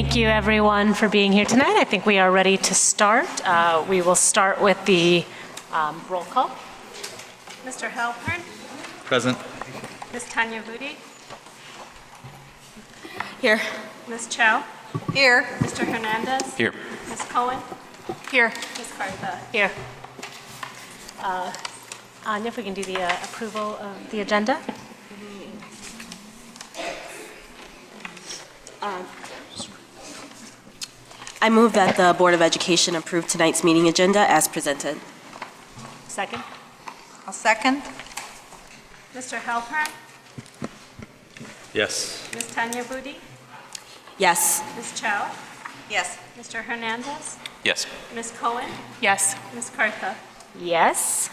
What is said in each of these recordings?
Thank you, everyone, for being here tonight. I think we are ready to start. We will start with the roll call. Mr. Halpern. Present. Ms. Tanya Vudi. Here. Ms. Chow. Here. Mr. Hernandez. Here. Ms. Cohen. Here. Ms. Cartha. Here. Anya, if we can do the approval of the agenda. I move that the Board of Education approve tonight's meeting agenda as presented. Second. I'll second. Mr. Halpern. Yes. Ms. Tanya Vudi. Yes. Ms. Chow. Yes. Mr. Hernandez. Yes. Ms. Cohen. Yes. Ms. Cartha. Yes.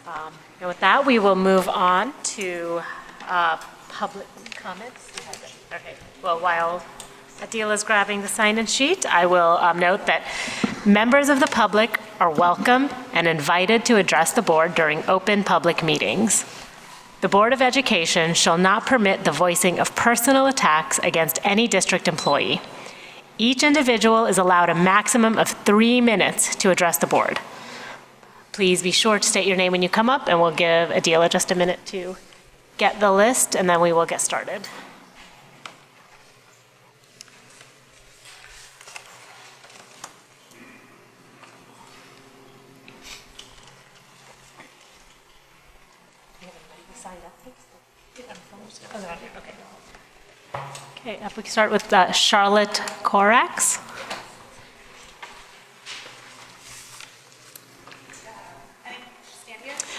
And with that, we will move on to public comments. Okay. Well, while Adil is grabbing the sign-in sheet, I will note that members of the public are welcome and invited to address the board during open public meetings. The Board of Education shall not permit the voicing of personal attacks against any district employee. Each individual is allowed a maximum of 3 minutes to address the board. Please be sure to state your name when you come up, and we'll give Adila just a minute to get the list, and then we will get started. Okay, if we can start with Charlotte Corax.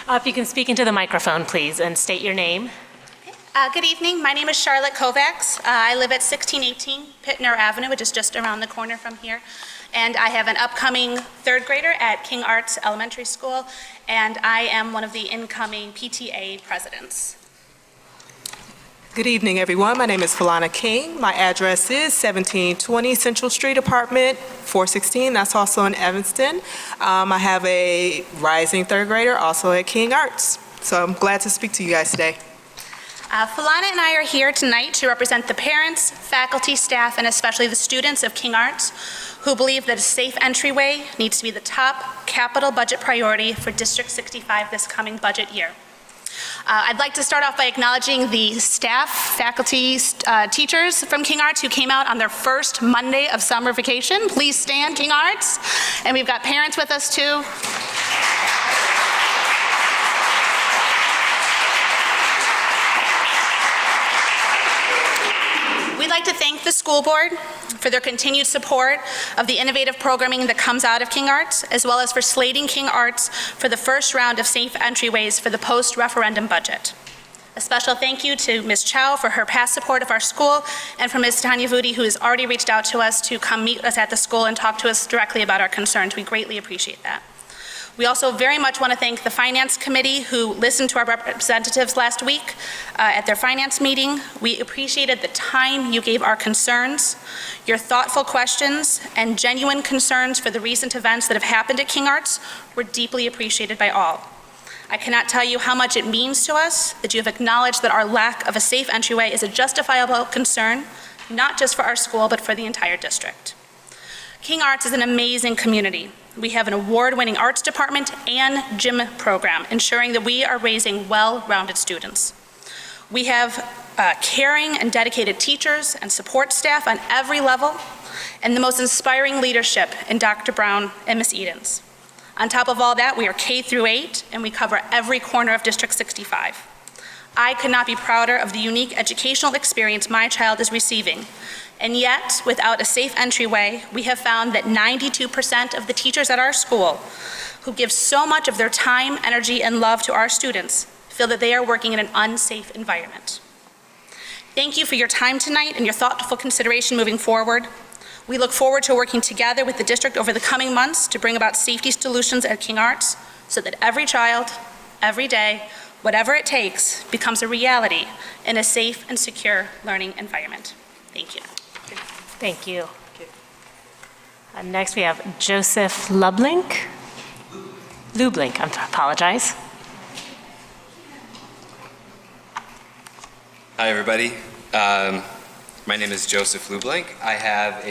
If you can speak into the microphone, please, and state your name. Good evening. My name is Charlotte Kovacs. I live at 1618 Pittner Avenue, which is just around the corner from here. And I have an upcoming third grader at King Arts Elementary School, and I am one of the incoming PTA presidents. Good evening, everyone. My name is Falana King. My address is 1720 Central Street, apartment 416. That's also in Evanston. I have a rising third grader also at King Arts. So I'm glad to speak to you guys today. Falana and I are here tonight to represent the parents, faculty, staff, and especially the students of King Arts who believe that a safe entryway needs to be the top capital budget priority for District 65 this coming budget year. I'd like to start off by acknowledging the staff, faculty, teachers from King Arts who came out on their first Monday of summer vacation. Please stand, King Arts. And we've got parents with us too. We'd like to thank the school board for their continued support of the innovative programming that comes out of King Arts, as well as for slating King Arts for the first round of safe entryways for the post-referendum budget. A special thank you to Ms. Chow for her past support of our school, and for Ms. Tanya Vudi, who has already reached out to us to come meet us at the school and talk to us directly about our concerns. We greatly appreciate that. We also very much want to thank the Finance Committee who listened to our representatives last week at their finance meeting. We appreciated the time you gave our concerns, your thoughtful questions, and genuine concerns for the recent events that have happened at King Arts were deeply appreciated by all. I cannot tell you how much it means to us that you have acknowledged that our lack of a safe entryway is a justifiable concern, not just for our school, but for the entire district. King Arts is an amazing community. We have an award-winning arts department and gym program, ensuring that we are raising well-rounded students. We have caring and dedicated teachers and support staff on every level, and the most inspiring leadership in Dr. Brown and Ms. Edens. On top of all that, we are K through 8, and we cover every corner of District 65. I could not be prouder of the unique educational experience my child is receiving. And yet, without a safe entryway, we have found that 92% of the teachers at our school, who give so much of their time, energy, and love to our students, feel that they are working in an unsafe environment. Thank you for your time tonight and your thoughtful consideration moving forward. We look forward to working together with the district over the coming months to bring about safety solutions at King Arts so that every child, every day, whatever it takes, becomes a reality in a safe and secure learning environment. Thank you. Thank you. Next we have Joseph Lublink. I apologize. Hi, everybody. My name is Joseph Lublink. I have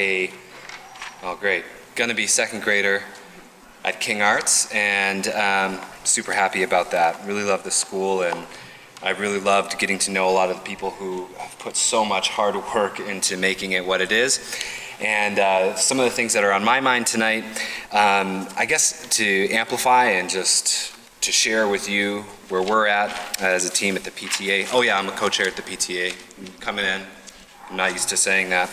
gonna be second grader at King Arts, and super happy about that. Really love the school, and I've really loved getting to know a lot of the people who have put so much hard work into making it what it is. And some of the things that are on my mind tonight, I guess to amplify and just to share with you where we're at as a team at the PTA. Oh yeah, I'm a co-chair at the PTA. I'm coming in. I'm not used to saying that.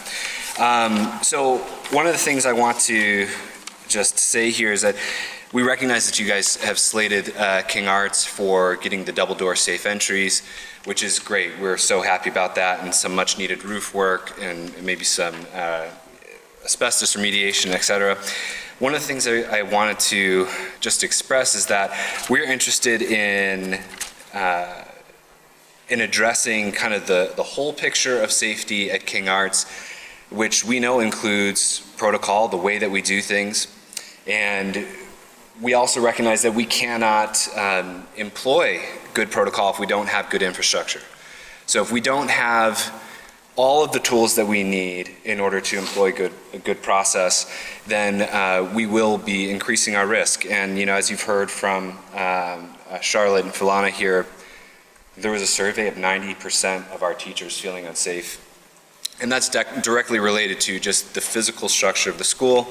So one of the things I want to just say here is that we recognize that you guys have slated King Arts for getting the double door safe entries, which is great. We're so happy about that, and some much needed roof work and maybe some asbestos remediation, et cetera. One of the things I wanted to just express is that we're interested in addressing kind of the whole picture of safety at King Arts, which we know includes protocol, the way that we do things. And we also recognize that we cannot employ good protocol if we don't have good infrastructure. So if we don't have all of the tools that we need in order to employ a good process, then we will be increasing our risk. And as you've heard from Charlotte and Philana here, there was a survey of 90% of our teachers feeling unsafe. And that's directly related to just the physical structure of the school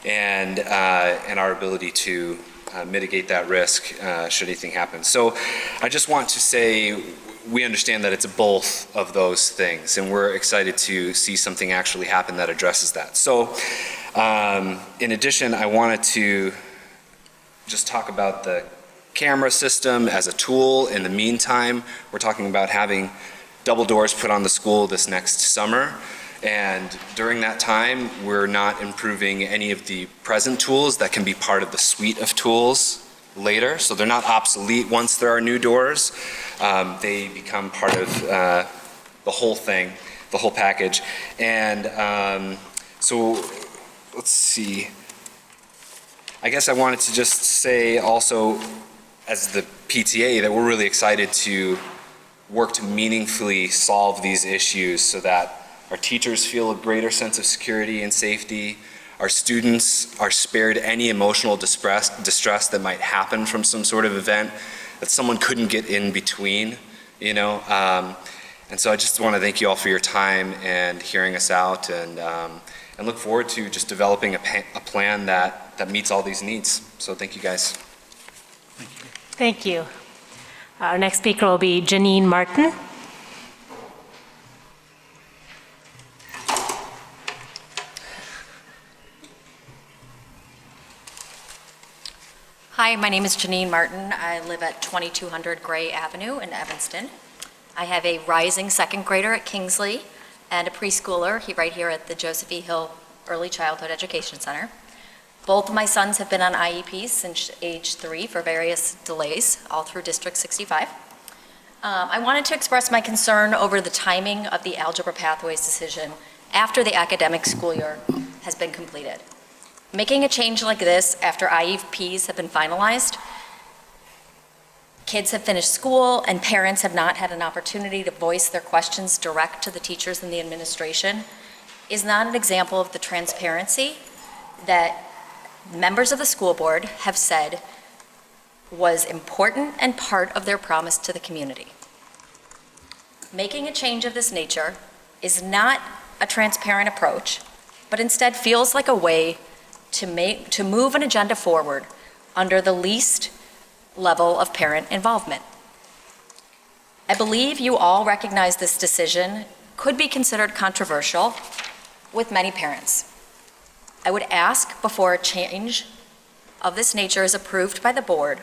and our ability to mitigate that risk should anything happen. So I just want to say we understand that it's both of those things, and we're excited to see something actually happen that addresses that. So in addition, I wanted to just talk about the camera system as a tool. In the meantime, we're talking about having double doors put on the school this next summer. And during that time, we're not improving any of the present tools that can be part of the suite of tools later. So they're not obsolete once there are new doors. They become part of the whole thing, the whole package. And so let's see. I guess I wanted to just say also, as the PTA, that we're really excited to work to meaningfully solve these issues so that our teachers feel a greater sense of security and safety. Our students are spared any emotional distress that might happen from some sort of event that someone couldn't get in between, And so I just want to thank you all for your time and hearing us out, and look forward to just developing a plan that meets all these needs. So thank you guys. Thank you. Our next speaker will be Janine Martin. Hi, my name is Janine Martin. I live at 2200 Gray Avenue in Evanston. I have a rising second grader at Kingsley and a preschooler right here at the Joseph E. Hill Early Childhood Education Center. Both of my sons have been on IEPs since age 3 for various delays, all through District 65. I wanted to express my concern over the timing of the Algebra Pathways decision after the academic school year has been completed. Making a change like this after IEPs have been finalized, kids have finished school, and parents have not had an opportunity to voice their questions direct to the teachers and the administration, is not an example of the transparency that members of the school board have said was important and part of their promise to the community. Making a change of this nature is not a transparent approach, but instead feels like a way to move an agenda forward under the least level of parent involvement. I believe you all recognize this decision could be considered controversial with many parents. I would ask, before a change of this nature is approved by the board,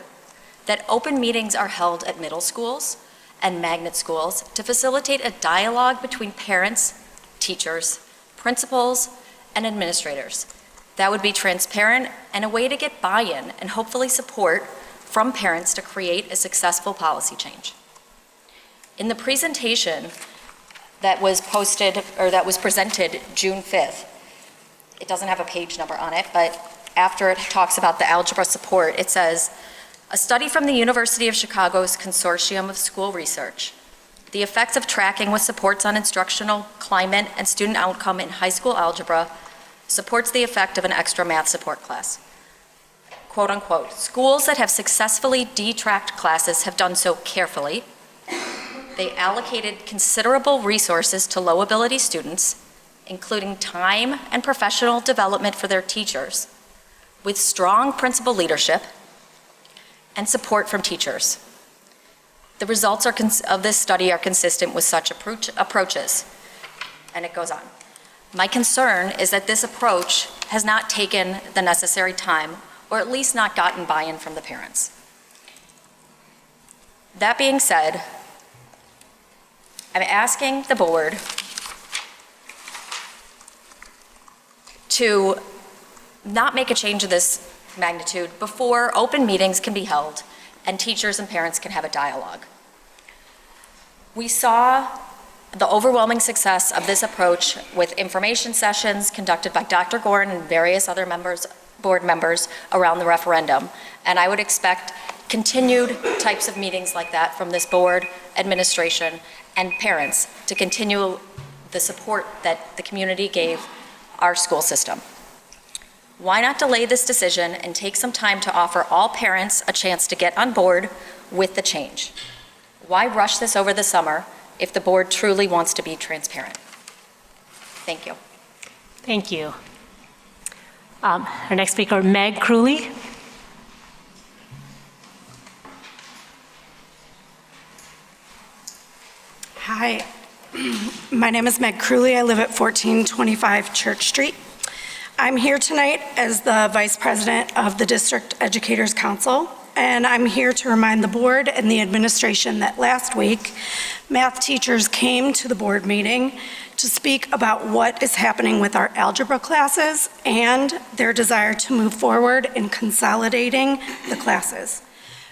that open meetings are held at middle schools and magnet schools to facilitate a dialogue between parents, teachers, principals, and administrators. That would be transparent and a way to get buy-in and hopefully support from parents to create a successful policy change. In the presentation that was presented June 5th, it doesn't have a page number on it, but after it talks about the algebra support, it says, a study from the University of Chicago's Consortium of School Research the effects of tracking with supports on instructional climate and student outcome in high school algebra supports the effect of an extra math support class. Quote unquote, schools that have successfully detracked classes have done so carefully. They allocated considerable resources to low ability students, including time and professional development for their teachers, with strong principal leadership and support from teachers. The results of this study are consistent with such approaches, and it goes on. My concern is that this approach has not taken the necessary time, or at least not gotten buy-in from the parents. That being said, I'm asking the board to not make a change of this magnitude before open meetings can be held and teachers and parents can have a dialogue. We saw the overwhelming success of this approach with information sessions conducted by Dr. Gorin and various other board members around the referendum, and I would expect continued types of meetings like that from this board, administration, and parents to continue the support that the community gave our school system. Why not delay this decision and take some time to offer all parents a chance to get on board with the change? Why rush this over the summer if the board truly wants to be transparent? Thank you. Thank you. Our next speaker, Meg Crewley. Hi, my name is Meg Crewley. I live at 1425 Church Street. I'm here tonight as the Vice President of the District Educators Council, and I'm here to remind the board and the administration that last week, math teachers came to the board meeting to speak about what is happening with our algebra classes and their desire to move forward in consolidating the classes.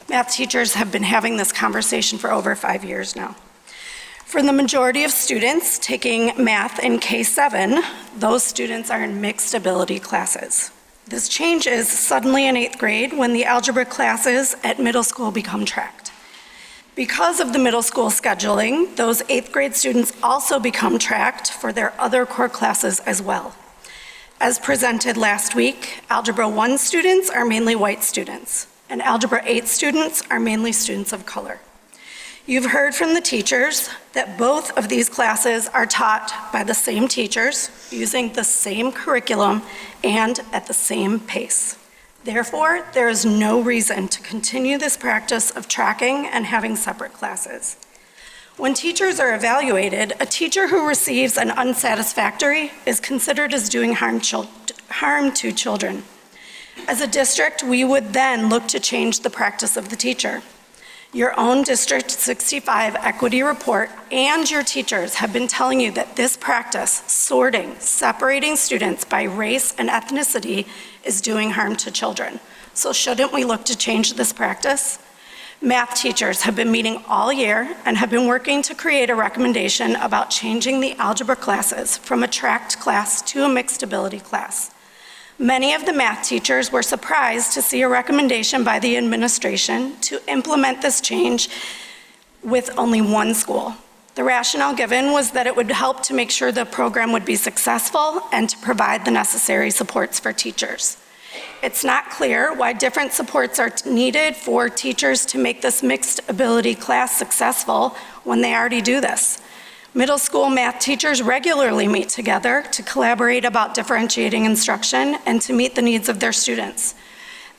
Math teachers have been having this conversation for over 5 years now. For the majority of students taking math in K-7, those students are in mixed ability classes. This changes suddenly in 8th grade when the algebra classes at middle school become tracked. Because of the middle school scheduling, those 8th grade students also become tracked for their other core classes as well. As presented last week, Algebra 1 students are mainly white students, and Algebra 8 students are mainly students of color. You've heard from the teachers that both of these classes are taught by the same teachers, using the same curriculum, and at the same pace. Therefore, there is no reason to continue this practice of tracking and having separate classes. When teachers are evaluated, a teacher who receives an unsatisfactory is considered as doing harm to children. As a district, we would then look to change the practice of the teacher. Your own District 65 equity report and your teachers have been telling you that this practice, sorting, separating students by race and ethnicity, is doing harm to children. So shouldn't we look to change this practice? Math teachers have been meeting all year and have been working to create a recommendation about changing the algebra classes from a tracked class to a mixed ability class. Many of the math teachers were surprised to see a recommendation by the administration to implement this change with only one school. The rationale given was that it would help to make sure the program would be successful and to provide the necessary supports for teachers. It's not clear why different supports are needed for teachers to make this mixed ability class successful when they already do this. Middle school math teachers regularly meet together to collaborate about differentiating instruction and to meet the needs of their students.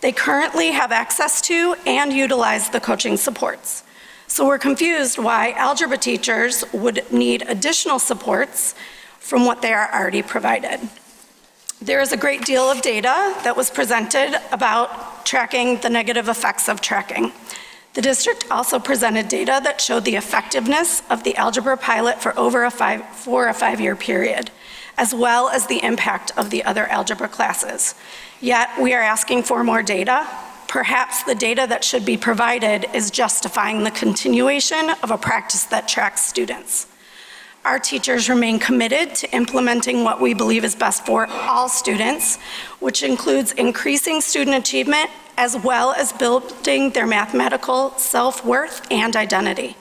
They currently have access to and utilize the coaching supports. So we're confused why algebra teachers would need additional supports from what they are already provided. There is a great deal of data that was presented about tracking the negative effects of tracking. The district also presented data that showed the effectiveness of the algebra pilot for over a 5-year period, as well as the impact of the other algebra classes. Yet we are asking for more data. Perhaps the data that should be provided is justifying the continuation of a practice that tracks students. Our teachers remain committed to implementing what we believe is best for all students, which includes increasing student achievement as well as building their mathematical self-worth and identity.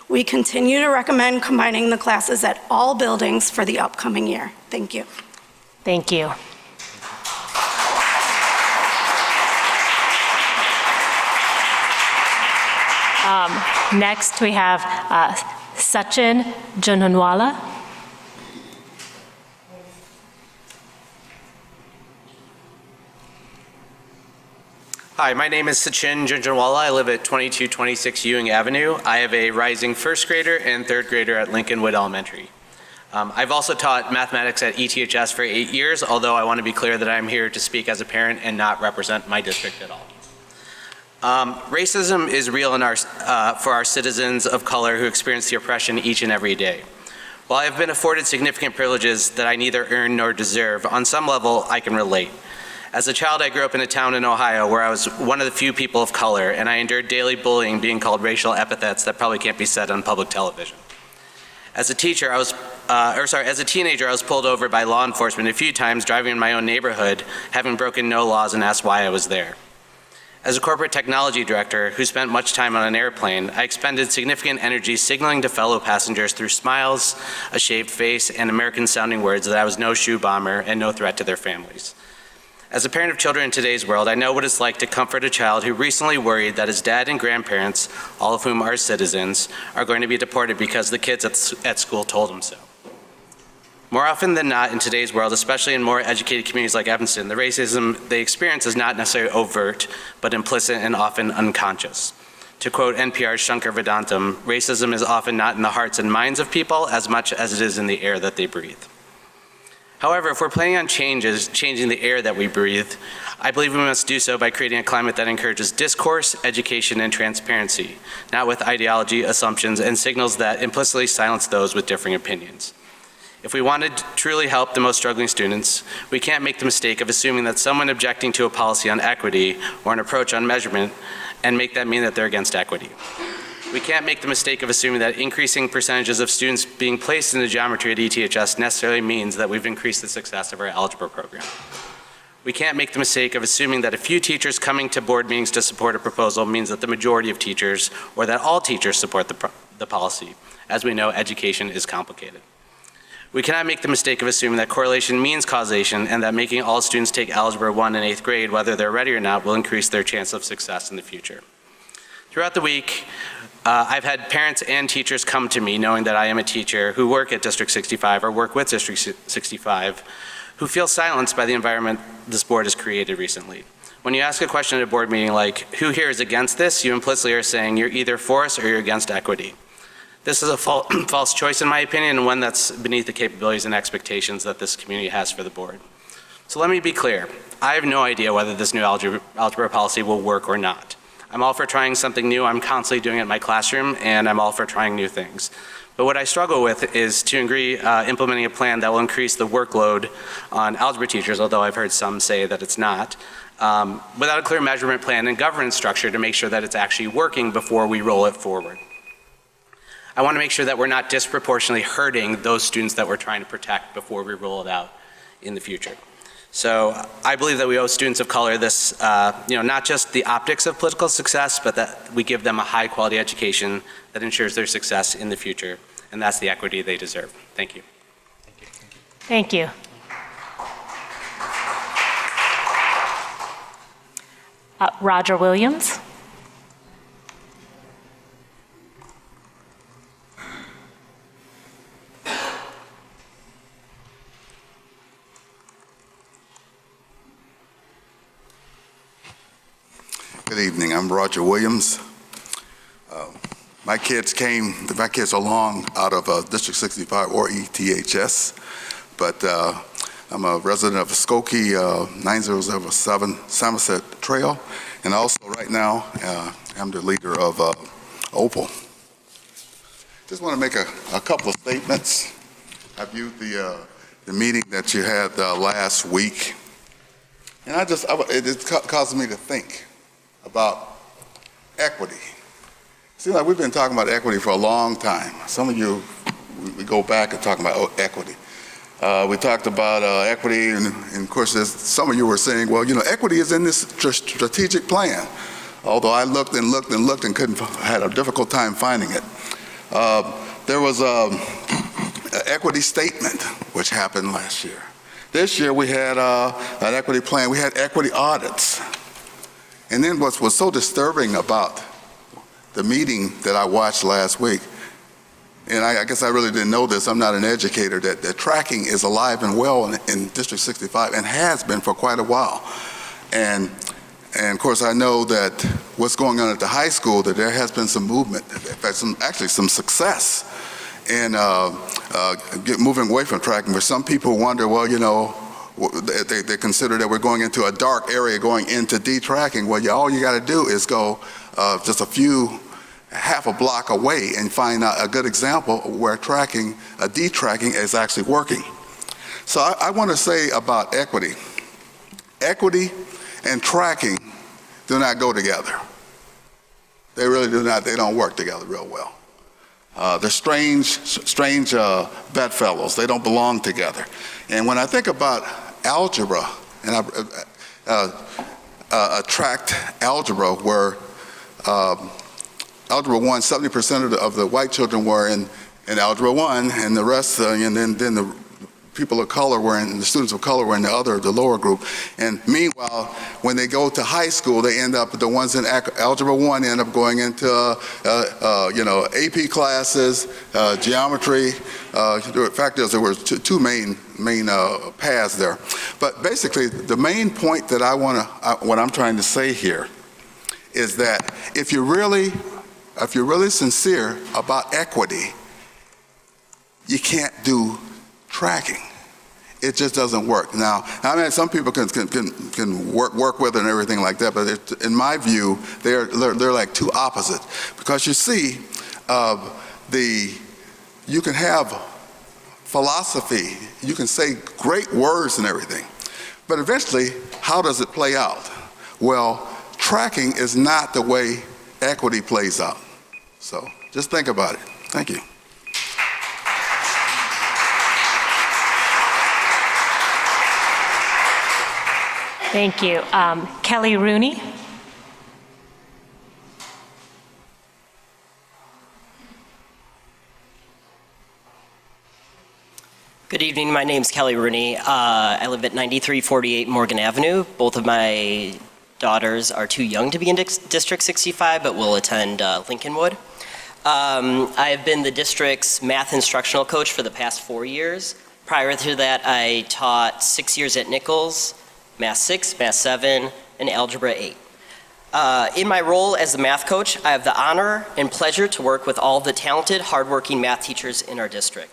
We continue to recommend combining the classes at all buildings for the upcoming year. Thank you. Thank you. Next, we have Sachin Jananwala. Hi, my name is Sachin Junjanwala. I live at 2226 Ewing Avenue. I have a rising first grader and third grader at Lincolnwood Elementary. I've also taught mathematics at ETHS for 8 years, although I want to be clear that I'm here to speak as a parent and not represent my district at all. Racism is real in for our citizens of color who experience the oppression each and every day. While I have been afforded significant privileges that I neither earn nor deserve, on some level I can relate. As a child, I grew up in a town in Ohio where I was one of the few people of color, and I endured daily bullying, being called racial epithets that probably can't be said on public television. As a teenager, I was pulled over by law enforcement a few times driving in my own neighborhood, having broken no laws and asked why I was there. As a corporate technology director who spent much time on an airplane, I expended significant energy signaling to fellow passengers through smiles, a shaved face, and American-sounding words that I was no shoe bomber and no threat to their families. As a parent of children in today's world, I know what it's like to comfort a child who recently worried that his dad and grandparents, all of whom are citizens, are going to be deported because the kids at school told him so. More often than not in today's world, especially in more educated communities like Evanston, the racism they experience is not necessarily overt, but implicit and often unconscious. To quote NPR's Shankar Vedantam, racism is often not in the hearts and minds of people as much as it is in the air that they breathe. However, if we're planning on changing the air that we breathe, I believe we must do so by creating a climate that encourages discourse, education, and transparency, not with ideology, assumptions, and signals that implicitly silence those with differing opinions. If we want to truly help the most struggling students, we can't make the mistake of assuming that someone objecting to a policy on equity or an approach on measurement and make that mean that they're against equity. We can't make the mistake of assuming that increasing percentages of students being placed in the geometry at ETHS necessarily means that we've increased the success of our algebra program. We can't make the mistake of assuming that a few teachers coming to board meetings to support a proposal means that the majority of teachers or that all teachers support the policy. As we know, education is complicated. We cannot make the mistake of assuming that correlation means causation and that making all students take Algebra 1 in 8th grade, whether they're ready or not, will increase their chance of success in the future. Throughout the week, I've had parents and teachers come to me knowing that I am a teacher who work at District 65 or work with District 65 who feel silenced by the environment this board has created recently. When you ask a question at a board meeting like, who here is against this, you implicitly are saying you're either for us or you're against equity. This is a false choice in my opinion, and one that's beneath the capabilities and expectations that this community has for the board. So let me be clear. I have no idea whether this new algebra policy will work or not. I'm all for trying something new. I'm constantly doing it in my classroom, and I'm all for trying new things. But what I struggle with is to agree implementing a plan that will increase the workload on algebra teachers, although I've heard some say that it's not, without a clear measurement plan and governance structure to make sure that it's actually working before we roll it forward. I want to make sure that we're not disproportionately hurting those students that we're trying to protect before we roll it out in the future. So I believe that we owe students of color this, not just the optics of political success, but that we give them a high quality education that ensures their success in the future, and that's the equity they deserve. Thank you. Thank you. Roger Williams. Good evening. I'm Roger Williams. My kids are long out of District 65 or ETHS, but I'm a resident of Skokie, 9007 Somerset Trail, and also right now I'm the leader of Opal. Just want to make a couple of statements. I viewed the meeting that you had last week, and it caused me to think about equity. Seems like we've been talking about equity for a long time. Some of you, we go back and talk about equity. We talked about equity, and of course, some of you were saying, well, equity is in this strategic plan. Although I looked and looked and looked and had a difficult time finding it. There was an equity statement which happened last year. This year we had an equity plan. We had equity audits. And then what was so disturbing about the meeting that I watched last week, and I guess I really didn't know this, I'm not an educator, that tracking is alive and well in District 65 and has been for quite a while. And of course I know that what's going on at the high school, that there has been some movement, in fact some success in moving away from tracking, where some people wonder, well, you know, they consider that we're going into a dark area going into detracking. Well, all you got to do is go just half a block away and find out a good example where detracking is actually working. So I want to say about equity. Equity and tracking do not go together. They really do not. They don't work together real well. They're strange bedfellows. They don't belong together. And when I think about algebra, and I tracked algebra where Algebra 1, 70% of the white children were in Algebra 1, and the rest, and then the people of color the students of color were in the lower group. And meanwhile, when they go to high school, they end up, the ones in Algebra 1 end up going into, AP classes, geometry. The fact is there were two main paths there. But basically, the main point that what I'm trying to say here is that if you're really sincere about equity, you can't do tracking. It just doesn't work. Now, I mean, some people can work with it and everything like that, but in my view, they're like two opposites. Because you see, you can have philosophy, you can say great words and everything, but eventually, how does it play out? Well, tracking is not the way equity plays out. So just think about it. Thank you. Thank you. Kelly Rooney. Good evening. My name's Kelly Rooney. I live at 9348 Morgan Avenue. Both of my daughters are too young to be in District 65, but will attend Lincolnwood. I have been the district's math instructional coach for the past 4 years. Prior to that, I taught 6 years at Nichols, Math 6, Math 7, and Algebra 8. In my role as the math coach, I have the honor and pleasure to work with all the talented, hardworking math teachers in our district.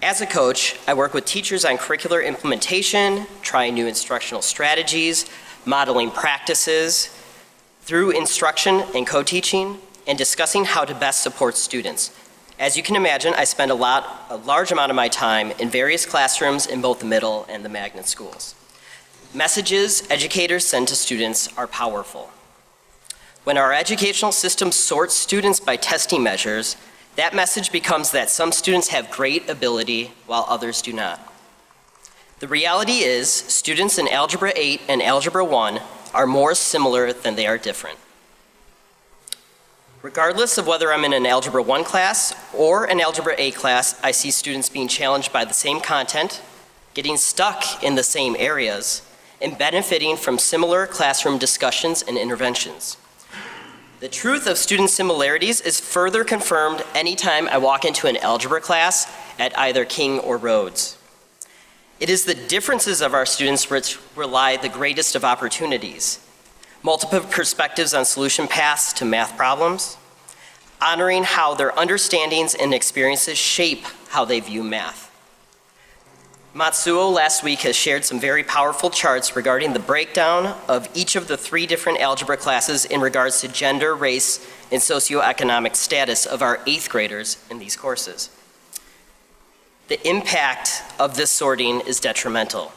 As a coach, I work with teachers on curricular implementation, trying new instructional strategies, modeling practices, through instruction and co-teaching, and discussing how to best support students. As you can imagine, I spend a large amount of my time in various classrooms in both the middle and the magnet schools. Messages educators send to students are powerful. When our educational system sorts students by testing measures, that message becomes that some students have great ability while others do not. The reality is, students in Algebra 8 and Algebra 1 are more similar than they are different. Regardless of whether I'm in an Algebra 1 class or an Algebra 8 class, I see students being challenged by the same content, getting stuck in the same areas, and benefiting from similar classroom discussions and interventions. The truth of student similarities is further confirmed anytime I walk into an algebra class at either King or Rhodes. It is the differences of our students which rely the greatest of opportunities. Multiple perspectives on solution paths to math problems, honoring how their understandings and experiences shape how they view math. Matsuo last week has shared some very powerful charts regarding the breakdown of each of the 3 different algebra classes in regards to gender, race, and socioeconomic status of our 8th graders in these courses. The impact of this sorting is detrimental.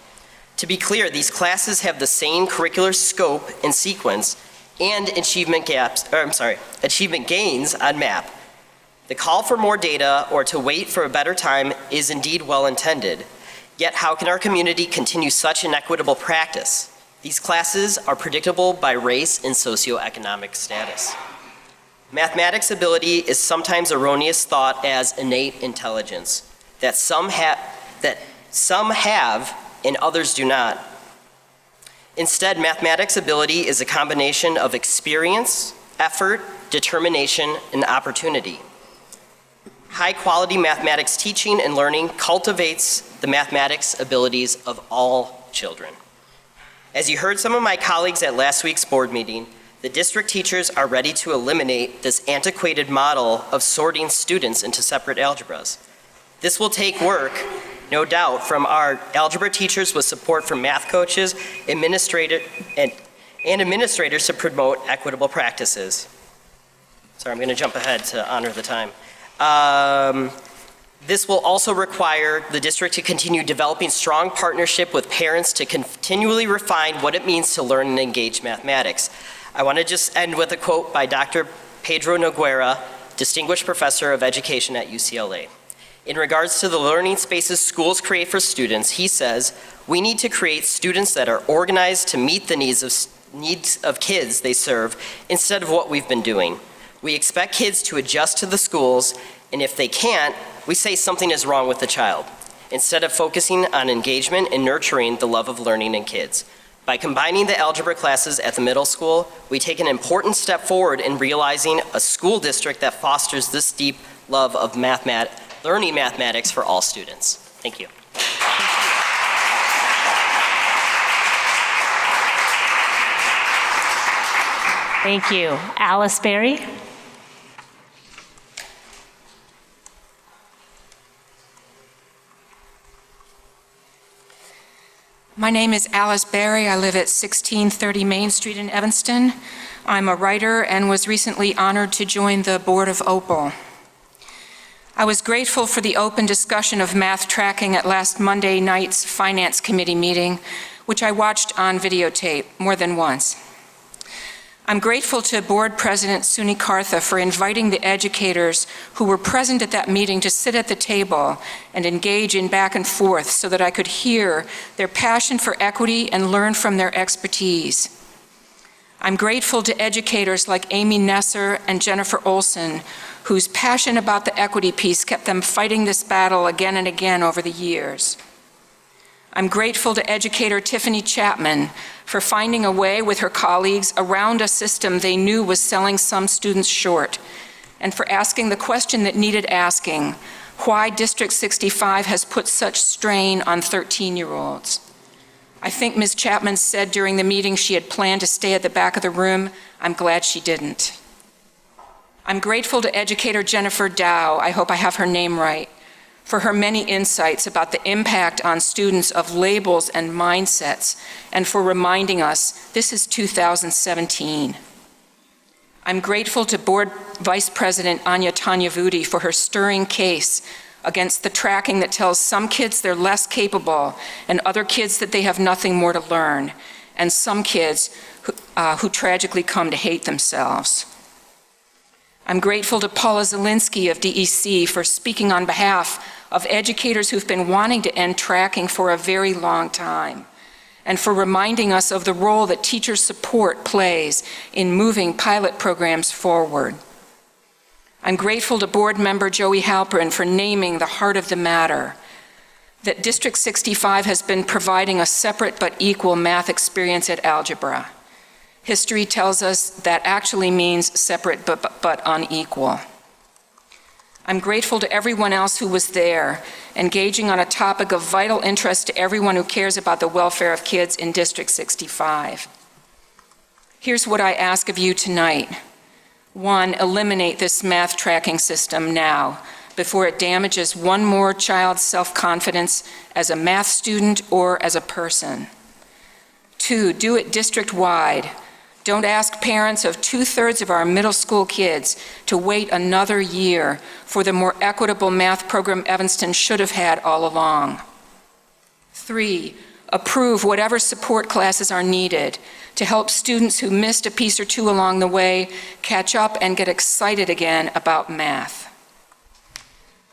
To be clear, these classes have the same curricular scope and sequence and achievement gains on MAP. The call for more data or to wait for a better time is indeed well intended. Yet how can our community continue such inequitable practice? These classes are predictable by race and socioeconomic status. Mathematics ability is sometimes erroneous thought as innate intelligence, that some have and others do not. Instead, mathematics ability is a combination of experience, effort, determination, and opportunity. High-quality mathematics teaching and learning cultivates the mathematics abilities of all children. As you heard some of my colleagues at last week's board meeting, the district teachers are ready to eliminate this antiquated model of sorting students into separate algebras. This will take work, no doubt, from our algebra teachers with support from math coaches, administrators to promote equitable practices. Sorry, I'm going to jump ahead to honor the time. This will also require the district to continue developing strong partnership with parents to continually refine what it means to learn and engage mathematics. I want to just end with a quote by Dr. Pedro Noguera, Distinguished Professor of Education at UCLA. In regards to the learning spaces schools create for students, he says, "We need to create students that are organized to meet the needs of kids they serve instead of what we've been doing. We expect kids to adjust to the schools, and if they can't, we say something is wrong with the child, instead of focusing on engagement and nurturing the love of learning in kids. By combining the algebra classes at the middle school, we take an important step forward in realizing a school district that fosters this deep love of learning mathematics for all students." Thank you. Thank you. Alice Berry? My name is Alice Berry. I live at 1630 Main Street in Evanston. I'm a writer and was recently honored to join the board of OPAL. I was grateful for the open discussion of math tracking at last Monday night's Finance Committee meeting, which I watched on videotape more than once. I'm grateful to Board President Suni Kartha for inviting the educators who were present at that meeting to sit at the table and engage in back and forth so that I could hear their passion for equity and learn from their expertise. I'm grateful to educators like Amy Nesser and Jennifer Olson, whose passion about the equity piece kept them fighting this battle again and again over the years. I'm grateful to educator Tiffany Chapman for finding a way with her colleagues around a system they knew was selling some students short, and for asking the question that needed asking, why District 65 has put such strain on 13-year-olds. I think Ms. Chapman said during the meeting she had planned to stay at the back of the room. I'm glad she didn't. I'm grateful to educator Jennifer Dow, I hope I have her name right, for her many insights about the impact on students of labels and mindsets, and for reminding us this is 2017. I'm grateful to Board Vice President Anya Tanyavudi for her stirring case against the tracking that tells some kids they're less capable and other kids that they have nothing more to learn, and some kids who tragically come to hate themselves. I'm grateful to Paula Zielinski of DEC for speaking on behalf of educators who've been wanting to end tracking for a very long time, and for reminding us of the role that teacher support plays in moving pilot programs forward. I'm grateful to board member Joey Halperin for naming the heart of the matter, that District 65 has been providing a separate but equal math experience at algebra. History tells us that actually means separate but unequal. I'm grateful to everyone else who was there, engaging on a topic of vital interest to everyone who cares about the welfare of kids in District 65. Here's what I ask of you tonight. 1, eliminate this math tracking system now, before it damages one more child's self-confidence as a math student or as a person. 2, do it district-wide. Don't ask parents of 2/3 of our middle school kids to wait another year for the more equitable math program Evanston should have had all along. 3, approve whatever support classes are needed to help students who missed a piece or two along the way catch up and get excited again about math.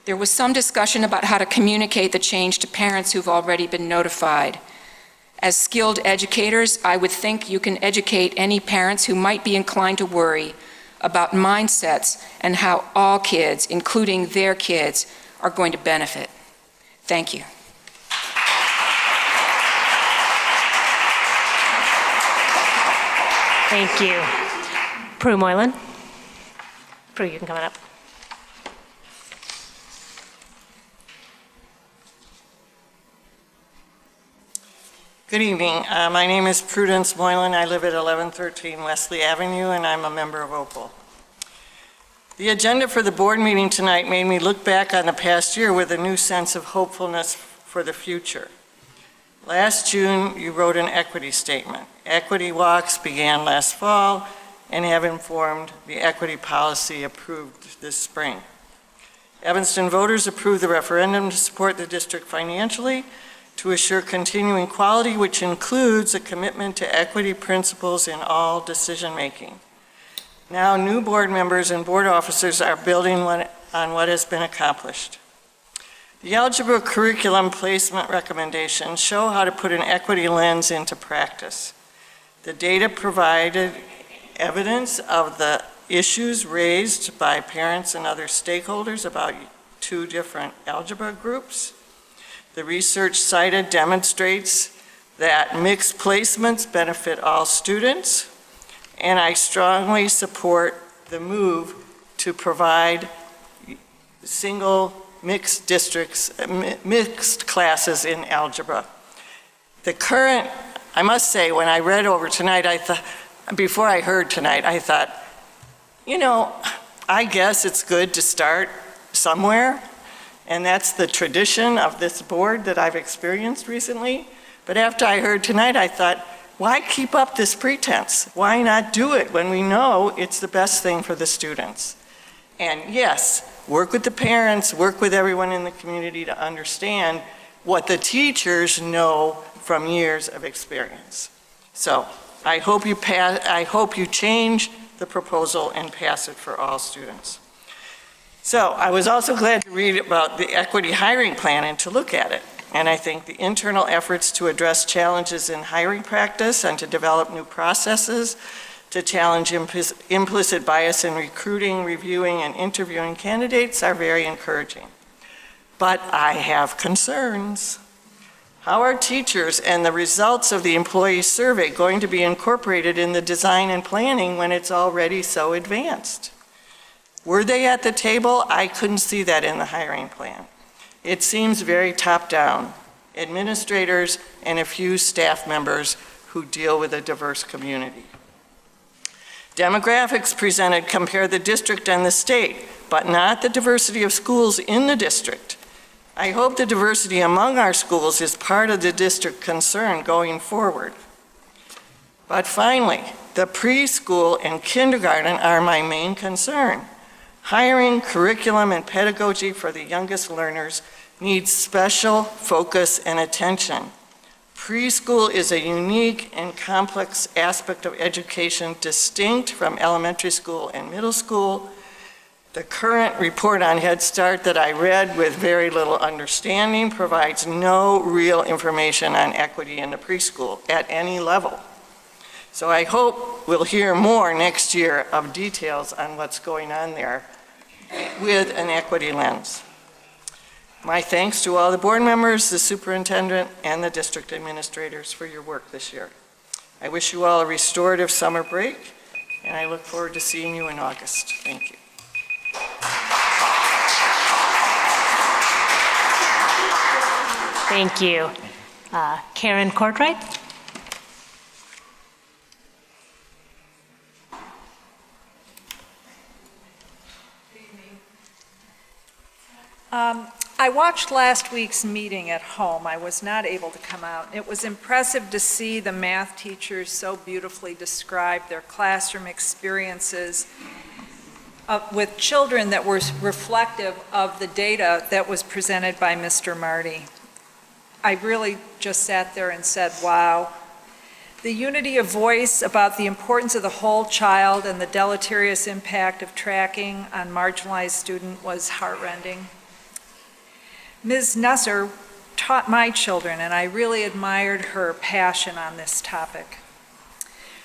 There was some discussion about how to communicate the change to parents who've already been notified. As skilled educators, I would think you can educate any parents who might be inclined to worry about mindsets and how all kids, including their kids, are going to benefit. Thank you. Thank you. Prue Moylan. Prue, you can come on up. Good evening. My name is Prudence Moylan. I live at 1113 Wesley Avenue, and I'm a member of Opal. The agenda for the board meeting tonight made me look back on the past year with a new sense of hopefulness for the future. Last June, you wrote an equity statement. Equity walks began last fall and have informed the equity policy approved this spring. Evanston voters approved the referendum to support the district financially, to assure continuing quality, which includes a commitment to equity principles in all decision-making. Now, new board members and board officers are building on what has been accomplished. The algebra curriculum placement recommendations show how to put an equity lens into practice. The data provided evidence of the issues raised by parents and other stakeholders about 2 different algebra groups. The research cited demonstrates that mixed placements benefit all students, and I strongly support the move to provide single mixed districts, mixed classes in algebra. The current, I must say, when I read over tonight, I thought, before I heard tonight, I thought, you know, I guess it's good to start somewhere. And that's the tradition of this board that I've experienced recently. But after I heard tonight, I thought, why keep up this pretense? Why not do it when we know it's the best thing for the students? And yes, work with the parents, work with everyone in the community to understand what the teachers know from years of experience. So I hope you change the proposal and pass it for all students. So I was also glad to read about the equity hiring plan and to look at it. And I think the internal efforts to address challenges in hiring practice and to develop new processes to challenge implicit bias in recruiting, reviewing, and interviewing candidates are very encouraging. But I have concerns. How are teachers and the results of the employee survey going to be incorporated in the design and planning when it's already so advanced? Were they at the table? I couldn't see that in the hiring plan. It seems very top-down. Administrators and a few staff members who deal with a diverse community. Demographics presented compare the district and the state, but not the diversity of schools in the district. I hope the diversity among our schools is part of the district concern going forward. But finally, the preschool and kindergarten are my main concern. Hiring, curriculum, and pedagogy for the youngest learners needs special focus and attention. Preschool is a unique and complex aspect of education distinct from elementary school and middle school. The current report on Head Start that I read with very little understanding provides no real information on equity in the preschool at any level. So I hope we'll hear more next year of details on what's going on there with an equity lens. My thanks to all the board members, the superintendent, and the district administrators for your work this year. I wish you all a restorative summer break, and I look forward to seeing you in August. Thank you. Thank you. Karen Kortright? I watched last week's meeting at home. I was not able to come out. It was impressive to see the math teachers so beautifully describe their classroom experiences with children that were reflective of the data that was presented by Mr. Marty. I really just sat there and said, wow. The unity of voice about the importance of the whole child and the deleterious impact of tracking on marginalized student was heartrending. Ms. Nusser taught my children, and I really admired her passion on this topic.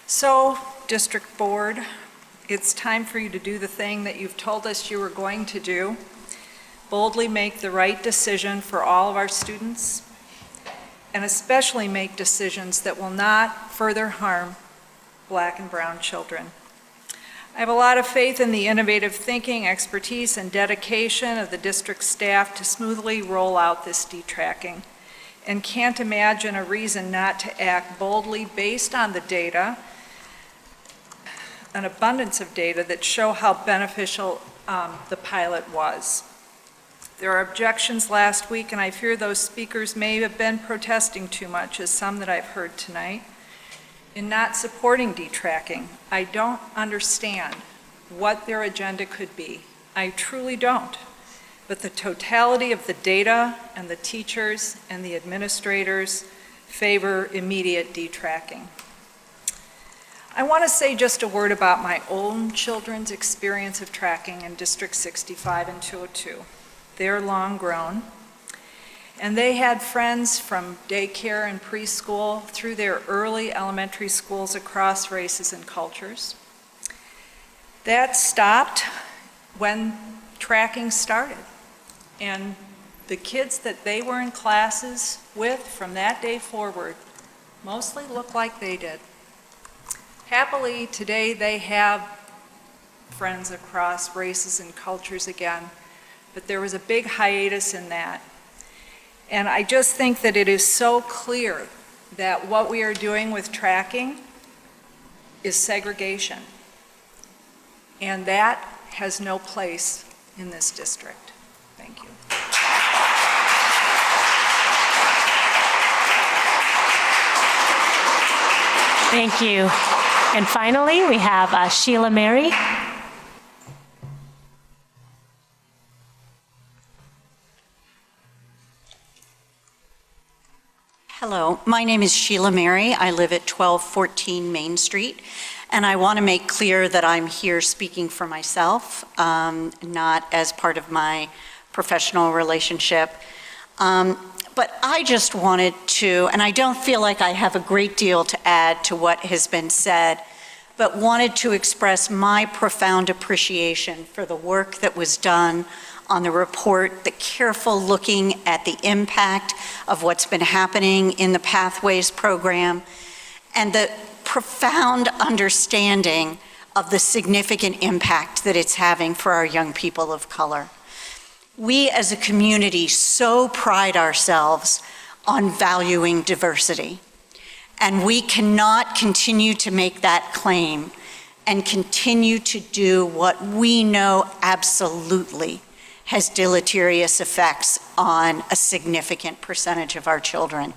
So, District Board, It's time for you to do the thing that you've told us you were going to do. Boldly make the right decision for all of our students, and especially make decisions that will not further harm Black and brown children. I have a lot of faith in the innovative thinking, expertise, and dedication of the district staff to smoothly roll out this detracking, and can't imagine a reason not to act boldly based on the data, an abundance of data that show how beneficial the pilot was. There are objections last week, and I fear those speakers may have been protesting too much, as some that I've heard tonight, in not supporting detracking. I don't understand what their agenda could be. I truly don't. But the totality of the data and the teachers and the administrators favor immediate detracking. I want to say just a word about my own children's experience of tracking in District 65 and 202. They're long grown, and they had friends from daycare and preschool through their early elementary schools across races and cultures. That stopped when tracking started, and the kids that they were in classes with from that day forward mostly looked like they did. Happily, today they have friends across races and cultures again, but there was a big hiatus in that. And I just think that it is so clear that what we are doing with tracking is segregation. And that has no place in this district. Thank you. Thank you. And finally, we have Sheila Mary. Hello, my name is Sheila Mary. I live at 1214 Main Street, and I want to make clear that I'm here speaking for myself, not as part of my professional relationship. But I just wanted to, and I don't feel like I have a great deal to add to what has been said, but wanted to express my profound appreciation for the work that was done on the report, the careful looking at the impact of what's been happening in the Pathways program, and the profound understanding of the significant impact that it's having for our young people of color. We as a community so pride ourselves on valuing diversity, and we cannot continue to make that claim and continue to do what we know absolutely has deleterious effects on a significant percentage of our children.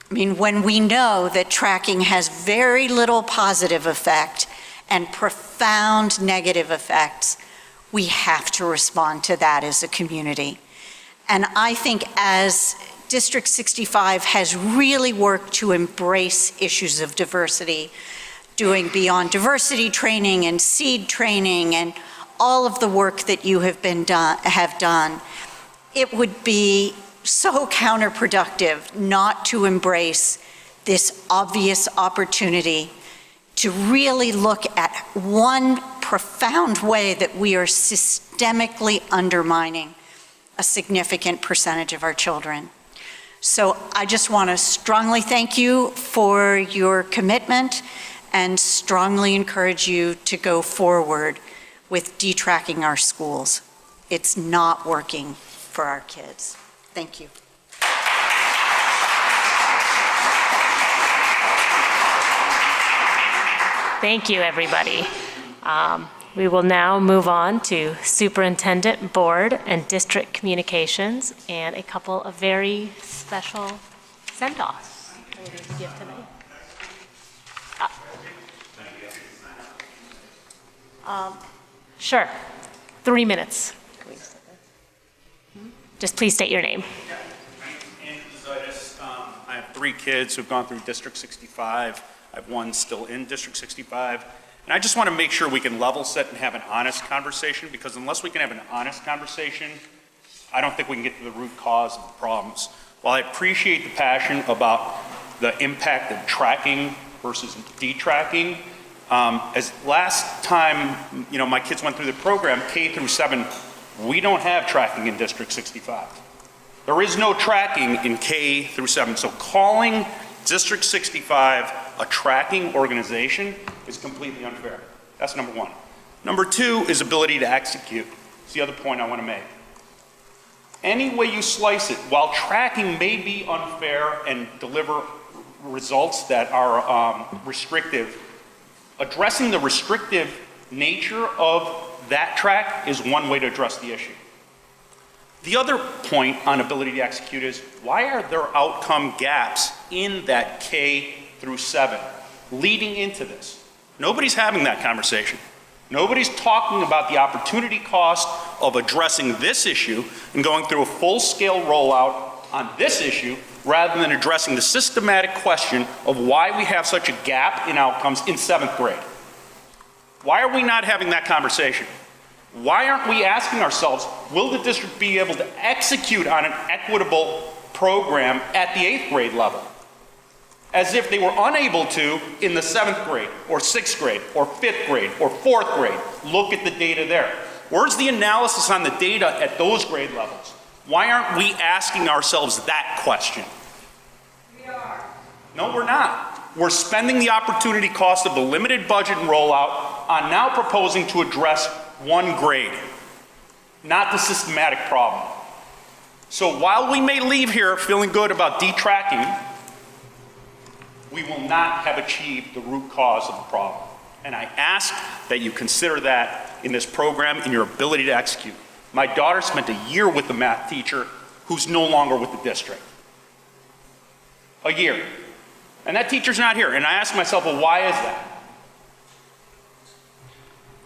I mean, when we know that tracking has very little positive effect and profound negative effects, we have to respond to that as a community. And I think as District 65 has really worked to embrace issues of diversity, doing Beyond Diversity training and SEED training and all of the work that you have done, it would be so counterproductive not to embrace this obvious opportunity to really look at one profound way that we are systemically undermining a significant percentage of our children. So I just want to strongly thank you for your commitment and strongly encourage you to go forward with detracking our schools. It's not working for our kids. Thank you. Thank you, everybody. We will now move on to Superintendent, Board, and District Communications, and a couple of very special send-offs that we need to give tonight. Sure, 3 minutes. Just please state your name. I have 3 kids who've gone through District 65. I have one still in District 65. And I just want to make sure we can level set and have an honest conversation, because unless we can have an honest conversation, I don't think we can get to the root cause of the problems. While I appreciate the passion about the impact of tracking versus detracking, As last time, my kids went through the program, K through 7, we don't have tracking in District 65. There is no tracking in K through 7. So calling District 65 a tracking organization is completely unfair. That's number one. Number two is ability to execute. It's the other point I want to make. Any way you slice it, while tracking may be unfair and deliver results that are restrictive, addressing the restrictive nature of that track is one way to address the issue. The other point on ability to execute is, why are there outcome gaps in that K through 7 leading into this? Nobody's having that conversation. Nobody's talking about the opportunity cost of addressing this issue and going through a full-scale rollout on this issue rather than addressing the systematic question of why we have such a gap in outcomes in 7th grade. Why are we not having that conversation? Why aren't we asking ourselves, will the district be able to execute on an equitable program at the 8th grade level? As if they were unable to in the 7th grade, or 6th grade, or 5th grade, or 4th grade. Look at the data there. Where's the analysis on the data at those grade levels? Why aren't we asking ourselves that question? We are. No, we're not. We're spending the opportunity cost of the limited budget and rollout on now proposing to address one grade, not the systematic problem. So while we may leave here feeling good about detracking, we will not have achieved the root cause of the problem. And I ask that you consider that in this program in your ability to execute. My daughter spent a year with the math teacher who's no longer with the district. A year. And that teacher's not here. And I ask myself, well, why is that?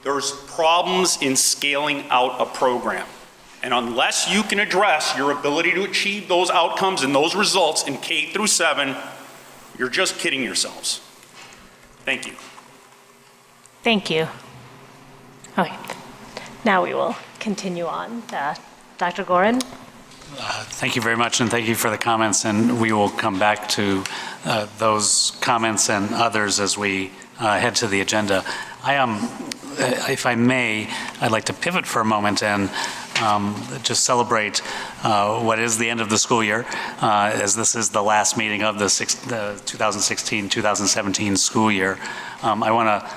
There's problems in scaling out a program. And unless you can address your ability to achieve those outcomes and those results in K through 7, you're just kidding yourselves. Thank you. Thank you. Okay, now we will continue on. Dr. Gorin? Thank you very much, and thank you for the comments, and we will come back to those comments and others as we head to the agenda. If I may, I'd like to pivot for a moment and just celebrate what is the end of the school year, as this is the last meeting of the 2016-2017 school year. I want to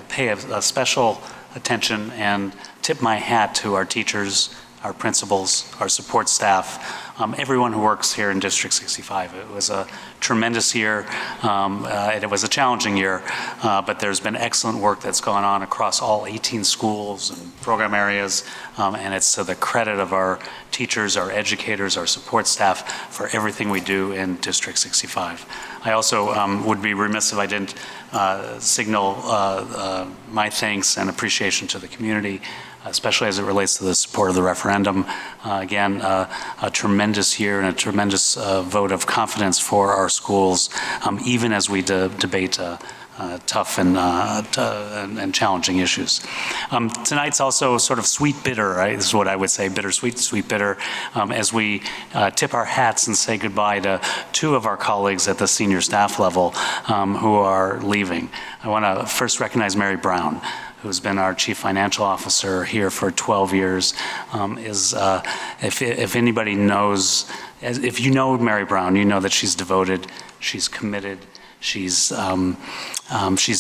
pay a special attention and tip my hat to our teachers, our principals, our support staff, everyone who works here in District 65. It was a tremendous year, and it was a challenging year, but there's been excellent work that's gone on across all 18 schools and program areas, and it's to the credit of our teachers, our educators, our support staff for everything we do in District 65. I also would be remiss if I didn't signal my thanks and appreciation to the community, especially as it relates to the support of the referendum. Again, a tremendous year and a tremendous vote of confidence for our schools, even as we debate tough and challenging issues. Tonight's also sort of sweet bitter, right? This is what I would say, bittersweet, sweet bitter, as we tip our hats and say goodbye to two of our colleagues at the senior staff level who are leaving. I want to first recognize Mary Brown, who's been our chief financial officer here for 12 years, if anybody knows, if you know Mary Brown, you know that she's devoted, she's committed, she's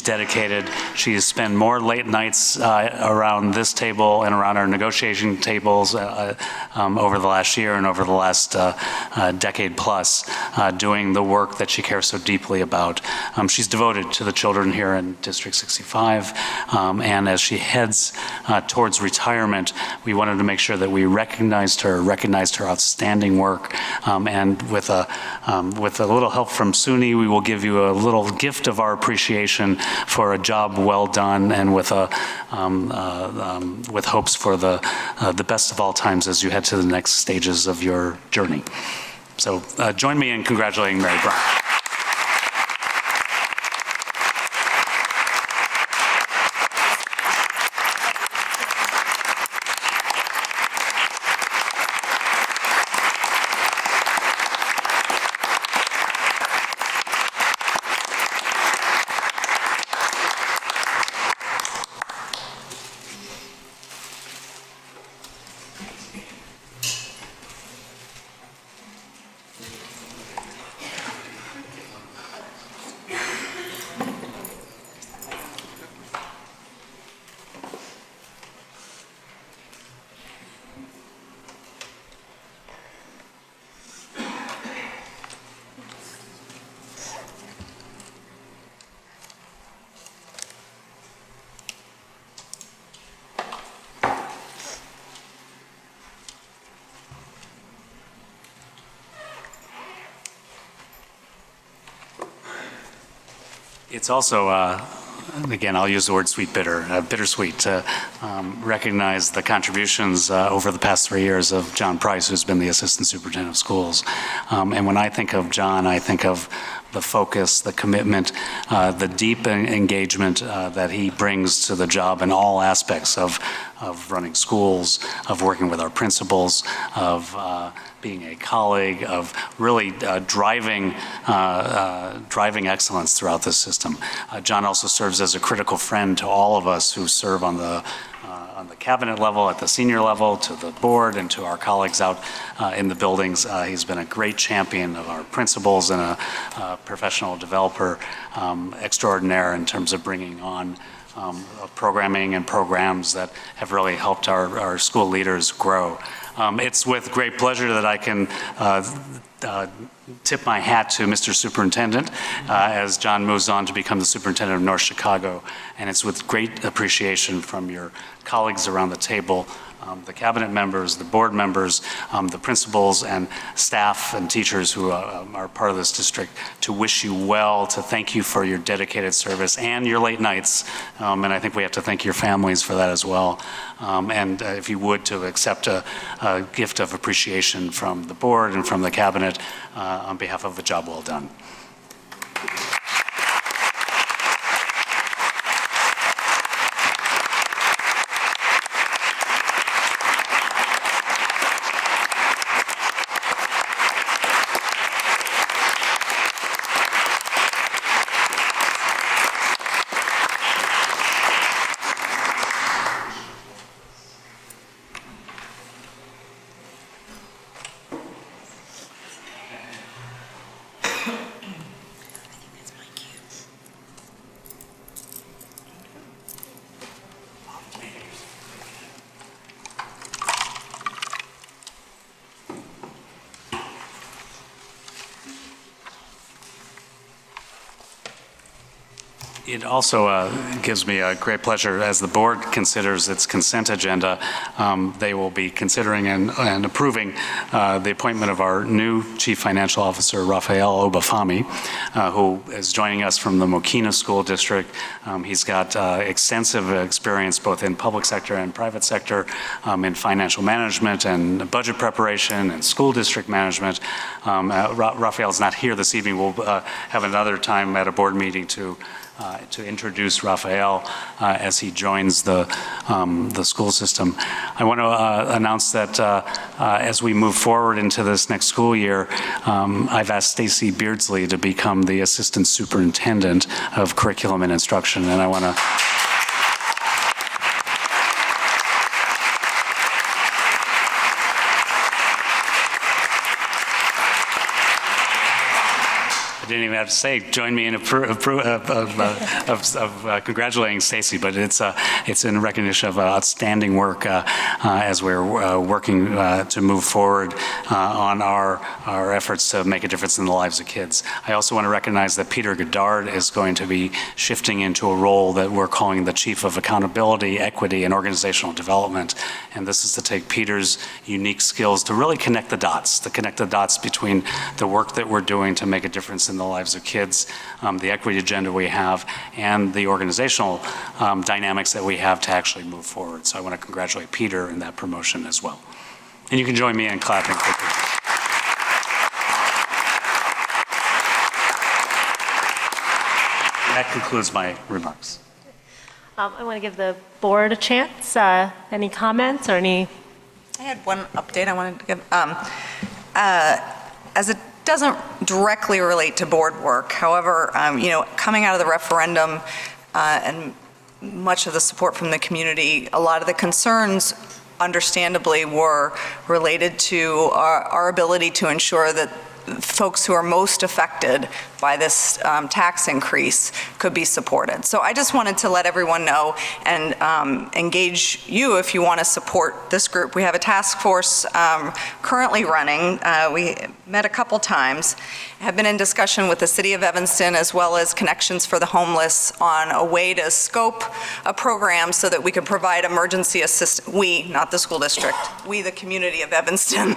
dedicated. She has spent more late nights around this table and around our negotiation tables over the last year and over the last decade plus, doing the work that she cares so deeply about. She's devoted to the children here in District 65, and as she heads towards retirement, we wanted to make sure that we recognized her outstanding work, and with a little help from SUNY, we will give you a little gift of our appreciation for a job well done, and with hopes for the best of all times as you head to the next stages of your journey. So join me in congratulating Mary Brown. It's also, again, I'll use the word bittersweet, to recognize the contributions over the past 3 years of John Price, who's been the Assistant Superintendent of Schools. And when I think of John, I think of the focus, the commitment, the deep engagement that he brings to the job in all aspects of running schools, of working with our principals, of being a colleague, of really driving excellence throughout the system. John also serves as a critical friend to all of us who serve on the cabinet level, at the senior level, to the board, and to our colleagues out in the buildings. He's been a great champion of our principals and a professional developer extraordinaire in terms of bringing on programming and programs that have really helped our school leaders grow. It's with great pleasure that I can tip my hat to Mr. Superintendent as John moves on to become the superintendent of North Chicago. And it's with great appreciation from your colleagues around the table, the cabinet members, the board members, the principals and staff and teachers who are part of this district, to wish you well, to thank you for your dedicated service and your late nights. And I think we have to thank your families for that as well. And if you would, to accept a gift of appreciation from the board and from the cabinet on behalf of a job well done. It also gives me a great pleasure as the board considers its consent agenda. They will be considering and approving the appointment of our new Chief Financial Officer, Rafael Obafemi, who is joining us from the Mokina School District. He's got extensive experience both in public sector and private sector, in financial management and budget preparation and school district management. Rafael's not here this evening. We'll have another time at a board meeting to introduce Rafael as he joins the school system. I want to announce that as we move forward into this next school year, I've asked Stacy Beardsley to become the Assistant Superintendent of Curriculum and Instruction, and I want to I didn't even have to say, join me in congratulating Stacy, but it's in recognition of outstanding work as we're working to move forward on our efforts to make a difference in the lives of kids. I also want to recognize that Peter Goddard is going to be shifting into a role that we're calling the Chief of Accountability, Equity, and Organizational Development. And this is to take Peter's unique skills to really connect the dots between the work that we're doing to make a difference in the lives of kids, the equity agenda we have, and the organizational dynamics that we have to actually move forward. So I want to congratulate Peter in that promotion as well. And you can join me in clapping for Peter. That concludes my remarks. I want to give the board a chance. Any comments or any? I had one update I wanted to give. As it doesn't directly relate to board work, however, coming out of the referendum and much of the support from the community, a lot of the concerns understandably were related to our ability to ensure that folks who are most affected by this tax increase could be supported. So I just wanted to let everyone know and engage you if you want to support this group. We have a task force currently running. We met a couple times, have been in discussion with the City of Evanston as well as Connections for the Homeless on a way to scope a program so that we could provide emergency assistance. We, not the school district, we, the community of Evanston,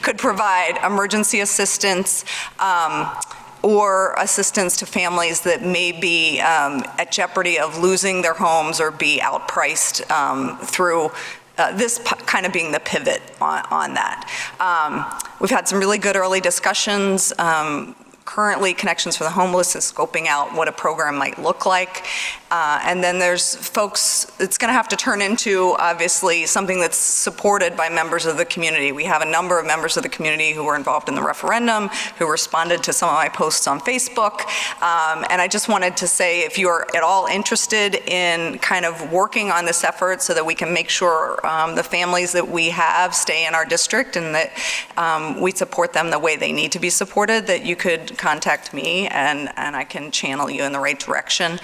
could provide emergency assistance or assistance to families that may be at jeopardy of losing their homes or be outpriced through this kind of being the pivot on that. We've had some really good early discussions. Currently, Connections for the Homeless is scoping out what a program might look like. And then there's folks, it's going to have to turn into, obviously, something that's supported by members of the community. We have a number of members of the community who were involved in the referendum, who responded to some of my posts on Facebook. And I just wanted to say, if you're at all interested in kind of working on this effort so that we can make sure the families that we have stay in our district and that we support them the way they need to be supported, that you could contact me and I can channel you in the right direction.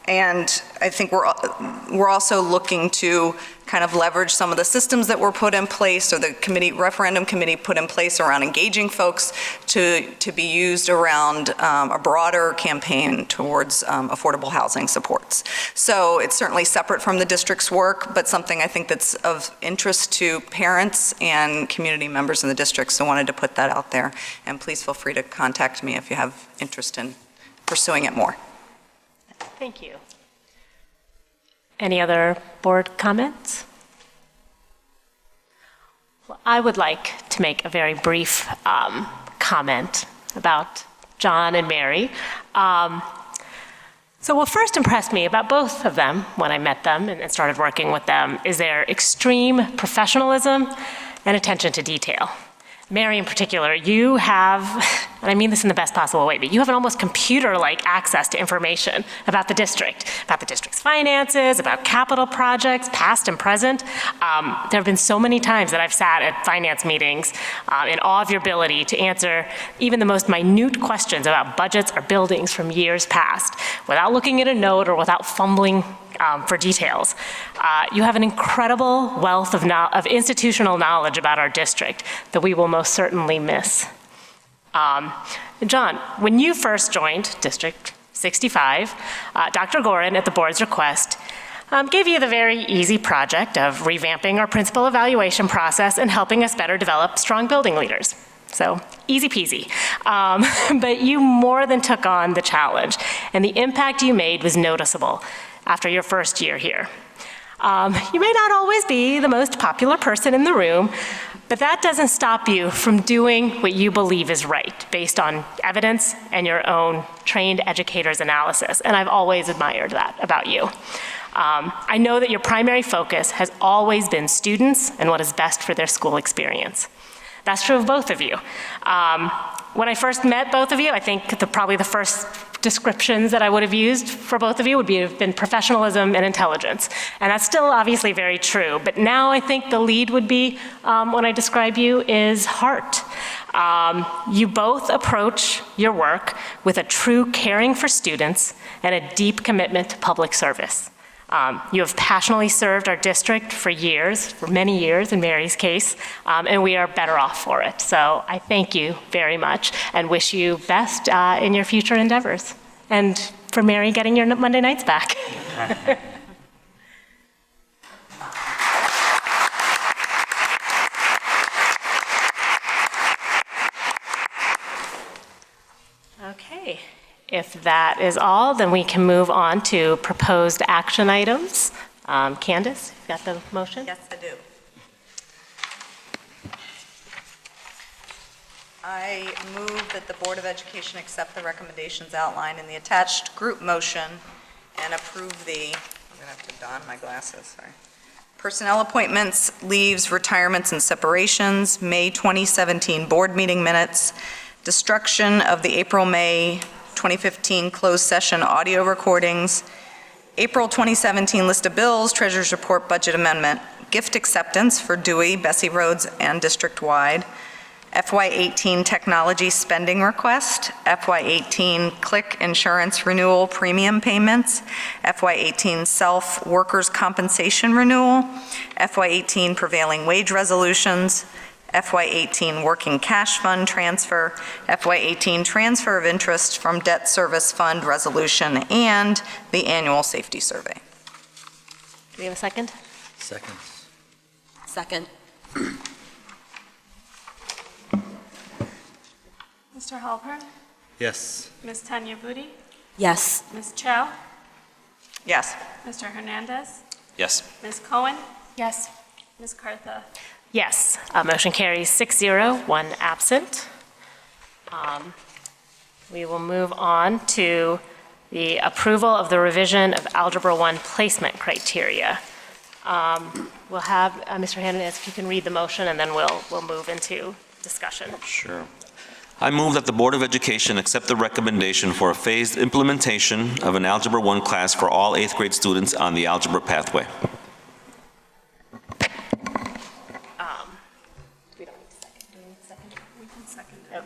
And I think we're also looking to kind of leverage some of the systems that were put in place, or the referendum committee put in place around engaging folks to be used around a broader campaign towards affordable housing supports. So it's certainly separate from the district's work, but something I think that's of interest to parents and community members in the district, so wanted to put that out there. And please feel free to contact me if you have interest in pursuing it more. Thank you. Any other board comments? Well, I would like to make a very brief comment about John and Mary. So what first impressed me about both of them when I met them and started working with them is their extreme professionalism and attention to detail. Mary in particular, you have, and I mean this in the best possible way, but you have an almost computer-like access to information about the district's finances, about capital projects, past and present. There have been so many times that I've sat at finance meetings in awe of your ability to answer even the most minute questions about budgets or buildings from years past without looking at a note or without fumbling for details. You have an incredible wealth of institutional knowledge about our district that we will most certainly miss. John, when you first joined District 65, Dr. Gorin, at the board's request, gave you the very easy project of revamping our principal evaluation process and helping us better develop strong building leaders. So easy peasy. But you more than took on the challenge, and the impact you made was noticeable after your first year here. You may not always be the most popular person in the room, but that doesn't stop you from doing what you believe is right, based on evidence and your own trained educator's analysis, and I've always admired that about you. I know that your primary focus has always been students and what is best for their school experience. That's true of both of you. When I first met both of you, I think probably the first descriptions that I would have used for both of you would have been professionalism and intelligence. And that's still obviously very true, but now I think the lead would be, when I describe you, is heart. You both approach your work with a true caring for students and a deep commitment to public service. You have passionately served our district for years, for many years in Mary's case, and we are better off for it. So I thank you very much and wish you best in your future endeavors. And for Mary, getting your Monday nights back. Okay. If that is all, then we can move on to proposed action items. Candace, you got the motion? Yes, I do. I move that the Board of Education accept the recommendations outlined in the attached group motion and approve the, I'm going to have to don my glasses, sorry. Personnel appointments, leaves, retirements, and separations, May 2017 board meeting minutes, destruction of the April-May 2015 closed session audio recordings, April 2017 list of bills, treasurer's report budget amendment, gift acceptance for Dewey, Bessie Rhodes, and district-wide, FY18 technology spending request, FY18 Click insurance renewal premium payments, FY18 self workers compensation renewal, FY18 prevailing wage resolutions, FY18 working cash fund transfer, FY18 transfer of interest from debt service fund resolution, and the annual safety survey. Do we have a second? Second. Mr. Mr. Halpern? Yes. Ms. Tanya Budi? Yes. Ms. Chow? Yes. Mr. Hernandez? Yes. Ms. Cohen? Yes. Ms. Cartha? Yes, motion carries 6-0, one absent. We will move on to the approval of the revision of Algebra 1 placement criteria. We'll have Mr. Hernandez, if you can read the motion, and then we'll move into discussion. Sure. I move that the Board of Education accept the recommendation for a phased implementation of an Algebra 1 class for all 8th grade students on the algebra pathway.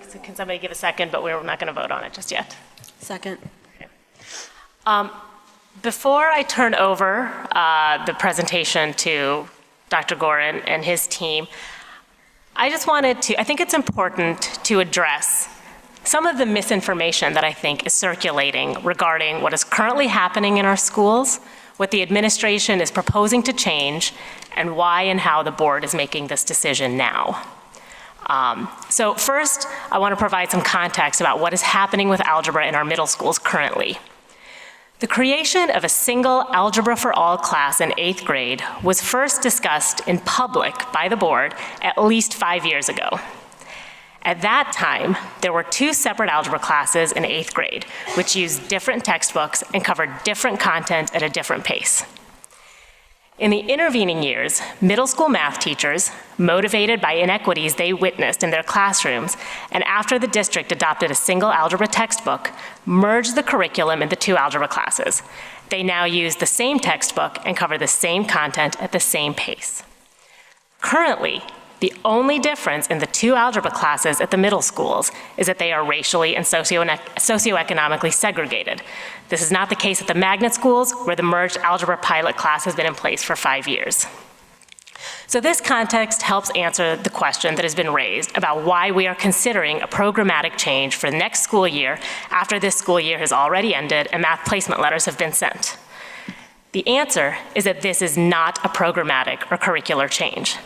So can somebody give a second, but we're not going to vote on it just yet. Second. Before I turn over the presentation to Dr. Gorin and his team, I think it's important to address some of the misinformation that I think is circulating regarding what is currently happening in our schools, what the administration is proposing to change, and why and how the board is making this decision now. So first, I want to provide some context about what is happening with algebra in our middle schools currently. The creation of a single Algebra for All class in 8th grade was first discussed in public by the board at least 5 years ago. At that time, there were 2 separate algebra classes in 8th grade, which used different textbooks and covered different content at a different pace. In the intervening years, middle school math teachers, motivated by inequities they witnessed in their classrooms, and after the district adopted a single algebra textbook, merged the curriculum in the 2 algebra classes. They now use the same textbook and cover the same content at the same pace. Currently, the only difference in the 2 algebra classes at the middle schools is that they are racially and socioeconomically segregated. This is not the case at the magnet schools, where the merged algebra pilot class has been in place for 5 years. So this context helps answer the question that has been raised about why we are considering a programmatic change for the next school year after this school year has already ended and math placement letters have been sent. The answer is that this is not a programmatic or curricular change.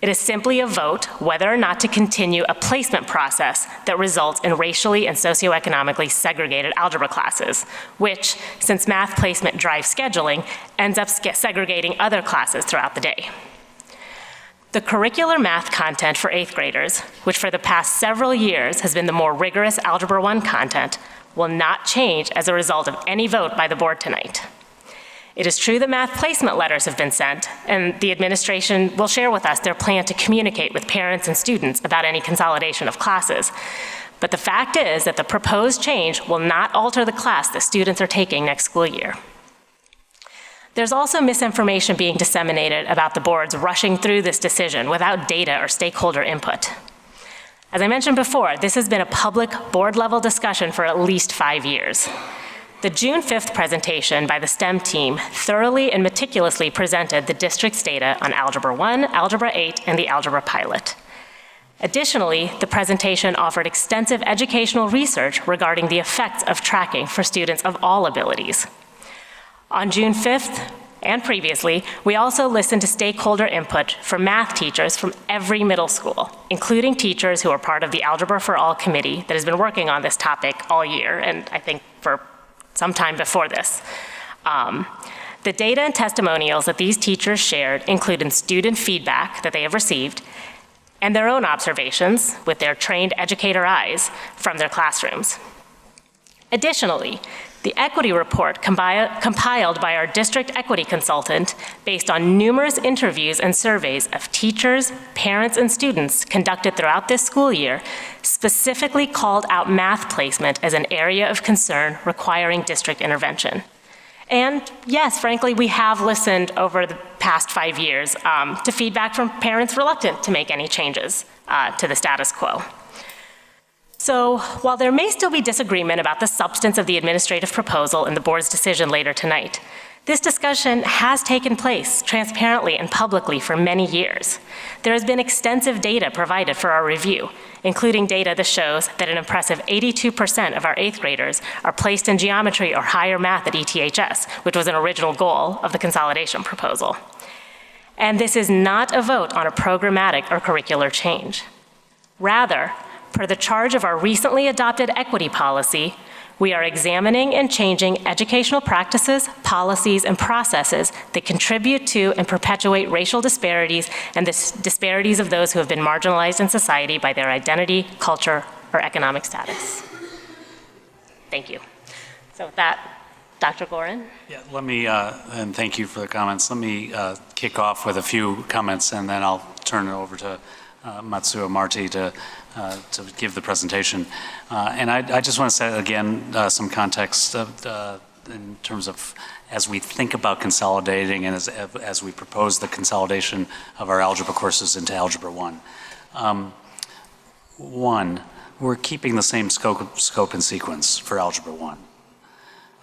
It is simply a vote whether or not to continue a placement process that results in racially and socioeconomically segregated algebra classes, which, since math placement drives scheduling, ends up segregating other classes throughout the day. The curricular math content for 8th graders, which for the past several years has been the more rigorous Algebra 1 content, will not change as a result of any vote by the board tonight. It is true that math placement letters have been sent, and the administration will share with us their plan to communicate with parents and students about any consolidation of classes. But the fact is that the proposed change will not alter the class that students are taking next school year. There's also misinformation being disseminated about the boards rushing through this decision without data or stakeholder input. As I mentioned before, this has been a public board-level discussion for at least 5 years. The June 5th presentation by the STEM team thoroughly and meticulously presented the district's data on Algebra 1, Algebra 8, and the Algebra Pilot. Additionally, the presentation offered extensive educational research regarding the effects of tracking for students of all abilities. On June 5th, and previously, we also listened to stakeholder input from math teachers from every middle school, including teachers who are part of the Algebra for All committee that has been working on this topic all year, and I think for some time before this. The data and testimonials that these teachers shared included student feedback that they have received and their own observations with their trained educator eyes from their classrooms. Additionally, the equity report compiled by our district equity consultant based on numerous interviews and surveys of teachers, parents, and students conducted throughout this school year specifically called out math placement as an area of concern requiring district intervention. And yes, frankly, we have listened over the past 5 years to feedback from parents reluctant to make any changes to the status quo. So while there may still be disagreement about the substance of the administrative proposal and the board's decision later tonight, this discussion has taken place transparently and publicly for many years. There has been extensive data provided for our review, including data that shows that an impressive 82% of our 8th graders are placed in geometry or higher math at ETHS, which was an original goal of the consolidation proposal. And this is not a vote on a programmatic or curricular change. Rather, Per the charge of our recently adopted equity policy, we are examining and changing educational practices, policies, and processes that contribute to and perpetuate racial disparities and the disparities of those who have been marginalized in society by their identity, culture, or economic status. Thank you. So with that, Dr. Gorin? Yeah, let me, and thank you for the comments. Let me kick off with a few comments, and then I'll turn it over to Matsuo Marti to give the presentation. And I just want to say again some context in terms of as we think about consolidating and as we propose the consolidation of our algebra courses into Algebra 1. One, we're keeping the same scope and sequence for Algebra 1.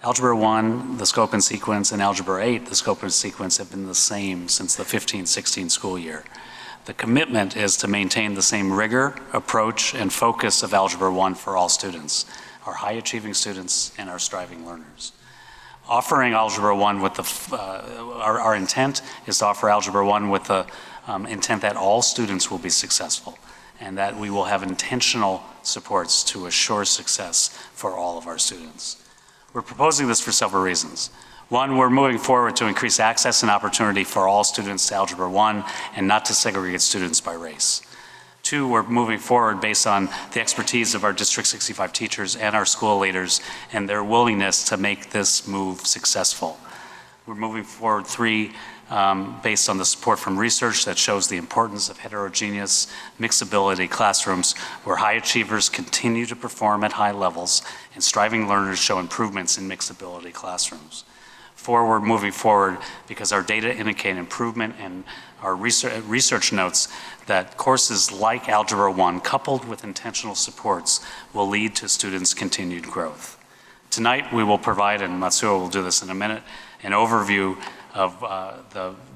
Algebra 1, the scope and sequence, and Algebra 8, the scope and sequence have been the same since the 15-16 school year. The commitment is to maintain the same rigor, approach, and focus of Algebra 1 for all students, our high-achieving students and our striving learners. Offering Algebra 1 with our intent is to offer Algebra 1 with the intent that all students will be successful and that we will have intentional supports to assure success for all of our students. We're proposing this for several reasons. One, we're moving forward to increase access and opportunity for all students to Algebra 1 and not to segregate students by race. Two, we're moving forward based on the expertise of our District 65 teachers and our school leaders and their willingness to make this move successful. We're moving forward, three, based on the support from research that shows the importance of heterogeneous mixability classrooms where high achievers continue to perform at high levels and striving learners show improvements in mixability classrooms. Four, we're moving forward because our data indicate improvement and our research notes that courses like Algebra 1 coupled with intentional supports will lead to students' continued growth. Tonight we will provide, and Matsuo will do this in a minute, an overview of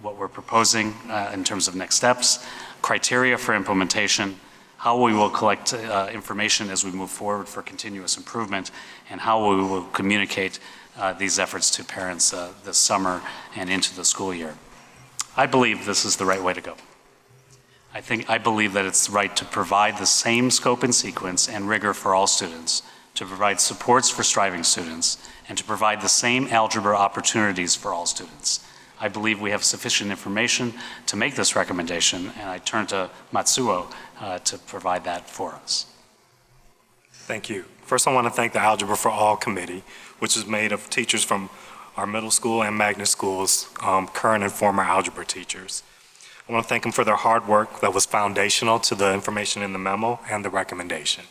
what we're proposing in terms of next steps, criteria for implementation, how we will collect information as we move forward for continuous improvement, and how we will communicate these efforts to parents this summer and into the school year. I believe this is the right way to go. I believe that it's right to provide the same scope and sequence and rigor for all students, to provide supports for striving students, and to provide the same algebra opportunities for all students. I believe we have sufficient information to make this recommendation, and I turn to Matsuo to provide that for us. Thank you. First, I want to thank the Algebra for All Committee, which is made of teachers from our middle school and magnet schools, current and former algebra teachers. I want to thank them for their hard work that was foundational to the information in the memo and the recommendation.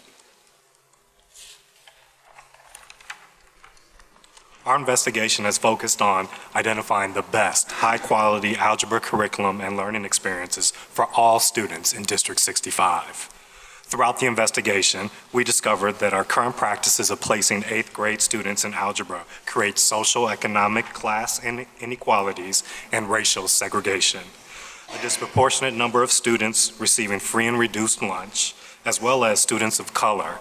Our investigation has focused on identifying the best high-quality algebra curriculum and learning experiences for all students in District 65. Throughout the investigation, we discovered that our current practices of placing 8th grade students in algebra create social, economic, class inequalities and racial segregation. A disproportionate number of students receiving free and reduced lunch, as well as students of color,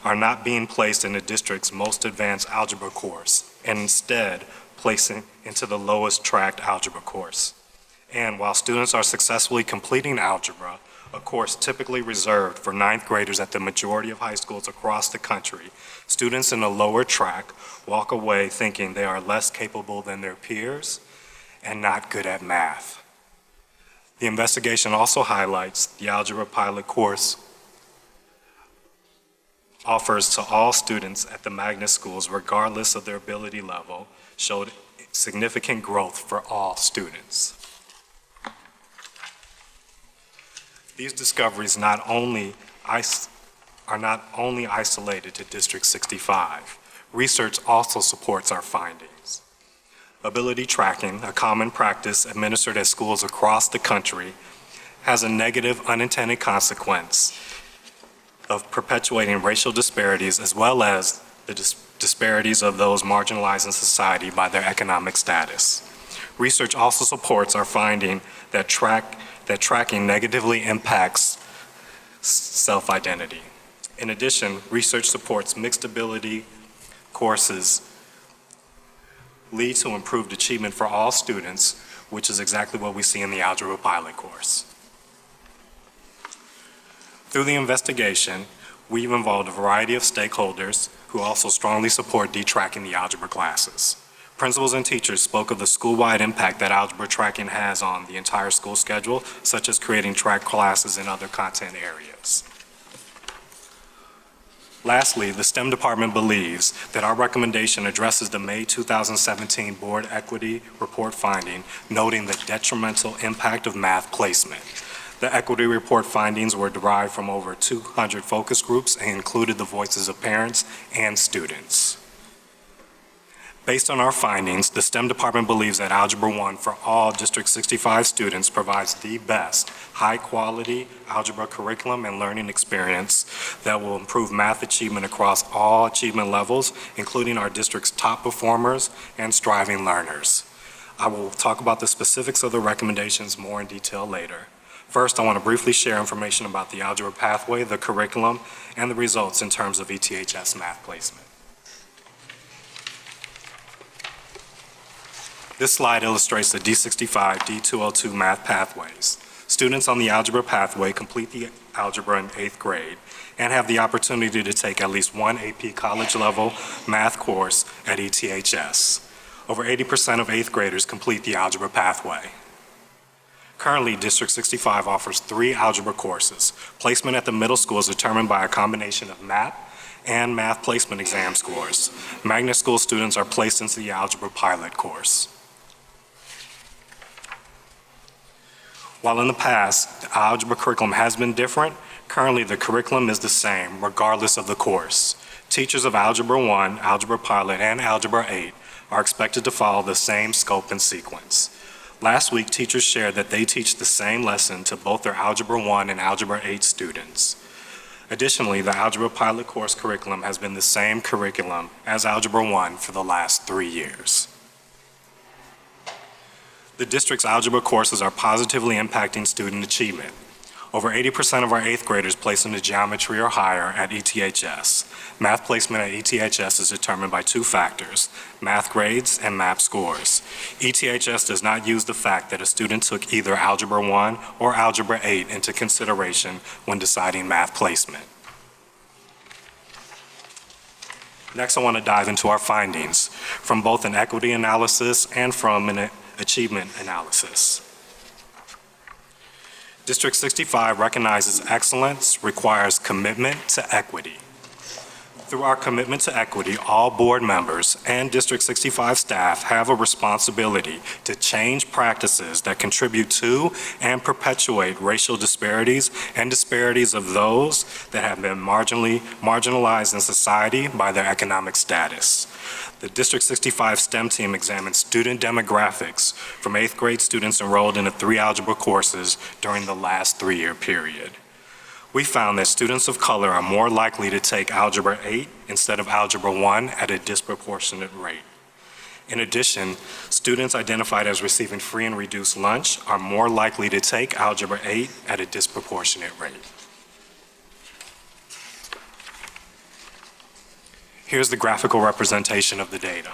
are not being placed in the district's most advanced algebra course, and instead placing into the lowest tracked algebra course. And while students are successfully completing algebra, a course typically reserved for 9th graders at the majority of high schools across the country, students in the lower track walk away thinking they are less capable than their peers and not good at math. The investigation also highlights the algebra pilot course offers to all students at the magnet schools, regardless of their ability level, showed significant growth for all students. These discoveries are not only isolated to District 65. Research also supports our findings. Ability tracking, a common practice administered at schools across the country, has a negative unintended consequence of perpetuating racial disparities as well as the disparities of those marginalized in society by their economic status. Research also supports our finding that tracking negatively impacts self-identity. In addition, research supports mixed ability courses lead to improved achievement for all students, which is exactly what we see in the algebra pilot course. Through the investigation, We've involved a variety of stakeholders who also strongly support detracking the algebra classes. Principals and teachers spoke of the school-wide impact that algebra tracking has on the entire school schedule, such as creating track classes in other content areas. Lastly, the STEM department believes that our recommendation addresses the May 2017 Board Equity Report finding, noting the detrimental impact of math placement. The equity report findings were derived from over 200 focus groups and included the voices of parents and students. Based on our findings, the STEM department believes that Algebra 1 for all District 65 students provides the best, high-quality algebra curriculum and learning experience that will improve math achievement across all achievement levels, including our district's top performers and striving learners. I will talk about the specifics of the recommendations more in detail later. First, I want to briefly share information about the algebra pathway, the curriculum, and the results in terms of ETHS math placement. This slide illustrates the D65, D202 math pathways. Students on the algebra pathway complete the algebra in 8th grade and have the opportunity to take at least one AP college-level math course at ETHS. Over 80% of 8th graders complete the algebra pathway. Currently, District 65 offers 3 algebra courses. Placement at the middle school is determined by a combination of MAP and math placement exam scores. Magnet School students are placed into the algebra pilot course. While in the past, the algebra curriculum has been different, currently the curriculum is the same regardless of the course. Teachers of Algebra 1, Algebra Pilot, and Algebra 8 are expected to follow the same scope and sequence. Last week, teachers shared that they teach the same lesson to both their Algebra 1 and Algebra 8 students. Additionally, the Algebra Pilot course curriculum has been the same curriculum as Algebra 1 for the last 3 years. The district's algebra courses are positively impacting student achievement. Over 80% of our 8th graders place into geometry or higher at ETHS. Math placement at ETHS is determined by 2 factors, math grades and MAP scores. ETHS does not use the fact that a student took either Algebra 1 or Algebra 8 into consideration when deciding math placement. Next, I want to dive into our findings from both an equity analysis and from an achievement analysis. District 65 recognizes excellence requires commitment to equity. Through our commitment to equity, all board members and District 65 staff have a responsibility to change practices that contribute to and perpetuate racial disparities and disparities of those that have been marginalized in society by their economic status. The District 65 STEM team examined student demographics from 8th grade students enrolled in the 3 algebra courses during the last 3-year period. We found that students of color are more likely to take Algebra 8 instead of Algebra 1 at a disproportionate rate. In addition, students identified as receiving free and reduced lunch are more likely to take Algebra 8 at a disproportionate rate. Here's the graphical representation of the data.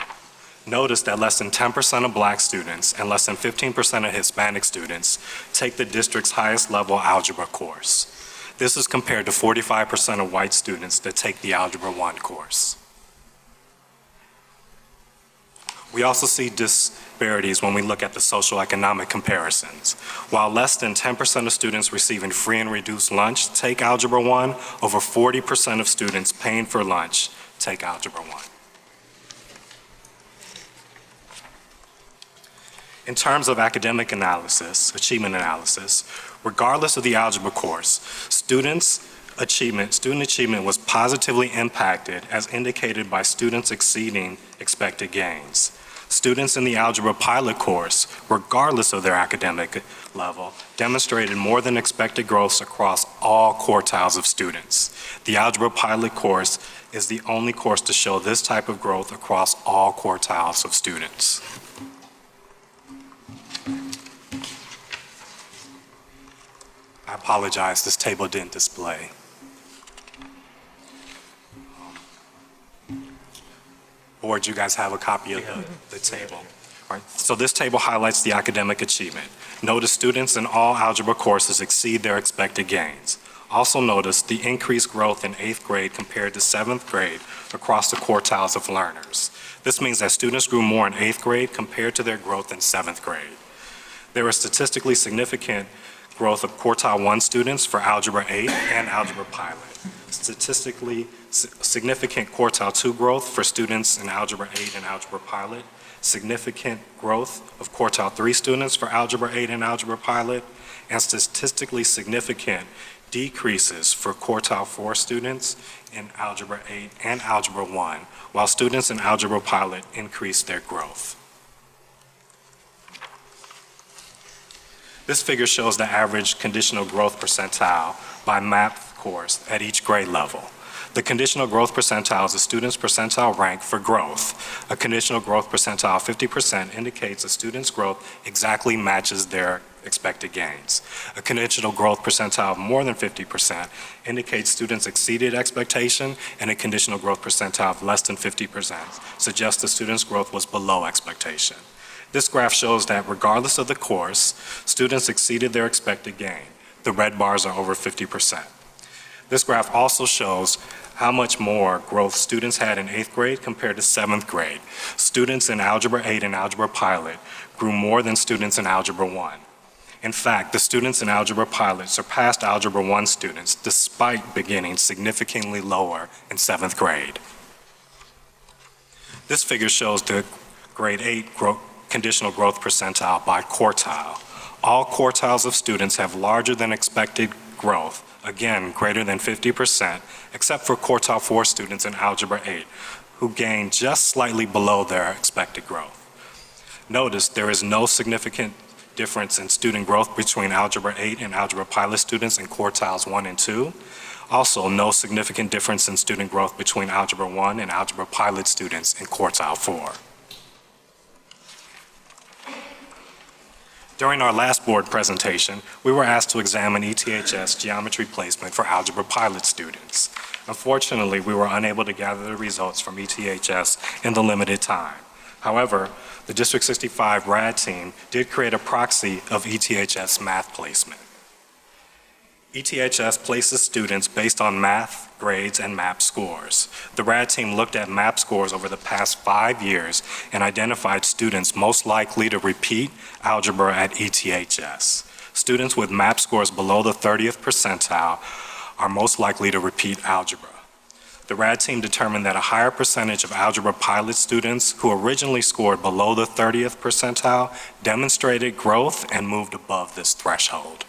Notice that less than 10% of Black students and less than 15% of Hispanic students take the district's highest level algebra course. This is compared to 45% of white students that take the Algebra 1 course. We also see disparities when we look at the socioeconomic comparisons. While less than 10% of students receiving free and reduced lunch take Algebra 1, over 40% of students paying for lunch take Algebra 1. In terms of academic analysis, achievement analysis, regardless of the algebra course, student achievement was positively impacted as indicated by students exceeding expected gains. Students in the Algebra Pilot course, regardless of their academic level, demonstrated more than expected growth across all quartiles of students. The Algebra Pilot course is the only course to show this type of growth across all quartiles of students. I apologize, this table didn't display. Board, you guys have a copy of the table. All right. So this table highlights the academic achievement. Notice students in all algebra courses exceed their expected gains. Also notice the increased growth in 8th grade compared to 7th grade across the quartiles of learners. This means that students grew more in 8th grade compared to their growth in 7th grade. There was statistically significant growth of quartile 1 students for Algebra 8 and Algebra Pilot. Statistically significant quartile 2 growth for students in Algebra 8 and Algebra Pilot. Significant growth of quartile 3 students for Algebra 8 and Algebra Pilot. And statistically significant decreases for quartile 4 students in Algebra 8 and Algebra 1, while students in Algebra Pilot increased their growth. This figure shows the average conditional growth percentile by math course at each grade level. The conditional growth percentile is a student's percentile rank for growth. A conditional growth percentile of 50% indicates a student's growth exactly matches their expected gains. A conditional growth percentile of more than 50% indicates students exceeded expectation, and a conditional growth percentile of less than 50% suggests the student's growth was below expectation. This graph shows that regardless of the course, students exceeded their expected gain. The red bars are over 50%. This graph also shows how much more growth students had in 8th grade compared to 7th grade. Students in Algebra 8 and Algebra Pilot grew more than students in Algebra 1. In fact, the students in Algebra Pilot surpassed Algebra 1 students despite beginning significantly lower in 7th grade. This figure shows the grade 8 conditional growth percentile by quartile. All quartiles of students have larger than expected growth, again, greater than 50%, except for quartile 4 students in Algebra 8, who gained just slightly below their expected growth. Notice there is no significant difference in student growth between Algebra 8 and Algebra Pilot students in quartiles 1 and 2. Also, no significant difference in student growth between Algebra 1 and Algebra Pilot students in quartile 4. During our last board presentation, we were asked to examine ETHS geometry placement for Algebra Pilot students. Unfortunately, we were unable to gather the results from ETHS in the limited time. However, the District 65 RAD team did create a proxy of ETHS math placement. ETHS places students based on math, grades, and MAP scores. The RAD team looked at MAP scores over the past 5 years and identified students most likely to repeat algebra at ETHS. Students with MAP scores below the 30th percentile are most likely to repeat algebra. The RAD team determined that a higher percentage of Algebra Pilot students who originally scored below the 30th percentile demonstrated growth and moved above this threshold.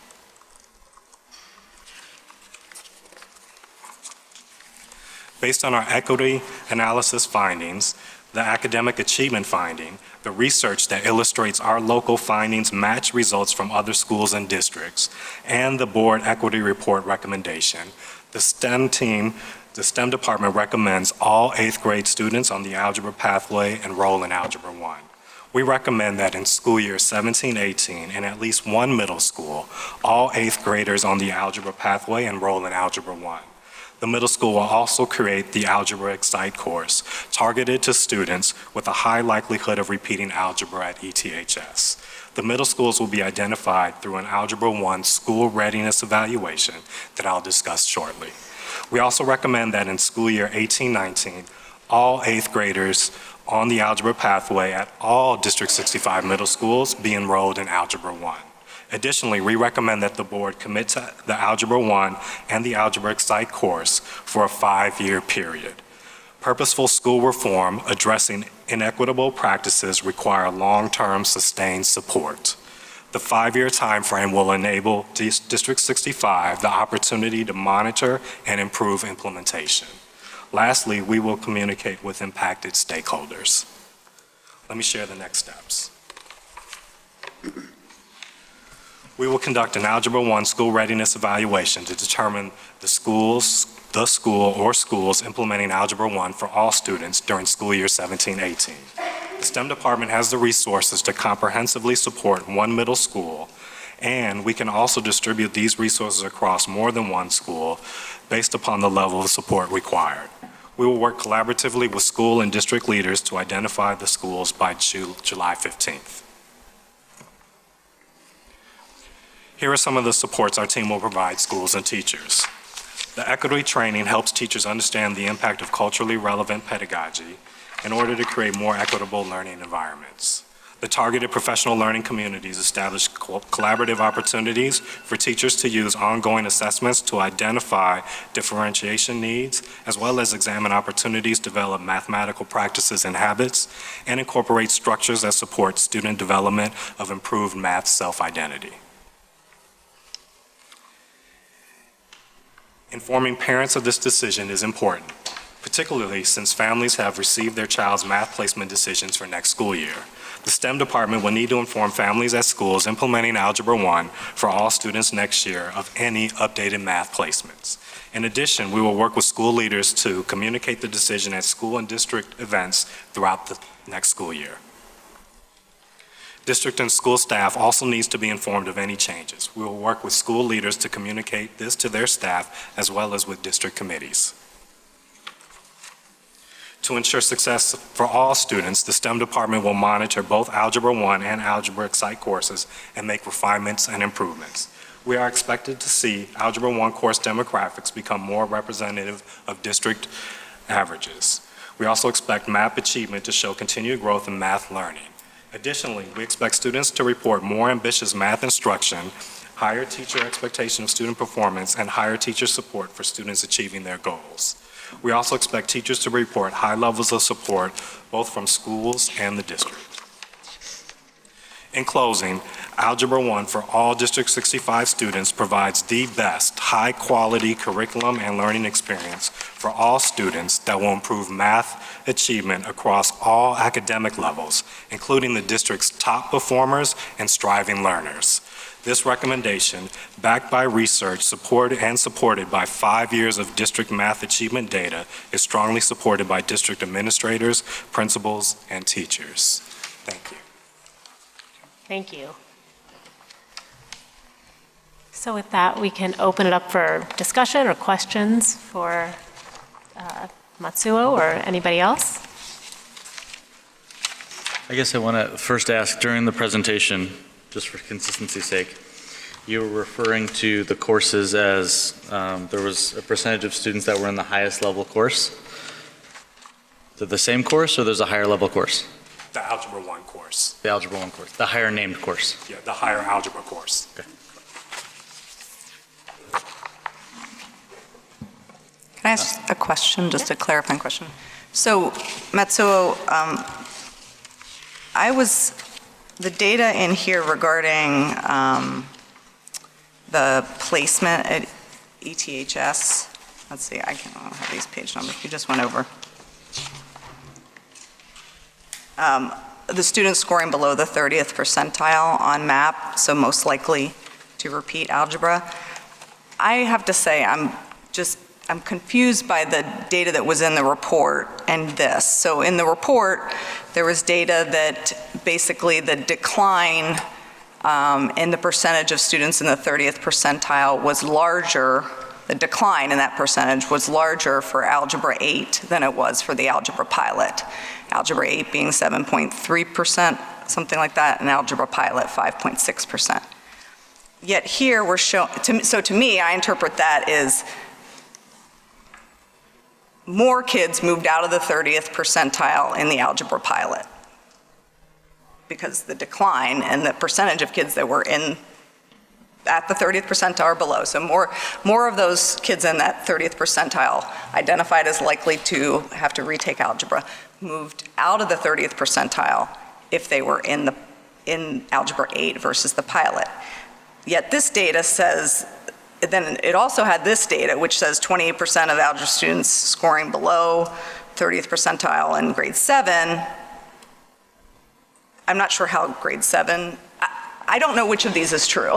Based on our equity analysis findings, the academic achievement finding, the research that illustrates our local findings match results from other schools and districts, and the board equity report recommendation, the STEM department recommends all 8th grade students on the algebra pathway enroll in Algebra 1. We recommend that in school year 17-18, in at least one middle school, all 8th graders on the algebra pathway enroll in Algebra 1. The middle school will also create the Algebra Excite course, targeted to students with a high likelihood of repeating algebra at ETHS. The middle schools will be identified through an Algebra 1 school readiness evaluation that I'll discuss shortly. We also recommend that in school year 18-19, all 8th graders on the algebra pathway at all District 65 middle schools be enrolled in Algebra 1. Additionally, we recommend that the board commit to the Algebra 1 and the Algebra Excite course for a 5-year period. Purposeful school reform addressing inequitable practices require long-term sustained support. The 5-year time frame will enable District 65 the opportunity to monitor and improve implementation. Lastly, we will communicate with impacted stakeholders. Let me share the next steps. We will conduct an Algebra 1 school readiness evaluation to determine the school or schools implementing Algebra 1 for all students during school year 17-18. The STEM department has the resources to comprehensively support one middle school, and we can also distribute these resources across more than one school based upon the level of support required. We will work collaboratively with school and district leaders to identify the schools by July 15th. Here are some of the supports our team will provide schools and teachers. The equity training helps teachers understand the impact of culturally relevant pedagogy in order to create more equitable learning environments. The targeted professional learning communities establish collaborative opportunities for teachers to use ongoing assessments to identify differentiation needs, as well as examine opportunities to develop mathematical practices and habits, and incorporate structures that support student development of improved math self-identity. Informing parents of this decision is important, particularly since families have received their child's math placement decisions for next school year. The STEM department will need to inform families at schools implementing Algebra 1 for all students next year of any updated math placements. In addition, we will work with school leaders to communicate the decision at school and district events throughout the next school year. District and school staff also needs to be informed of any changes. We will work with school leaders to communicate this to their staff as well as with district committees. To ensure success for all students, the STEM department will monitor both Algebra 1 and Algebra Excite courses and make refinements and improvements. We are expected to see Algebra 1 course demographics become more representative of district averages. We also expect MAP achievement to show continued growth in math learning. Additionally, we expect students to report more ambitious math instruction, higher teacher expectation of student performance, and higher teacher support for students achieving their goals. We also expect teachers to report high levels of support both from schools and the district. In closing, Algebra 1 for all District 65 students provides the best high-quality curriculum and learning experience for all students that will improve math achievement across all academic levels, including the district's top performers and striving learners. This recommendation, backed by research supported by 5 years of district math achievement data, is strongly supported by district administrators, principals, and teachers. Thank you. Thank you. So with that, we can open it up for discussion or questions for Matsuo or anybody else. I guess I want to first ask, during the presentation, just for consistency's sake, you were referring to the courses as there was a percentage of students that were in the highest level course. Is it the same course or there's a higher level course? The Algebra 1 course. The Algebra 1 course, the higher named course. Yeah, the higher algebra course. Okay. Can I ask a question, just a clarifying question? So, Matsuo, the data in here regarding the placement at ETHS, let's see, I don't have these page numbers, you just went over. The students scoring below the 30th percentile on MAP, so most likely to repeat algebra. I have to say, I'm confused by the data that was in the report and this. So in the report, there was data that basically the decline in the percentage of students in the 30th percentile was larger, the decline in that percentage was larger for Algebra 8 than it was for the Algebra Pilot. Algebra 8 being 7.3%, something like that, and Algebra Pilot 5.6%. Yet here we're showing, so to me, I interpret that as more kids moved out of the 30th percentile in the Algebra Pilot, because the decline and the percentage of kids that were at the 30th percentile or below. So more of those kids in that 30th percentile identified as likely to have to retake algebra moved out of the 30th percentile if they were in Algebra 8 versus the pilot. Yet this data says, then it also had this data which says 28% of algebra students scoring below 30th percentile in grade 7. I'm not sure how grade 7, I don't know which of these is true.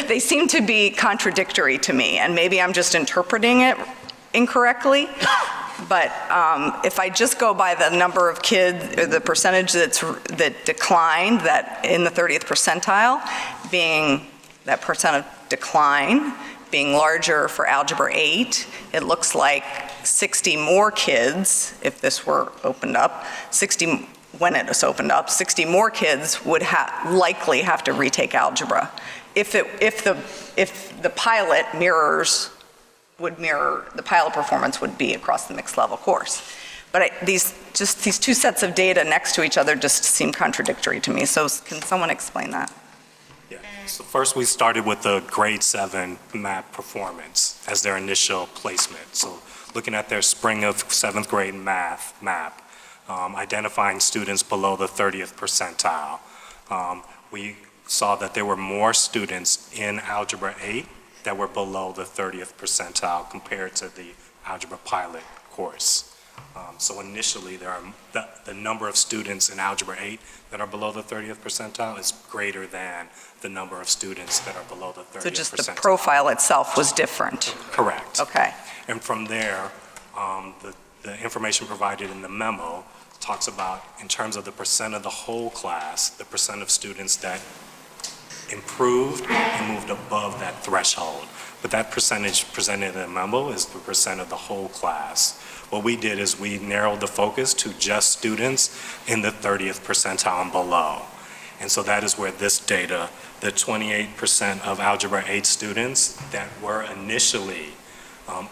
They seem to be contradictory to me, and maybe I'm just interpreting it incorrectly. But if I just go by the number of kids, or the percentage that declined, that in the 30th percentile, being that percent of decline being larger for Algebra 8, it looks like 60 more kids, if this were opened up, when it was opened up, 60 more kids would likely have to retake algebra if the pilot would mirror, the pilot performance would be across the mixed level course. But these two sets of data next to each other just seem contradictory to me. So can someone explain that? Yeah. So first we started with the grade 7 MAP performance as their initial placement. So looking at their spring of 7th grade math MAP, identifying students below the 30th percentile. We saw that there were more students in Algebra 8 that were below the 30th percentile compared to the Algebra Pilot course. So initially, the number of students in Algebra 8 that are below the 30th percentile is greater than the number of students that are below the 30th percentile. So just the profile itself was different? Correct. Okay. And from there, the information provided in the memo talks about, in terms of the percent of the whole class, the percent of students that improved and moved above that threshold. But that percentage presented in the memo is the percent of the whole class. What we did is we narrowed the focus to just students in the 30th percentile and below. And so that is where this data, the 28% of Algebra 8 students that were initially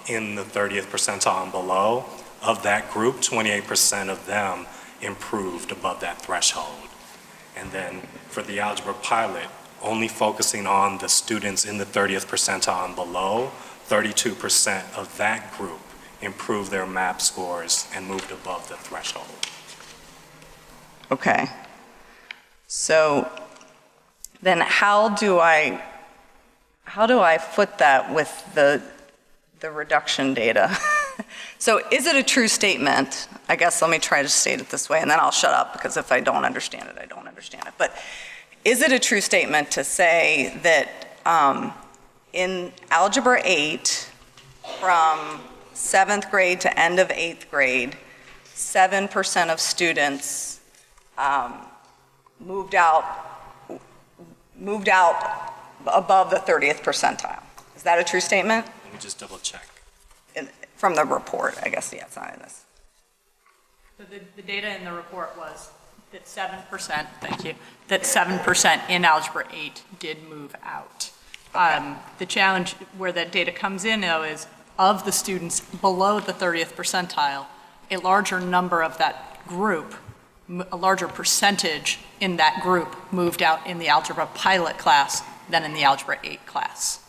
in the 30th percentile and below, of that group, 28% of them improved above that threshold. And then for the Algebra Pilot, only focusing on the students in the 30th percentile and below, 32% of that group improved their MAP scores and moved above the threshold. Okay. So then how do I foot that with the reduction data? So is it a true statement? I guess let me try to state it this way, and then I'll shut up, because if I don't understand it, I don't understand it. But is it a true statement to say that in Algebra 8, from 7th grade to end of 8th grade, 7% of students moved out above the 30th percentile? Is that a true statement? Let me just double check. From the report, I guess, yeah, it's not in this. So the data in the report was that 7%, thank you, that 7% in Algebra 8 did move out. The challenge where that data comes in, though, is of the students below the 30th percentile, a larger number of that group, a larger percentage in that group moved out in the Algebra Pilot class than in the Algebra 8 class.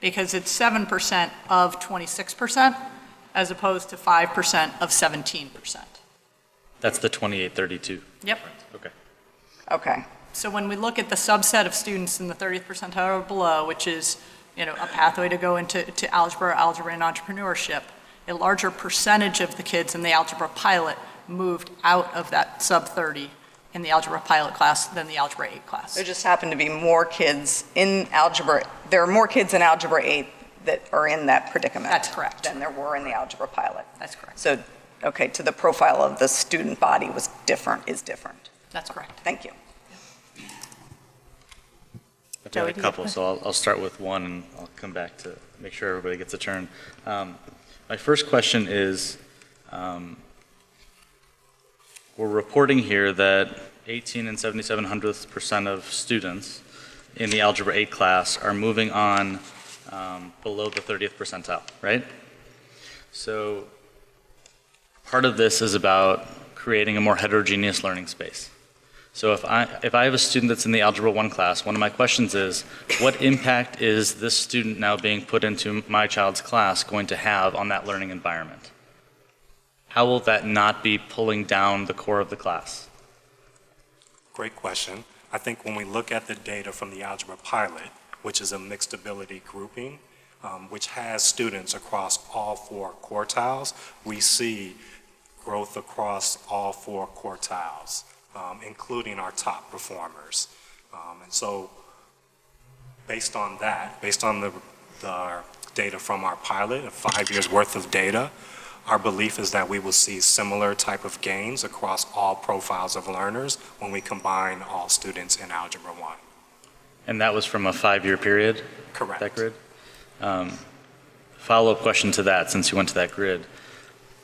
Because it's 7% of 26% as opposed to 5% of 17%. That's the 2832. Yep. Okay. Okay. So when we look at the subset of students in the 30th percentile or below, which is, a pathway to go into algebra and entrepreneurship, a larger percentage of the kids in the Algebra Pilot moved out of that sub 30 in the Algebra Pilot class than the Algebra 8 class. There just happen to be more kids in Algebra, there are more kids in Algebra 8 that are in that predicament. That's correct. Than there were in the Algebra Pilot. That's correct. So, okay, to the profile of the student body is different. That's correct. Thank you. I've got a couple, so I'll start with one and I'll come back to make sure everybody gets a turn. My first question is, we're reporting here that 18 and 77/100% of students in the Algebra 8 class are moving on below the 30th percentile, right? So part of this is about creating a more heterogeneous learning space. So if I have a student that's in the Algebra 1 class, one of my questions is, what impact is this student now being put into my child's class going to have on that learning environment? How will that not be pulling down the core of the class? Great question. I think when we look at the data from the Algebra Pilot, which is a mixed ability grouping, which has students across all 4 quartiles, we see growth across all 4 quartiles, including our top performers. And so based on that, based on the data from our pilot, 5 years worth of data, our belief is that we will see similar type of gains across all profiles of learners when we combine all students in Algebra 1. And that was from a 5-year period? Correct. That grid? Follow-up question to that, since you went to that grid.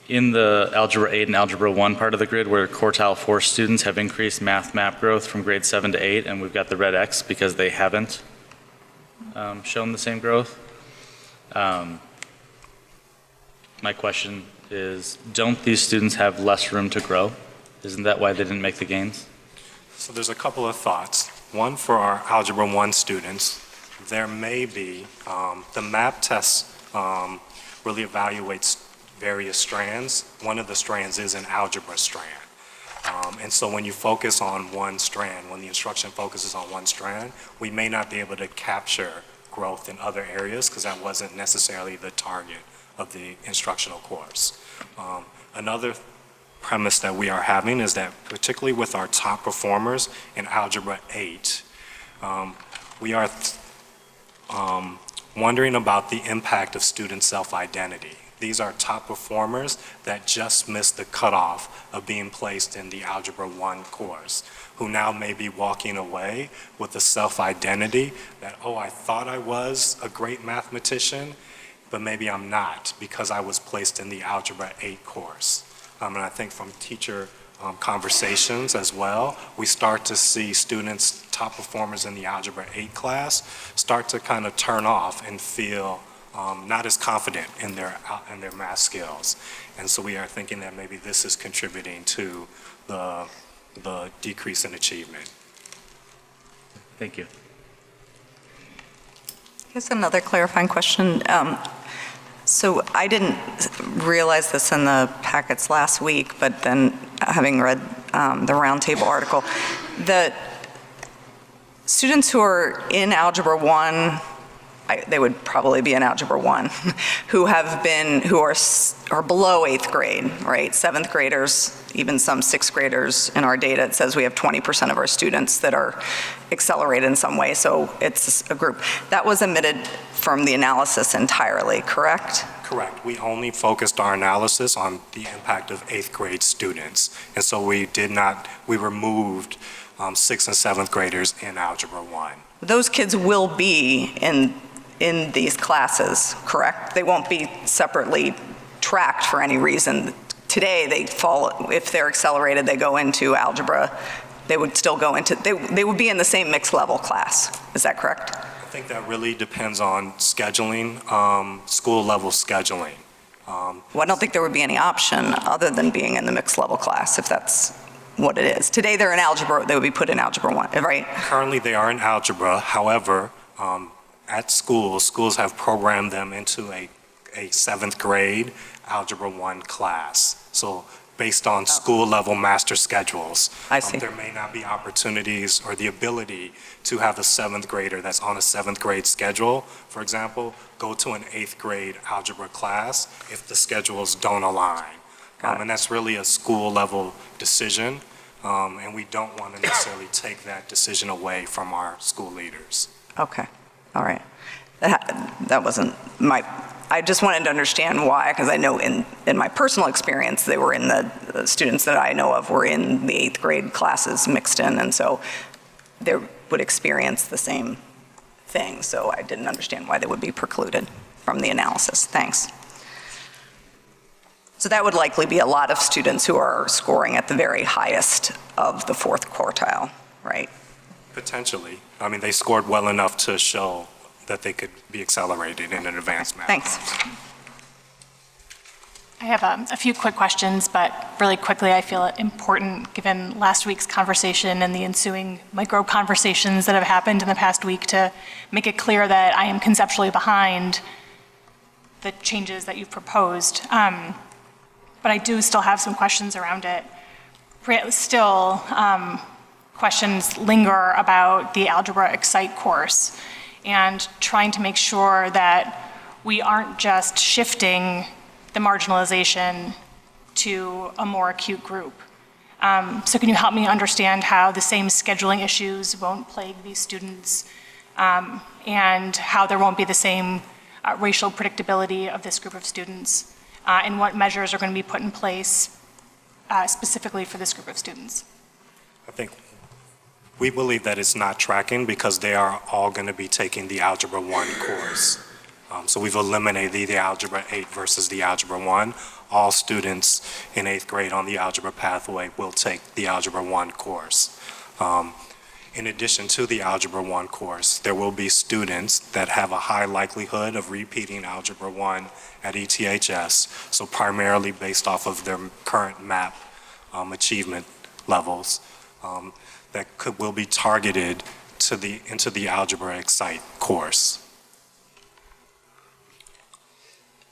In the Algebra 8 and Algebra 1 part of the grid, where quartile 4 students have increased math map growth from grade 7 to 8, and we've got the red X because they haven't shown the same growth. My question is, don't these students have less room to grow? Isn't that why they didn't make the gains? So there's a couple of thoughts. One, for our Algebra 1 students, there may be, the MAP test really evaluates various strands. One of the strands is an algebra strand. And so when you focus on one strand, when the instruction focuses on one strand, we may not be able to capture growth in other areas because that wasn't necessarily the target of the instructional course. Another premise that we are having is that particularly with our top performers in Algebra 8, we are wondering about the impact of student self-identity. These are top performers that just missed the cutoff of being placed in the Algebra 1 course, who now may be walking away with a self-identity that, oh, I thought I was a great mathematician, but maybe I'm not because I was placed in the Algebra 8 course. And I think from teacher conversations as well, we start to see students, top performers in the Algebra 8 class, start to kind of turn off and feel not as confident in their math skills. And so we are thinking that maybe this is contributing to the decrease in achievement. Thank you. Here's another clarifying question. So I didn't realize this in the packets last week, but then having read the roundtable article, the students who are in Algebra 1, they would probably be in Algebra 1, who are below 8th grade, right? 7th graders, even some 6th graders in our data, it says we have 20% of our students that are accelerated in some way, so it's a group. That was omitted from the analysis entirely, correct? Correct. We only focused our analysis on the impact of 8th grade students. And so we removed 6th and 7th graders in Algebra 1. Those kids will be in these classes, correct? They won't be separately tracked for any reason. Today, they fall, if they're accelerated, they go into algebra. They would still go into, they would be in the same mixed level class. Is that correct? I think that really depends on scheduling, school level scheduling. Well, I don't think there would be any option other than being in the mixed level class, if that's what it is. Today, they're in algebra, they would be put in Algebra 1, right? Currently, they are in algebra. However, at schools have programmed them into a 7th grade Algebra 1 class. So based on school level master schedules, I see. There may not be opportunities or the ability to have a 7th grader that's on a 7th grade schedule, for example, go to an 8th grade algebra class if the schedules don't align. And that's really a school level decision, and we don't want to necessarily take that decision away from our school leaders. Okay, all right. That wasn't I just wanted to understand why, because I know in my personal experience, they were in the students that I know of were in the 8th grade classes mixed in, and so they would experience the same thing. So I didn't understand why they would be precluded from the analysis. Thanks. So that would likely be a lot of students who are scoring at the very highest of the 4th quartile, right? Potentially. I mean, they scored well enough to show that they could be accelerated in an advanced math. Thanks. I have a few quick questions, but really quickly, I feel it important, given last week's conversation and the ensuing micro conversations that have happened in the past week, to make it clear that I am conceptually behind the changes that you've proposed. But I do still have some questions around it. Still, questions linger about the Algebra Excite course and trying to make sure that we aren't just shifting the marginalization to a more acute group. So can you help me understand how the same scheduling issues won't plague these students and how there won't be the same racial predictability of this group of students and what measures are going to be put in place specifically for this group of students? I think we believe that it's not tracking because they are all going to be taking the Algebra 1 course. So we've eliminated the Algebra 8 versus the Algebra 1. All students in 8th grade on the algebra pathway will take the Algebra 1 course. In addition to the Algebra 1 course, there will be students that have a high likelihood of repeating Algebra 1 at ETHS, so primarily based off of their current MAP achievement levels that will be targeted into the Algebra Excite course.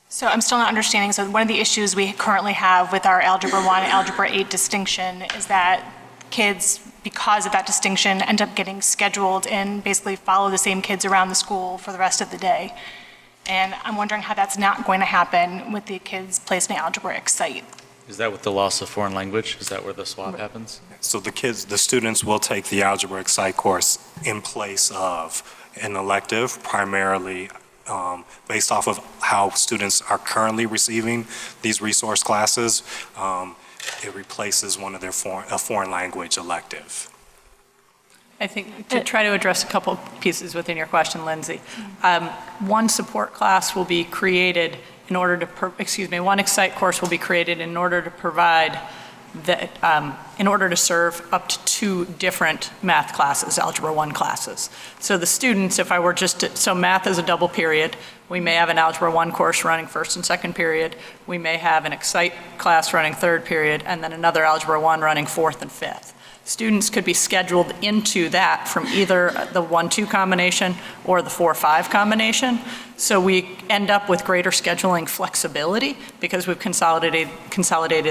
So I'm still not understanding. So one of the issues we currently have with our Algebra 1 and Algebra 8 distinction is that kids, because of that distinction, end up getting scheduled and basically follow the same kids around the school for the rest of the day. And I'm wondering how that's not going to happen with the kids placed in Algebra Excite. Is that with the loss of foreign language? Is that where the swap happens? So the students will take the Algebra Excite course in place of an elective, primarily based off of how students are currently receiving these resource classes. It replaces one of their foreign language elective. I think to try to address a couple pieces within your question, Lindsay, one support class will be created in order to, one Excite course will be created in order to provide that, in order to serve up to 2 different math classes, Algebra 1 classes. So the students, if I were just to, so math is a double period. We may have an Algebra 1 course running first and second period. We may have an Excite class running third period, and then another Algebra 1 running fourth and fifth. Students could be scheduled into that from either the 1-2 combination or the 4-5 combination. So we end up with greater scheduling flexibility because we've consolidated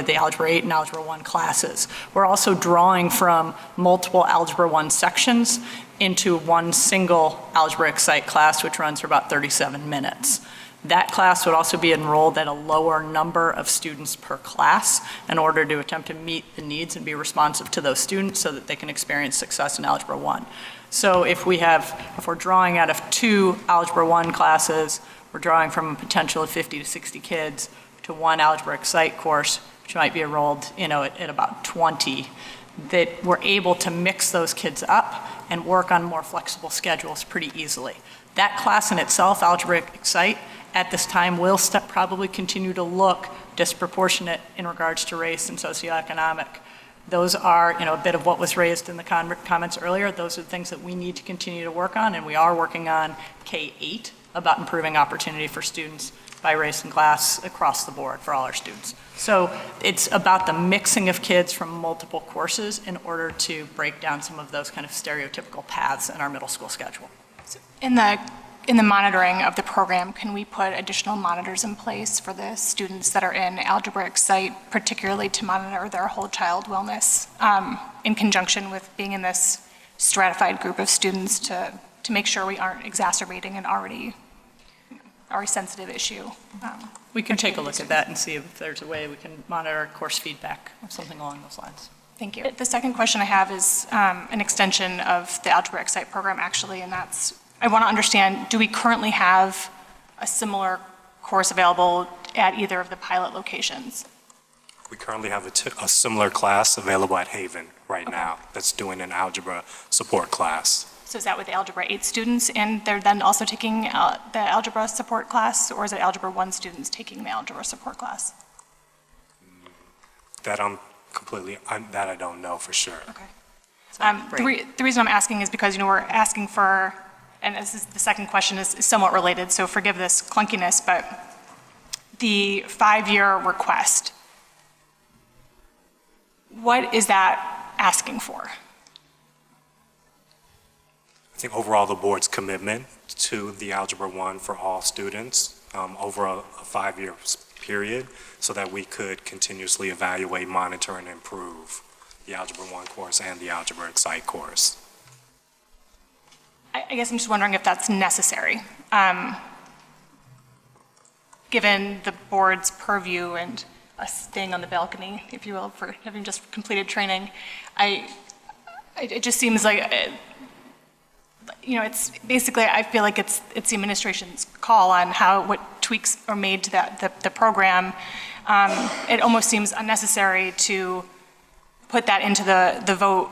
the Algebra 8 and Algebra 1 classes. We're also drawing from multiple Algebra 1 sections into one single Algebra Excite class, which runs for about 37 minutes. That class would also be enrolled at a lower number of students per class in order to attempt to meet the needs and be responsive to those students so that they can experience success in Algebra 1. So if we're drawing out of 2 Algebra 1 classes, we're drawing from a potential of 50 to 60 kids to one Algebra Excite course, which might be enrolled, at about 20, that we're able to mix those kids up and work on more flexible schedules pretty easily. That class in itself, Algebra Excite, at this time will probably continue to look disproportionate in regards to race and socioeconomic. Those are, a bit of what was raised in the comments earlier. Those are the things that we need to continue to work on, and we are working on K-8 about improving opportunity for students by race and class across the board for all our students. So it's about the mixing of kids from multiple courses in order to break down some of those kind of stereotypical paths in our middle school schedule. In the monitoring of the program, can we put additional monitors in place for the students that are in Algebra Excite, particularly to monitor their whole child wellness in conjunction with being in this stratified group of students to make sure we aren't exacerbating an already sensitive issue? We can take a look at that and see if there's a way we can monitor course feedback or something along those lines. Thank you. The second question I have is an extension of the Algebra Excite program, actually, and that's, I want to understand, do we currently have a similar course available at either of the pilot locations? We currently have a similar class available at Haven right now that's doing an algebra support class. So is that with Algebra 8 students, and they're then also taking the Algebra support class, or is it Algebra 1 students taking the Algebra support class? That I don't know for sure. Okay. The reason I'm asking is because, we're asking for, and this is the second question is somewhat related, so forgive this clunkiness, but the 5-year request, what is that asking for? I think overall the board's commitment to the Algebra 1 for all students over a 5-year period so that we could continuously evaluate, monitor, and improve the Algebra 1 course and the Algebra Excite course. I guess I'm just wondering if that's necessary. Given the board's purview and us staying on the balcony, if you will, for having just completed training, it just seems like, it's basically, I feel like it's the administration's call on what tweaks are made to the program. It almost seems unnecessary to put that into the vote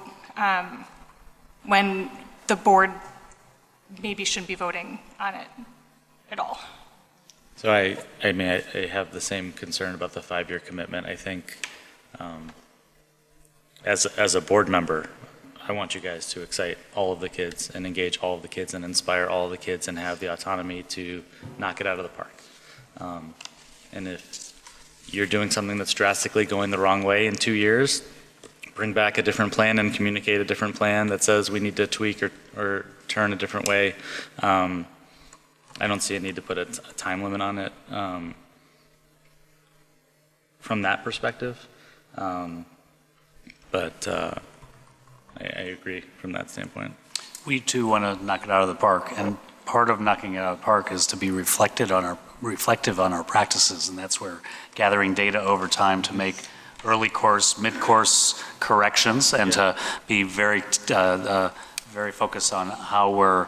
when the board maybe shouldn't be voting on it at all. So I have the same concern about the 5-year commitment. I think as a board member, I want you guys to excite all of the kids and engage all of the kids and inspire all of the kids and have the autonomy to knock it out of the park. And if you're doing something that's drastically going the wrong way in 2 years, bring back a different plan and communicate a different plan that says we need to tweak or turn a different way. I don't see a need to put a time limit on it from that perspective. But I agree from that standpoint. We too want to knock it out of the park, and part of knocking it out of the park is to be reflective on our practices, and that's where gathering data over time to make early course, mid-course corrections, and to be very focused on how we're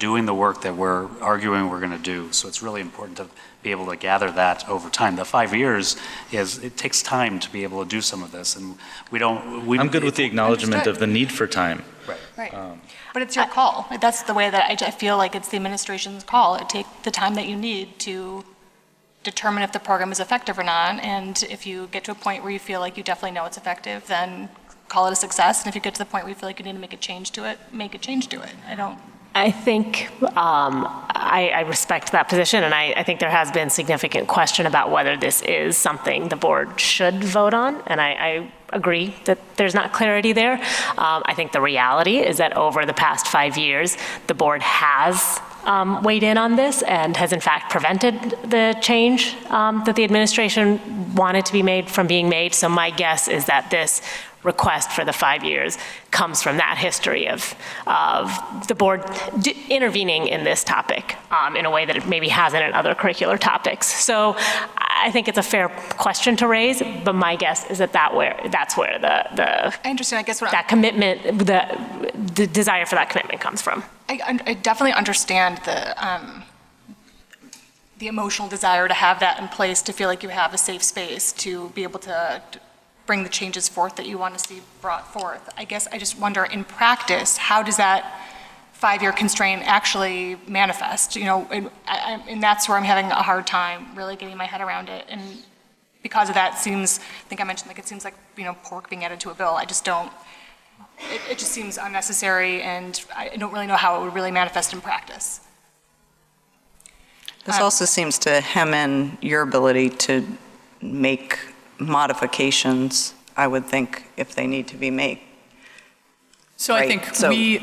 doing the work that we're arguing we're going to do. So it's really important to be able to gather that over time. The 5 years it takes time to be able to do some of this, and I'm good with the acknowledgement of the need for time. Right. But it's your call. That's the way that I feel like it's the administration's call. Take the time that you need to determine if the program is effective or not. And if you get to a point where you feel like you definitely know it's effective, then call it a success. And if you get to the point where you feel like you need to make a change to it, make a change to it. I think I respect that position, and I think there has been significant question about whether this is something the board should vote on, and I agree that there's not clarity there. I think the reality is that over the past 5 years, the board has weighed in on this and has in fact prevented the change that the administration wanted to be made from being made. So my guess is that this request for the 5 years comes from that history of the board intervening in this topic in a way that it maybe hasn't in other curricular topics. So I think it's a fair question to raise, but my guess is that that's where the I understand. I guess that commitment, the desire for that commitment comes from. I definitely understand the emotional desire to have that in place, to feel like you have a safe space to be able to bring the changes forth that you want to see brought forth. I guess I just wonder, in practice, how does that 5-year constraint actually manifest? And that's where I'm having a hard time really getting my head around it. And because of that, I think I mentioned, it seems like, pork being added to a bill. I just don't, it just seems unnecessary, and I don't really know how it would really manifest in practice. This also seems to hem in your ability to make modifications, I would think, if they need to be made. So I think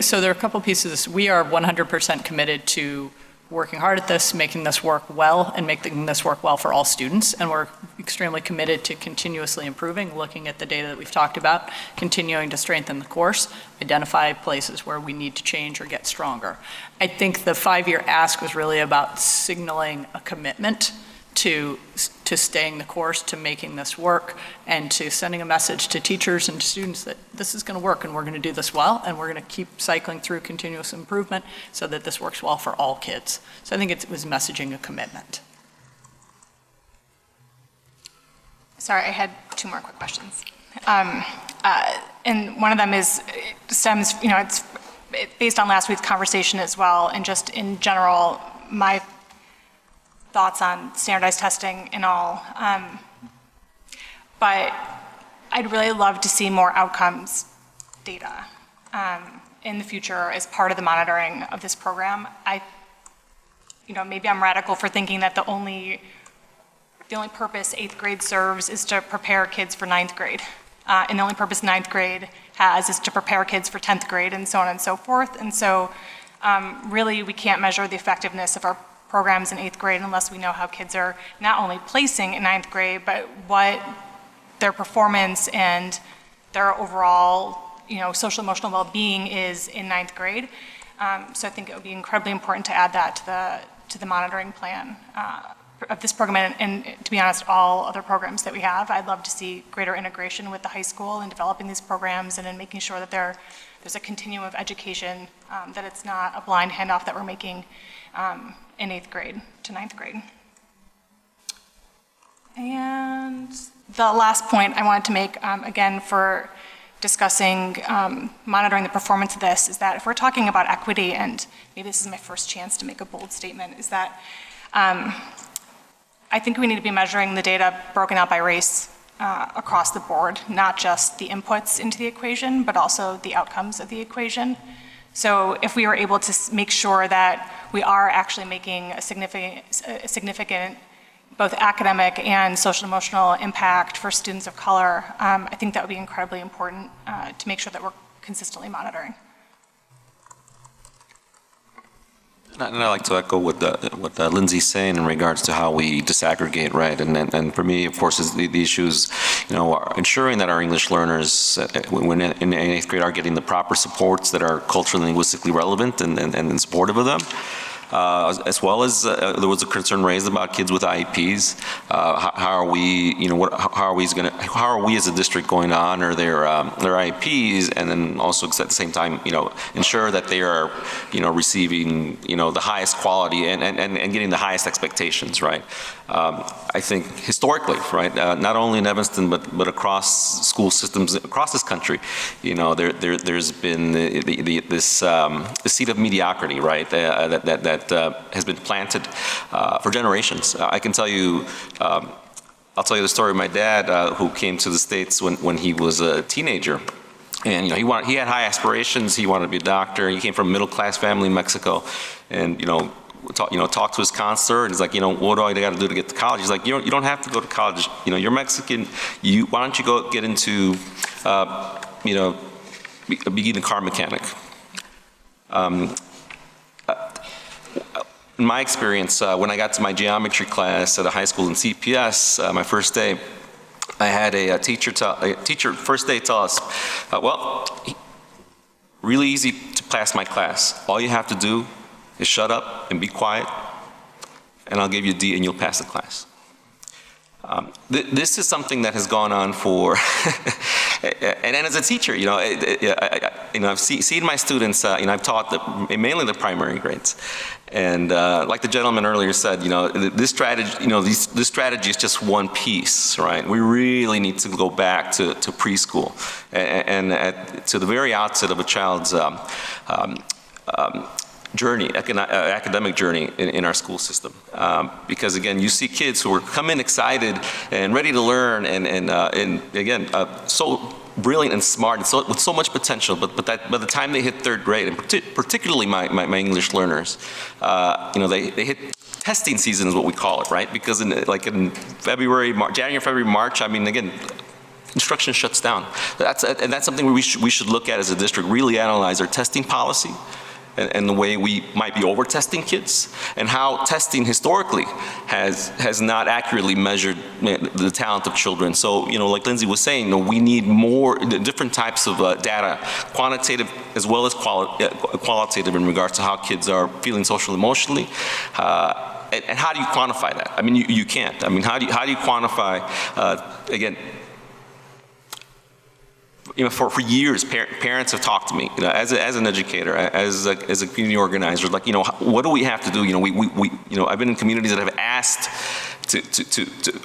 so there are a couple pieces. We are 100% committed to working hard at this, making this work well, and making this work well for all students. And we're extremely committed to continuously improving, looking at the data that we've talked about, continuing to strengthen the course, identify places where we need to change or get stronger. I think the 5-year ask was really about signaling a commitment to staying the course, to making this work, and to sending a message to teachers and students that this is going to work and we're going to do this well, and we're going to keep cycling through continuous improvement so that this works well for all kids. So I think it was messaging a commitment. Sorry, I had 2 more quick questions. And one of them stems, it's based on last week's conversation as well, and just in general, my thoughts on standardized testing and all. But I'd really love to see more outcomes data in the future as part of the monitoring of this program. Maybe I'm radical for thinking that the only purpose 8th grade serves is to prepare kids for 9th grade. And the only purpose 9th grade has is to prepare kids for 10th grade, and so on and so forth. And so really we can't measure the effectiveness of our programs in 8th grade unless we know how kids are not only placing in 9th grade, but what their performance and their overall, social emotional well-being is in 9th grade. So I think it would be incredibly important to add that to the monitoring plan of this program, and to be honest, all other programs that we have. I'd love to see greater integration with the high school in developing these programs and in making sure that there's a continuum of education, that it's not a blind handoff that we're making in 8th grade to 9th grade. And the last point I wanted to make, again, for discussing monitoring the performance of this, is that if we're talking about equity, and maybe this is my first chance to make a bold statement, is that I think we need to be measuring the data broken out by race across the board, not just the inputs into the equation, but also the outcomes of the equation. So if we are able to make sure that we are actually making a significant both academic and social emotional impact for students of color, I think that would be incredibly important to make sure that we're consistently monitoring. And I'd like to echo what Lindsay's saying in regards to how we disaggregate, right? And for me, of course, is the issues, are ensuring that our English learners, when in 8th grade, are getting the proper supports that are culturally and linguistically relevant and supportive of them. As well as there was a concern raised about kids with IEPs. How are we, how are we as a district going to honor their IEPs, and then also at the same time, ensure that they are, receiving, the highest quality and getting the highest expectations, right? I think historically, right, not only in Evanston but across school systems across this country, there's been this seed of mediocrity, right, that has been planted for generations. I can tell you, I'll tell you the story of my dad, who came to the States when he was a teenager. And he had high aspirations. He wanted to be a doctor. He came from a middle-class family in Mexico, and talked to his counselor, and he's like, what do I got to do to get to college? He's like, you don't have to go to college. You're Mexican. Why don't you go get into, being a car mechanic? In my experience, when I got to my geometry class at a high school in CPS, my first day, I had a teacher first day tell us, really easy to pass my class. All you have to do is shut up and be quiet, and I'll give you a D and you'll pass the class. This is something that has gone on for, and as a teacher, I've seen my students, I've taught mainly the primary grades. And like the gentleman earlier said, this strategy, this strategy is just one piece, right? We really need to go back to preschool and to the very outset of a child's journey, academic journey in our school system. Because again, you see kids who come in excited and ready to learn, and again, so brilliant and smart, and with so much potential, but that by the time they hit 3rd grade, and particularly my English learners, they hit testing season is what we call it, right? Because in January, February, March, again, instruction shuts down. That's something we should look at as a district, really analyze our testing policy, and the way we might be over-testing kids, and how testing historically has not accurately measured the talent of children. So, like Lindsay was saying, we need more different types of data, quantitative as well as qualitative, in regards to how kids are feeling social emotionally. And how do you quantify that? You can't. How do you quantify, again, for years, parents have talked to me, as an educator, as a community organizer, like, what do we have to do? I've been in communities that have asked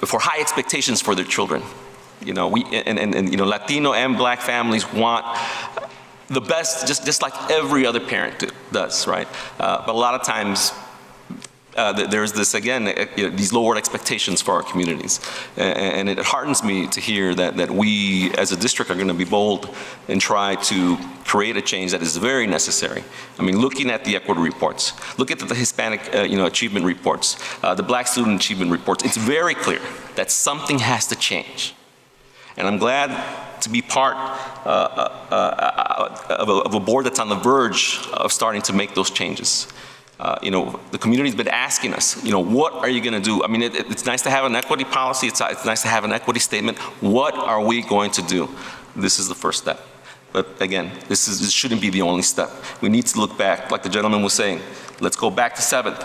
for high expectations for their children. Latino and Black families want the best, just like every other parent does, right? But a lot of times, there's this, again, these lowered expectations for our communities. And it heartens me to hear that we, as a district, are going to be bold and try to create a change that is very necessary. Looking at the equity reports, look at the Hispanic, achievement reports, the Black student achievement reports, it's very clear that something has to change. And I'm glad to be part of a board that's on the verge of starting to make those changes. The community's been asking us, what are you going to do? It's nice to have an equity policy. It's nice to have an equity statement. What are we going to do? This is the first step. But again, this shouldn't be the only step. We need to look back, like the gentleman was saying. Let's go back to 7th,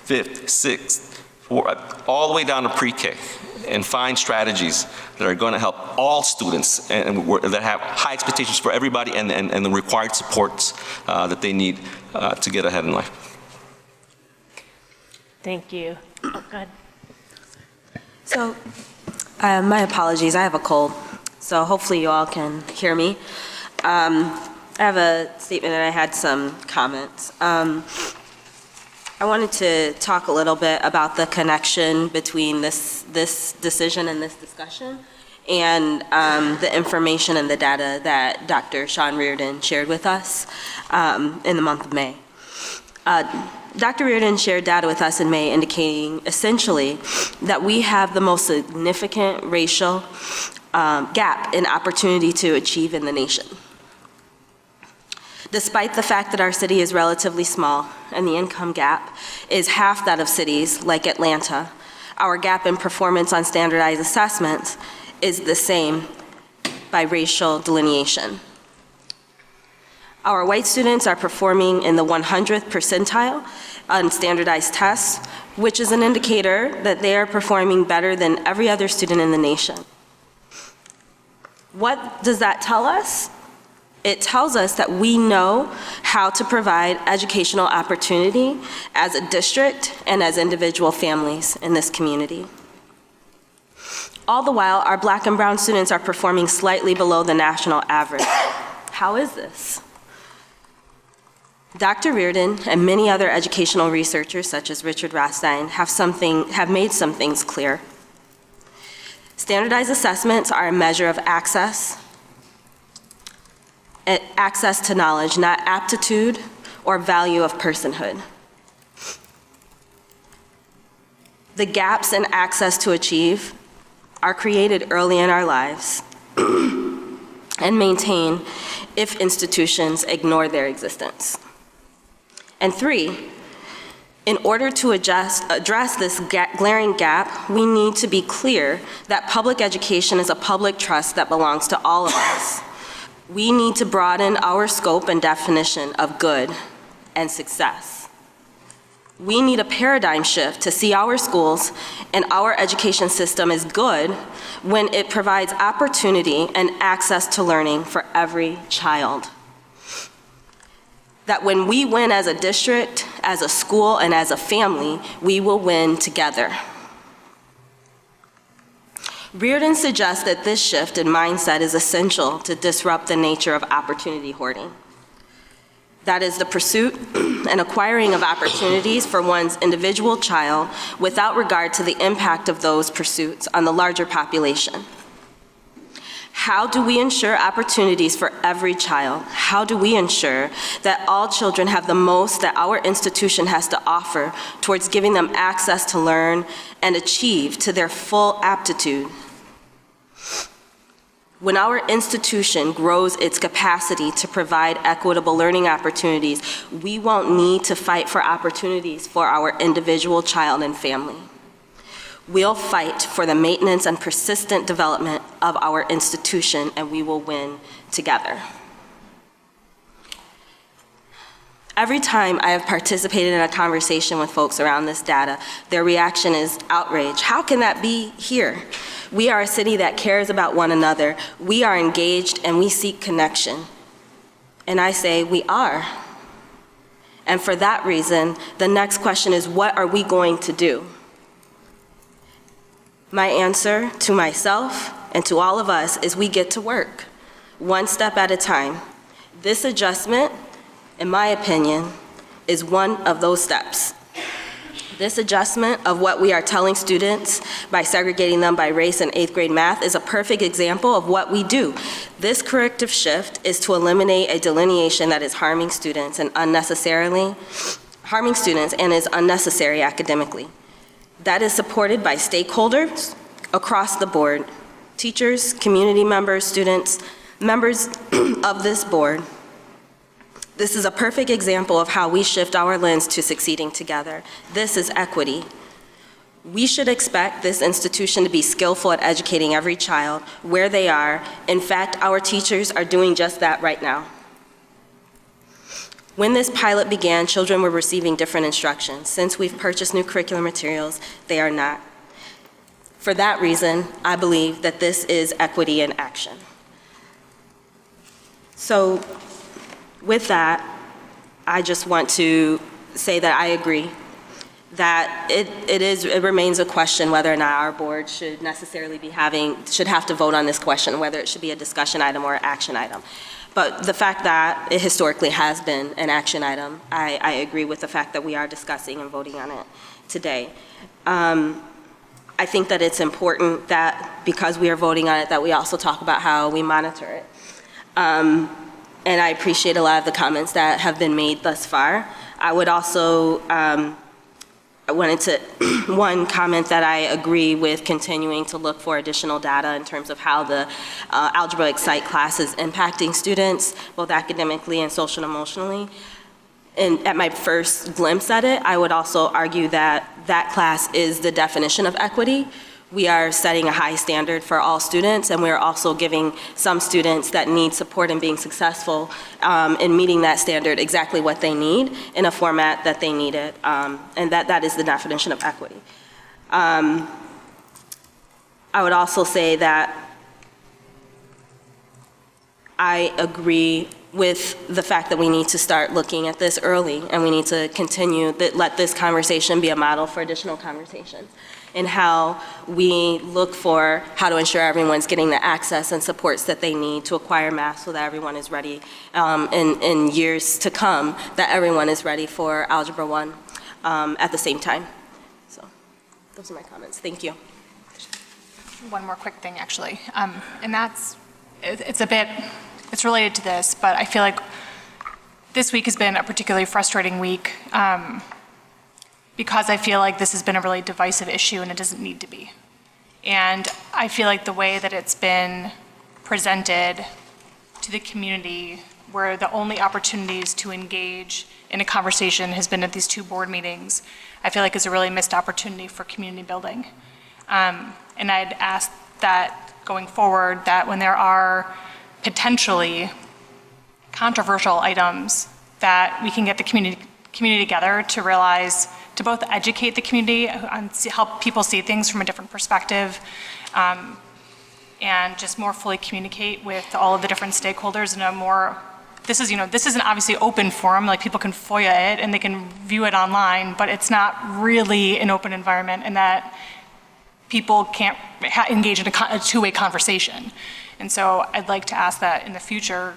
5th, 6th, 4th, all the way down to pre-K, and find strategies that are going to help all students and that have high expectations for everybody, and the required supports that they need to get ahead in life. Thank you. Oh, go ahead. So, my apologies, I have a cold, so hopefully you all can hear me. I have a statement and I had some comments. I wanted to talk a little bit about the connection between this decision and this discussion, and the information and the data that Dr. Sean Reardon shared with us in the month of May. Dr. Reardon shared data with us in May indicating essentially that we have the most significant racial gap in opportunity to achieve in the nation. Despite the fact that our city is relatively small and the income gap is half that of cities like Atlanta, our gap in performance on standardized assessments is the same by racial delineation. Our white students are performing in the 100th percentile on standardized tests, which is an indicator that they are performing better than every other student in the nation. What does that tell us? It tells us that we know how to provide educational opportunity as a district and as individual families in this community. All the while, our Black and brown students are performing slightly below the national average. How is this? Dr. Reardon and many other educational researchers, such as Richard Rothstein, have made some things clear. Standardized assessments are a measure of access to knowledge, not aptitude or value of personhood. The gaps in access to achieve are created early in our lives and maintain if institutions ignore their existence. And 3, in order to address this glaring gap, we need to be clear that public education is a public trust that belongs to all of us. We need to broaden our scope and definition of good and success. We need a paradigm shift to see our schools and our education system as good when it provides opportunity and access to learning for every child. That when we win as a district, as a school, and as a family, we will win together. Reardon suggests that this shift in mindset is essential to disrupt the nature of opportunity hoarding. That is the pursuit and acquiring of opportunities for one's individual child without regard to the impact of those pursuits on the larger population. How do we ensure opportunities for every child? How do we ensure that all children have the most that our institution has to offer towards giving them access to learn and achieve to their full aptitude? When our institution grows its capacity to provide equitable learning opportunities, we won't need to fight for opportunities for our individual child and family. We'll fight for the maintenance and persistent development of our institution, and we will win together. Every time I have participated in a conversation with folks around this data, their reaction is outrage. How can that be here? We are a city that cares about one another. We are engaged and we seek connection. And I say, we are. And for that reason, the next question is, what are we going to do? My answer to myself and to all of us is we get to work, one step at a time. This adjustment, in my opinion, is one of those steps. This adjustment of what we are telling students by segregating them by race in 8th grade math is a perfect example of what we do. This corrective shift is to eliminate a delineation that is harming students and is unnecessary academically. That is supported by stakeholders across the board, teachers, community members, students, members of this board. This is a perfect example of how we shift our lens to succeeding together. This is equity. We should expect this institution to be skillful at educating every child where they are. In fact, our teachers are doing just that right now. When this pilot began, children were receiving different instructions. Since we've purchased new curriculum materials, they are not. For that reason, I believe that this is equity in action. So with that, I just want to say that I agree that it remains a question whether or not our board should necessarily should have to vote on this question, whether it should be a discussion item or an action item. But the fact that it historically has been an action item, I agree with the fact that we are discussing and voting on it today. I I think that it's important that, because we are voting on it, that we also talk about how we monitor it. And I appreciate a lot of the comments that have been made thus far. I would also, I wanted to, one comment that I agree with continuing to look for additional data in terms of how the Algebra Excite class is impacting students, both academically and social and emotionally. And at my first glimpse at it, I would also argue that that class is the definition of equity. We are setting a high standard for all students, and we're also giving some students that need support in being successful in meeting that standard exactly what they need in a format that they need it, and that is the definition of equity. I would also say that I agree with the fact that we need to start looking at this early, and we need to continue that, let this conversation be a model for additional conversations, and how we look for how to ensure everyone's getting the access and supports that they need to acquire math so that everyone is ready in years to come, that everyone is ready for Algebra 1 at the same time. So those are my comments. Thank you. One more quick thing, actually, and that's, it's related to this, but I feel like this week has been a particularly frustrating week because I feel like this has been a really divisive issue and it doesn't need to be. And I feel like the way that it's been presented to the community, where the only opportunities to engage in a conversation has been at these 2 board meetings, I feel like is a really missed opportunity for community building. And I'd ask that going forward, that when there are potentially controversial items, that we can get the community together to realize, to both educate the community and help people see things from a different perspective, and just more fully communicate with all of the different stakeholders in a more, this is an obviously open forum, like people can FOIA it and they can view it online, but it's not really an open environment, and that people can't engage in a two-way conversation. And so I'd like to ask that in the future,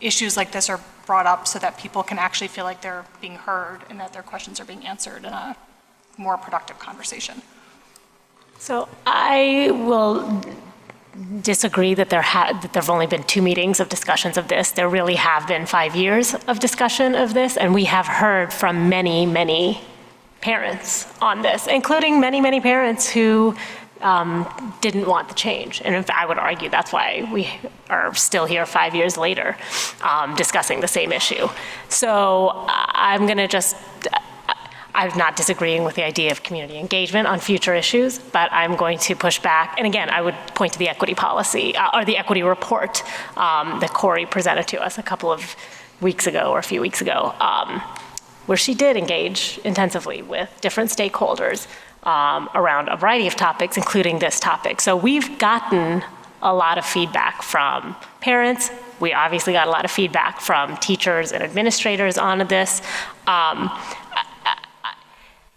issues like this are brought up so that people can actually feel like they're being heard and that their questions are being answered in a more productive conversation. So I will disagree that there have only been 2 meetings of discussions of this. There really have been 5 years of discussion of this, and we have heard from many, many parents on this, including many, many parents who didn't want the change. And in fact, I would argue that's why we are still here 5 years later discussing the same issue. So I'm going to just, I'm not disagreeing with the idea of community engagement on future issues, but I'm going to push back. And again, I would point to the equity policy, or the equity report that Corey presented to us a couple of weeks ago, or a few weeks ago, where she did engage intensively with different stakeholders around a variety of topics, including this topic. So we've gotten a lot of feedback from parents. We obviously got a lot of feedback from teachers and administrators on this.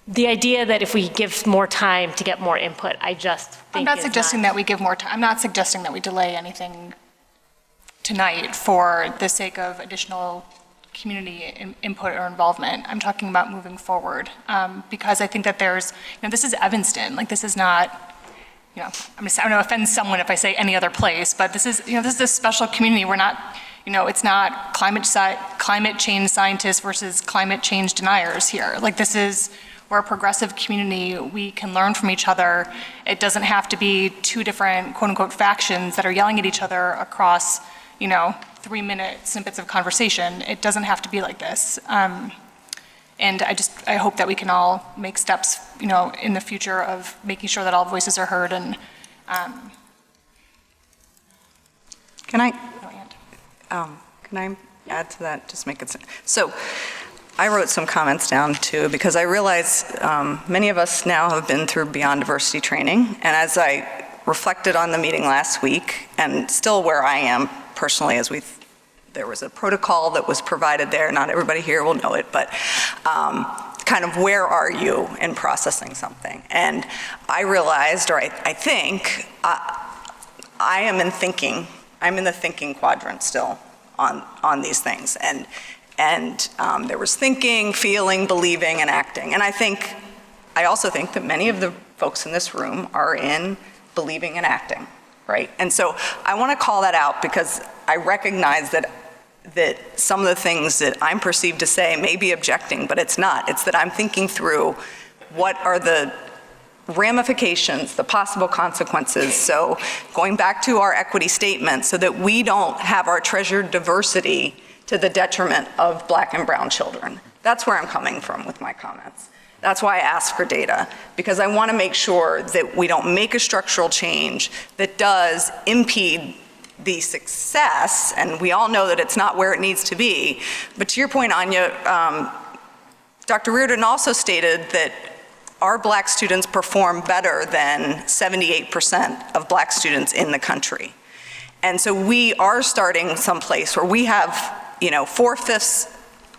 The idea that if we give more time to get more input, I just think I'm not suggesting that we give more time. I'm not suggesting that we delay anything tonight for the sake of additional community input or involvement. I'm talking about moving forward, because I think that there's, this is Evanston. Like, this is not, I'm going to offend someone if I say any other place, but this is, this is a special community. We're not, it's not climate change scientists versus climate change deniers here. Like, this is, we're a progressive community. We can learn from each other. It doesn't have to be 2 different quote unquote factions that are yelling at each other across, 3-minute snippets of conversation. It doesn't have to be like this. And I hope that we can all make steps, in the future of making sure that all voices are heard. And Can I add to that? Just make it so. I wrote some comments down too, because I realize many of us now have been through Beyond Diversity training, and as I reflected on the meeting last week, and still where I am personally, there was a protocol that was provided there. Not everybody here will know it, but kind of where are you in processing something? And I realized, or I think, I am in thinking. I'm in the thinking quadrant still on these things, and there was thinking, feeling, believing, and acting. And I also think that many of the folks in this room are in believing and acting, right? And so I want to call that out because I recognize that some of the things that I'm perceived to say may be objecting, but it's not. It's that I'm thinking through what are the ramifications, the possible consequences. So going back to our equity statement, so that we don't have our treasured diversity to the detriment of Black and brown children. That's where I'm coming from with my comments. That's why I asked for data, because I want to make sure that we don't make a structural change that does impede the success, and we all know that it's not where it needs to be. But to your point, Anya, Dr. Reardon also stated that our Black students perform better than 78% of Black students in the country. And so we are starting someplace where we have, 4/5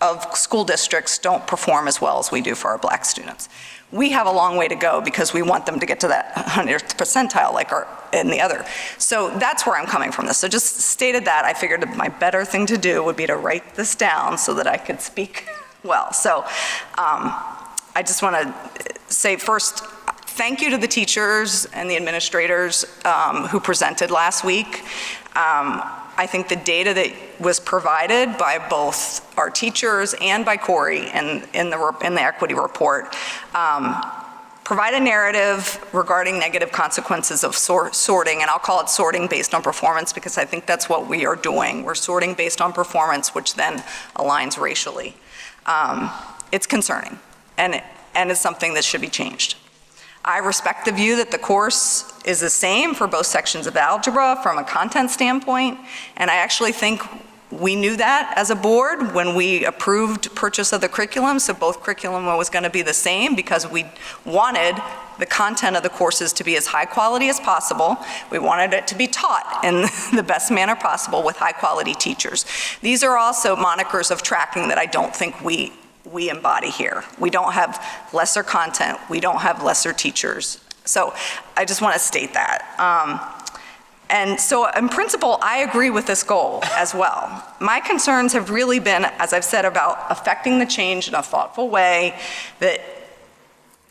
of school districts don't perform as well as we do for our Black students. We have a long way to go because we want them to get to that 100th percentile like in the other. So that's where I'm coming from this. So just stated that, I figured my better thing to do would be to write this down so that I could speak well. So I just want to say first, thank you to the teachers and the administrators who presented last week. I think the data that was provided by both our teachers and by Corey in the equity report provide a narrative regarding negative consequences of sorting, and I'll call it sorting based on performance because I think that's what we are doing. We're sorting based on performance, which then aligns racially. It's concerning, and it's something that should be changed. I respect the view that the course is the same for both sections of algebra from a content standpoint, and I actually think we knew that as a board when we approved purchase of the curriculum, so both curriculum was going to be the same because we wanted the content of the courses to be as high quality as possible. We wanted it to be taught in the best manner possible with high quality teachers. These are also monikers of tracking that I don't think we embody here. We don't have lesser content. We don't have lesser teachers. So I just want to state that. And so in principle, I agree with this goal as well. My concerns have really been, as I've said, about affecting the change in a thoughtful way that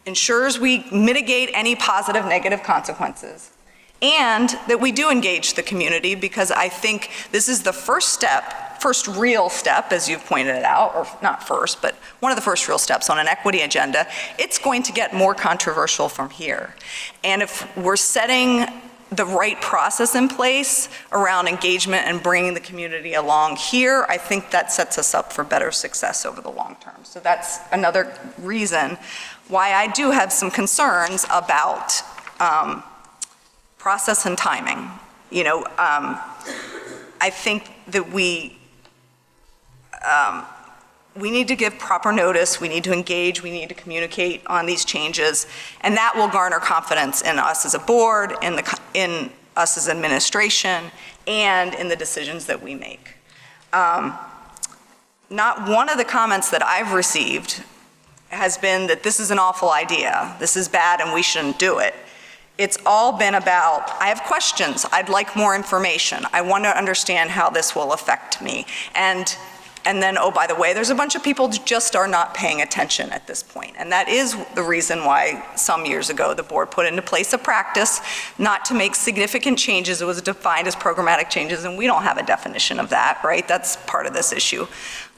ensures we mitigate any positive, negative consequences, and that we do engage the community, because I think this is the first real step, as you've pointed it out, or not first, but one of the first real steps on an equity agenda. It's going to get more controversial from here. And if we're setting the right process in place around engagement and bringing the community along here, I think that sets us up for better success over the long term. So that's another reason why I do have some concerns about process and timing. I think that we need to give proper notice, we need to engage, we need to communicate on these changes, and that will garner confidence in us as a board, in us as administration, and in the decisions that we make. Not one of the comments that I've received has been that this is an awful idea, this is bad and we shouldn't do it. It's all been about, I have questions, I'd like more information, I want to understand how this will affect me. And then, oh, by the way, there's a bunch of people who just are not paying attention at this point. And that is the reason why some years ago the board put into place a practice not to make significant changes. It was defined as programmatic changes, and we don't have a definition of that, right? That's part of this issue.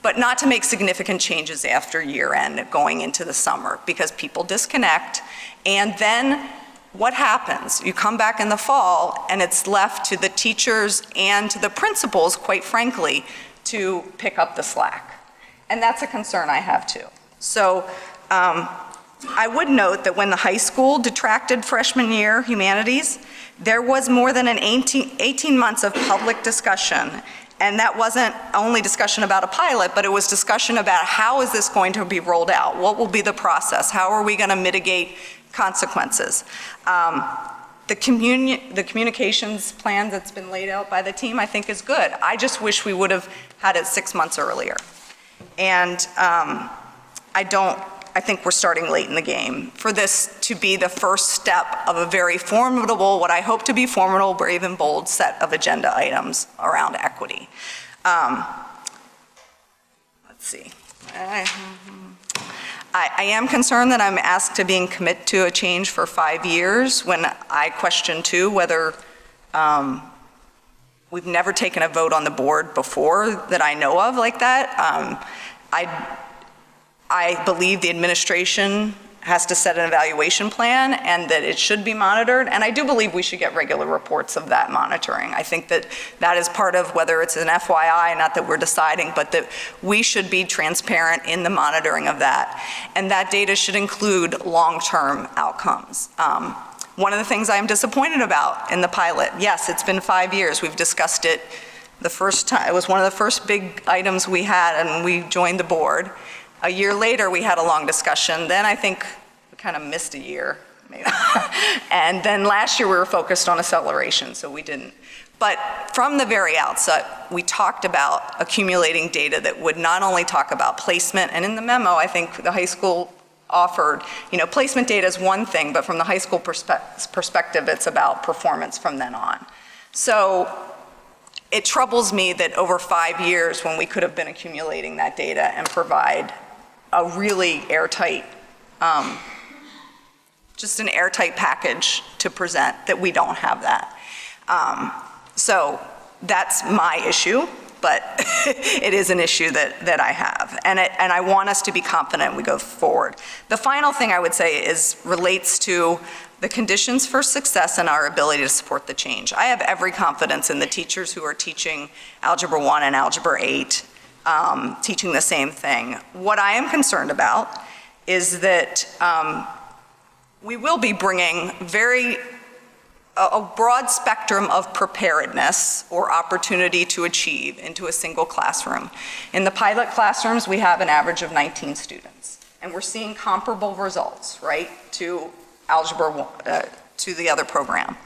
But not to make significant changes after year end going into the summer, because people disconnect. And then what happens? You come back in the fall and it's left to the teachers and to the principals, quite frankly, to pick up the slack. And that's a concern I have too. So I would note that when the high school detracted freshman year humanities, there was more than 18 months of public discussion. And that wasn't only discussion about a pilot, but it was discussion about how is this going to be rolled out? What will be the process? How are we going to mitigate consequences? The communications plan that's been laid out by the team, I think, is good. I just wish we would have had it 6 months earlier. And I think we're starting late in the game for this to be the first step of a very formidable, what I hope to be formidable, brave, and bold set of agenda items around equity. Let's see. I am concerned that I'm asked to commit to a change for 5 years when I question too whether we've never taken a vote on the board before that I know of like that. I believe the administration has to set an evaluation plan and that it should be monitored. And I do believe we should get regular reports of that monitoring. I think that that is part of whether it's an FYI, not that we're deciding, but that we should be transparent in the monitoring of that. And that data should include long-term outcomes. One of the things I'm disappointed about in the pilot, yes, it's been 5 years. We've discussed it the first time. It was one of the first big items we had and we joined the board. A year later, we had a long discussion. Then I think we kind of missed a year. And then last year, we were focused on acceleration, so we didn't. But from the very outset, we talked about accumulating data that would not only talk about placement, and in the memo, I think the high school offered, placement data is one thing, but from the high school perspective, it's about performance from then on. So it troubles me that over 5 years, when we could have been accumulating that data and provide a really airtight, just an airtight package to present, that we don't have that. So that's my issue, but it is an issue that I have. And I want us to be confident we go forward. The final thing I would say relates to the conditions for success and our ability to support the change. I have every confidence in the teachers who are teaching Algebra 1 and Algebra 8, teaching the same thing. What I am concerned about is that we will be bringing a broad spectrum of preparedness or opportunity to achieve into a single classroom. In the pilot classrooms, we have an average of 19 students, and we're seeing comparable results, right, to Algebra 1, to the other program.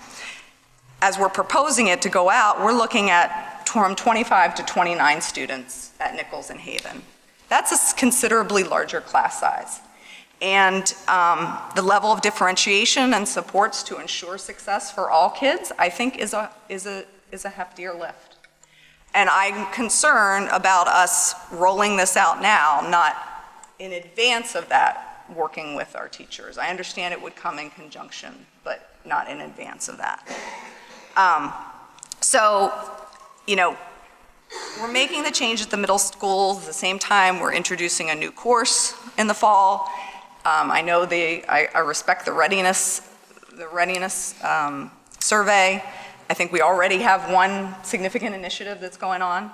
As we're proposing it to go out, we're looking at from 25 to 29 students at Nichols and Haven. That's a considerably larger class size. And the level of differentiation and supports to ensure success for all kids, I think, is a heftier lift. And I'm concerned about us rolling this out now, not in advance of that, working with our teachers. I understand it would come in conjunction, but not in advance of that. We're making the change at the middle schools. At the same time, we're introducing a new course in the fall. I know I respect the readiness survey. I think we already have one significant initiative that's going on.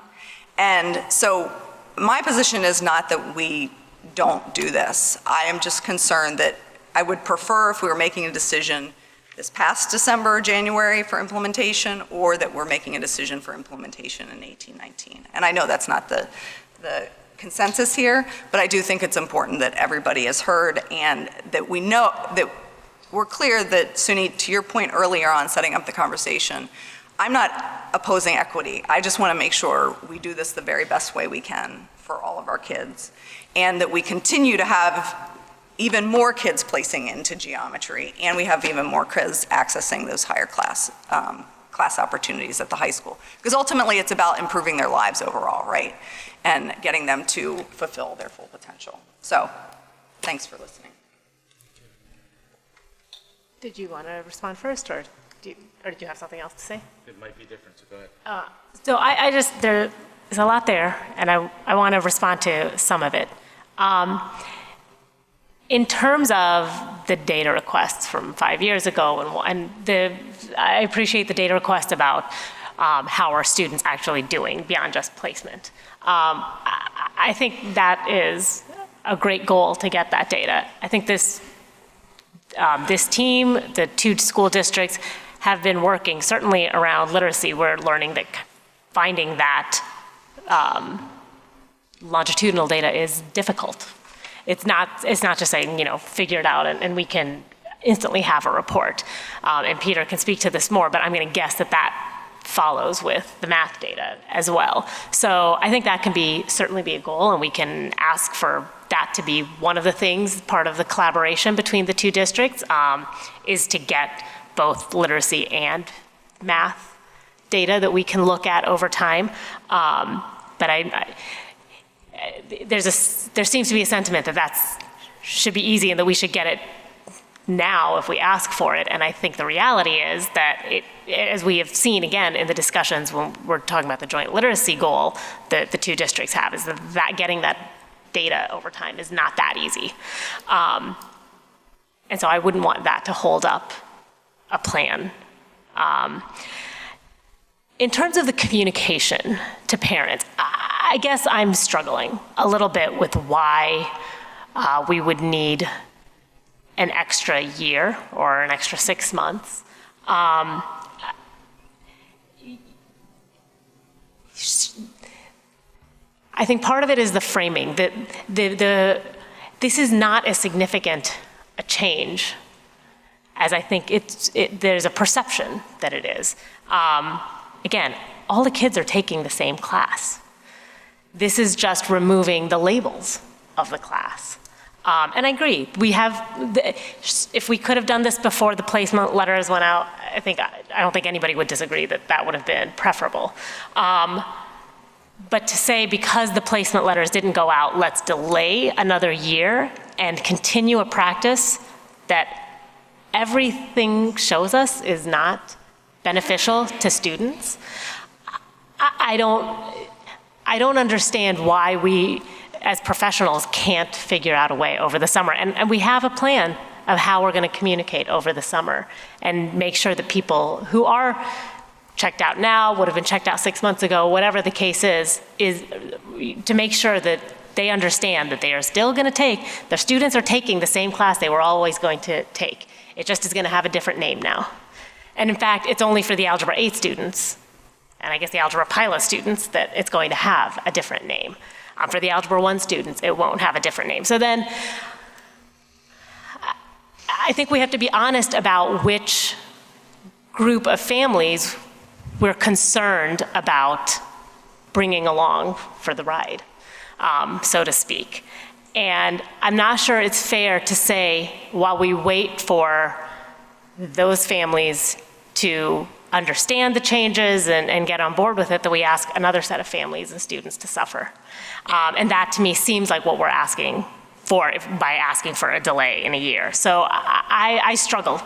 And so my position is not that we don't do this. I am just concerned that I would prefer if we were making a decision this past December or January for implementation, or that we're making a decision for implementation in 18-19. And I know that's not the consensus here, but I do think it's important that everybody is heard and that we know that we're clear that, Suni, to your point earlier on setting up the conversation, I'm not opposing equity. I just want to make sure we do this the very best way we can for all of our kids, and that we continue to have even more kids placing into geometry, and we have even more kids accessing those higher class opportunities at the high school. Because ultimately, it's about improving their lives overall, right? And getting them to fulfill their full potential. So, thanks for listening. Did you want to respond first, or did you have something else to say? It might be different, so go ahead. So there's a lot there, and I want to respond to some of it. In terms of the data requests from 5 years ago, I appreciate the data request about how are students actually doing beyond just placement. I think that is a great goal to get that data. I think this team, the 2 school districts, have been working certainly around literacy. We're learning that finding that longitudinal data is difficult. It's not just saying, figure it out and we can instantly have a report. And Peter can speak to this more, but I'm going to guess that follows with the math data as well. So I think that can certainly be a goal, and we can ask for that to be one of the things, part of the collaboration between the 2 districts, is to get both literacy and math data that we can look at over time. But there seems to be a sentiment that that's should be easy and that we should get it now if we ask for it. And I think the reality is that as we have seen again in the discussions when we're talking about the joint literacy goal that the two districts have, is that getting that data over time is not that easy. And so I wouldn't want that to hold up a plan. In terms of the communication to parents, I guess I'm struggling a little bit with why we would need an extra year or an extra 6 months. I think part of it is the framing. This is not as significant a change as I think there's a perception that it is. Again, all the kids are taking the same class. This is just removing the labels of the class. And I agree, if we could have done this before the placement letters went out, I don't think anybody would disagree that that would have been preferable. But to say because the placement letters didn't go out, let's delay another year and continue a practice that everything shows us is not beneficial to students, I don't understand why we as professionals can't figure out a way over the summer. And we have a plan of how we're going to communicate over the summer and make sure that people who are checked out now, would have been checked out 6 months ago, whatever the case is to make sure that they understand that they are still going to take, their students are taking the same class they were always going to take. It just is going to have a different name now. And in fact, it's only for the Algebra 8 students, and I guess the Algebra Pilot students, that it's going to have a different name. For the Algebra 1 students, it won't have a different name. So then, I think we have to be honest about which group of families we're concerned about bringing along for the ride, so to speak. And I'm not sure it's fair to say, while we wait for those families to understand the changes and get on board with it, that we ask another set of families and students to suffer. And that to me seems like what we're asking for by asking for a delay in a year. So I struggle,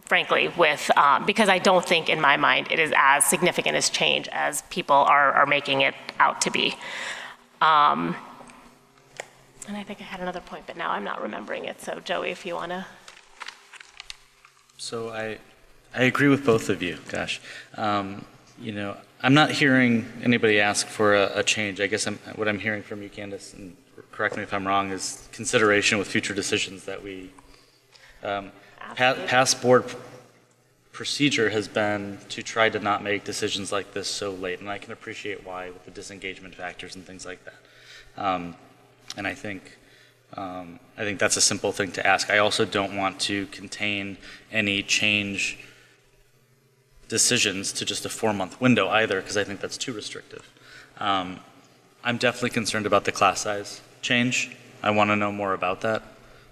frankly, with, because I don't think in my mind it is as significant as change as people are making it out to be. And I think I had another point, but now I'm not remembering it. So Joey, if you want to. So I agree with both of you, gosh. You know, I'm not hearing anybody ask for a change. I guess what I'm hearing from you, Candace, and correct me if I'm wrong, is consideration with future decisions that we, past board procedure has been to try to not make decisions like this so late, and I can appreciate why with the disengagement factors and things like that. And I think that's a simple thing to ask. I also don't want to contain any change decisions to just a 4-month window either, because I think that's too restrictive. I'm definitely concerned about the class size change. I want to know more about that.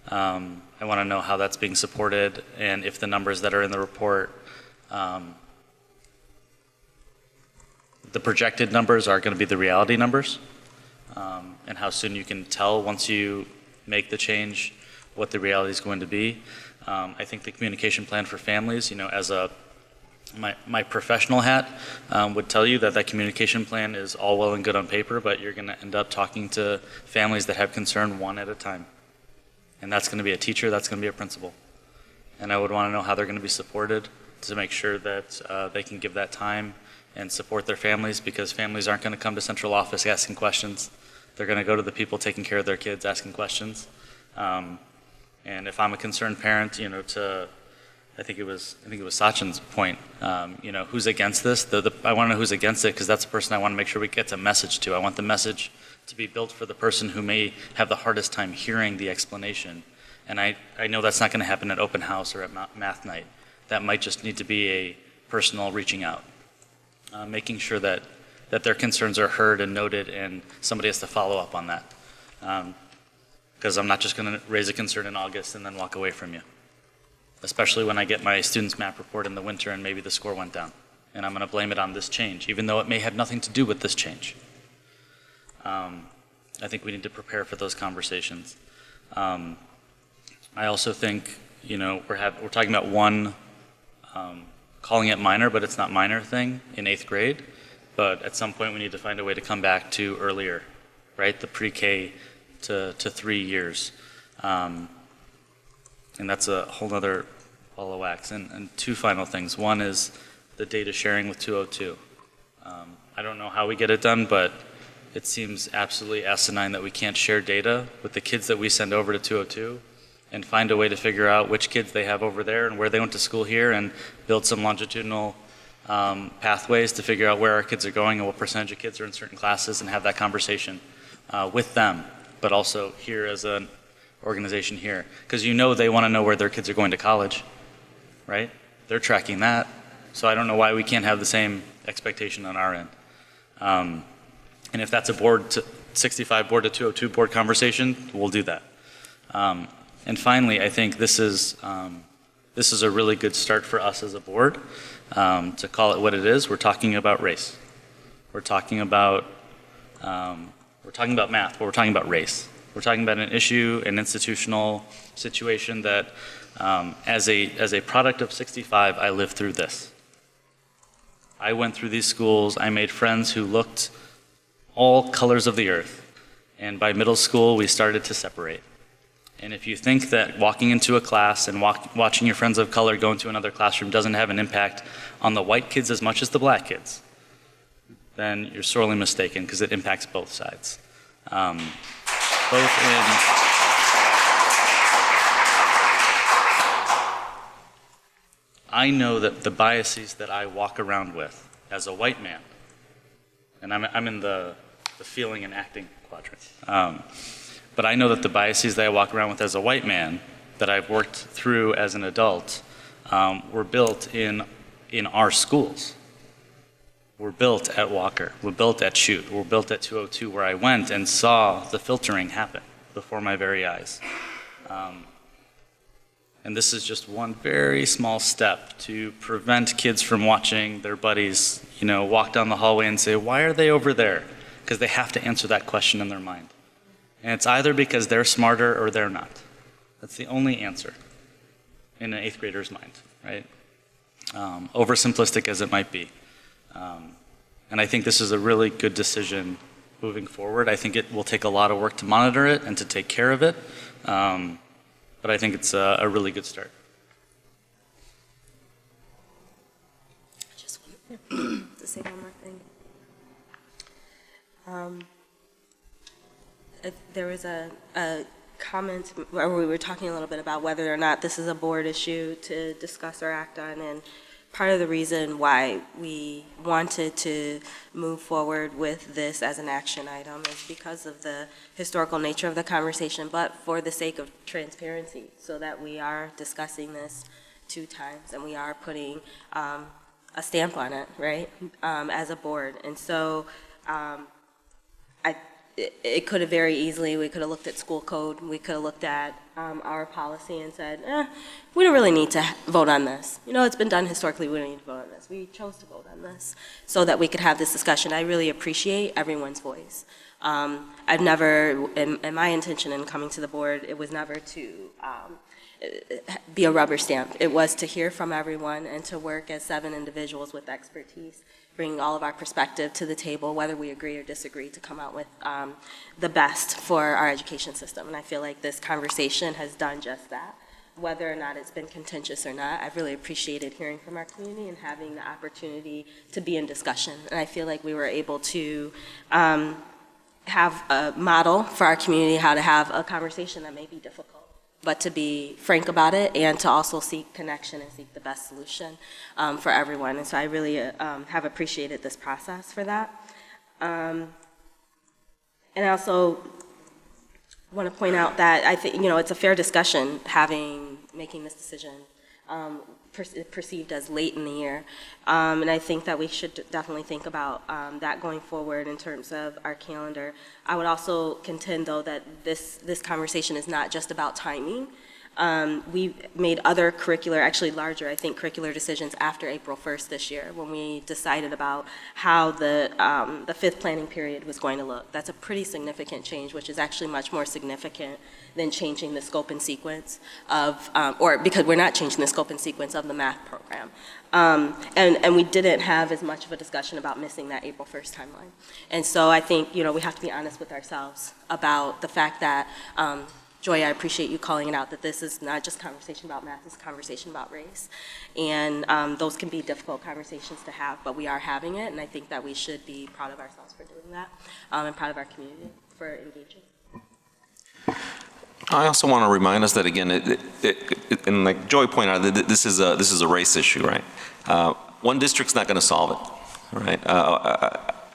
I want to know how that's being supported and if the numbers that are in the report, the projected numbers are going to be the reality numbers, and how soon you can tell once you make the change what the reality is going to be. I think the communication plan for families, you know, as my professional hat would tell you that communication plan is all well and good on paper, but you're going to end up talking to families that have concern one at a time. And that's going to be a teacher, that's going to be a principal. And I would want to know how they're going to be supported to make sure that they can give that time and support their families, because families aren't going to come to central office asking questions. They're going to go to the people taking care of their kids asking questions. And if I'm a concerned parent, you know, I think it was Sachin's point, you know, who's against this? I want to know who's against it, because that's the person I want to make sure we get a message to. I want the message to be built for the person who may have the hardest time hearing the explanation. And I know that's not going to happen at open house or at math night. That might just need to be a personal reaching out, making sure that their concerns are heard and noted, and somebody has to follow up on that. Because I'm not just going to raise a concern in August and then walk away from you. Especially when I get my students' map report in the winter and maybe the score went down. And I'm going to blame it on this change, even though it may have nothing to do with this change. I think we need to prepare for those conversations. I also think, you know, we're talking about one, calling it minor, but it's not minor thing in 8th grade. But at some point, we need to find a way to come back to earlier, right? The pre-K to 3 years. And that's a whole other ball of wax. And two final things. One is the data sharing with 202. I don't know how we get it done, but it seems absolutely asinine that we can't share data with the kids that we send over to 202 and find a way to figure out which kids they have over there and where they went to school here and build some longitudinal pathways to figure out where our kids are going and what percentage of kids are in certain classes and have that conversation with them, but also here as an organization here. Because you know they want to know where their kids are going to college, right? They're tracking that. So I don't know why we can't have the same expectation on our end. And if that's a board to 65 board to 202 board conversation, we'll do that. And finally, I think this is a really good start for us as a board to call it what it is. We're talking about race. We're talking about math, but we're talking about race. We're talking about an issue, an institutional situation that, as a product of 65, I lived through this. I went through these schools. I made friends who looked all colors of the earth. And by middle school, we started to separate. And if you think that walking into a class and watching your friends of color go into another classroom doesn't have an impact on the white kids as much as the black kids, then you're sorely mistaken, because it impacts both sides. I know that the biases that I walk around with as a white man, and I'm in the feeling and acting quadrant, but I know that the biases that I walk around with as a white man that I've worked through as an adult were built in our schools. Were built at Walker, were built at Chute, were built at 202, where I went and saw the filtering happen before my very eyes. And this is just one very small step to prevent kids from watching their buddies, you know, walk down the hallway and say, why are they over there? Because they have to answer that question in their mind. And it's either because they're smarter or they're not. That's the only answer in an 8th grader's mind, right? Oversimplistic as it might be. And I think this is a really good decision moving forward. I think it will take a lot of work to monitor it and to take care of it. But I think it's a really good start. I just want to say one more thing. There was a comment where we were talking a little bit about whether or not this is a board issue to discuss or act on, and part of the reason why we wanted to move forward with this as an action item is because of the historical nature of the conversation, but for the sake of transparency, so that we are discussing this 2 times and we are putting a stamp on it, right, as a board. And so it could have very easily, we could have looked at school code, we could have looked at our policy and said, we don't really need to vote on this. You know, it's been done historically, we don't need to vote on this. We chose to vote on this so that we could have this discussion. I really appreciate everyone's voice. I've never, and my intention in coming to the board, it was never to be a rubber stamp. It was to hear from everyone and to work as 7 individuals with expertise, bringing all of our perspective to the table, whether we agree or disagree, to come out with the best for our education system. And I feel like this conversation has done just that. Whether or not it's been contentious or not, I've really appreciated hearing from our community and having the opportunity to be in discussion. And I feel like we were able to have a model for our community how to have a conversation that may be difficult, but to be frank about it and to also seek connection and seek the best solution for everyone. And so I really have appreciated this process for that. And I also want to point out that I think, you know, it's a fair discussion making this decision perceived as late in the year. And I think that we should definitely think about that going forward in terms of our calendar. I would also contend, though, that this conversation is not just about timing. We made other curricular, actually larger, I think, curricular decisions after April 1st this year when we decided about how the fifth planning period was going to look. That's a pretty significant change, which is actually much more significant than changing the scope and sequence of, or because we're not changing the scope and sequence of the math program. And we didn't have as much of a discussion about missing that April 1st timeline. And so I think, we have to be honest with ourselves about the fact that, Joy, I appreciate you calling it out, that this is not just conversation about math, it's a conversation about race. And those can be difficult conversations to have, but we are having it, and I think that we should be proud of ourselves for doing that, and proud of our community for engaging. I also want to remind us that, again, and like Joy pointed out, this is a race issue, right? One district's not going to solve it, right?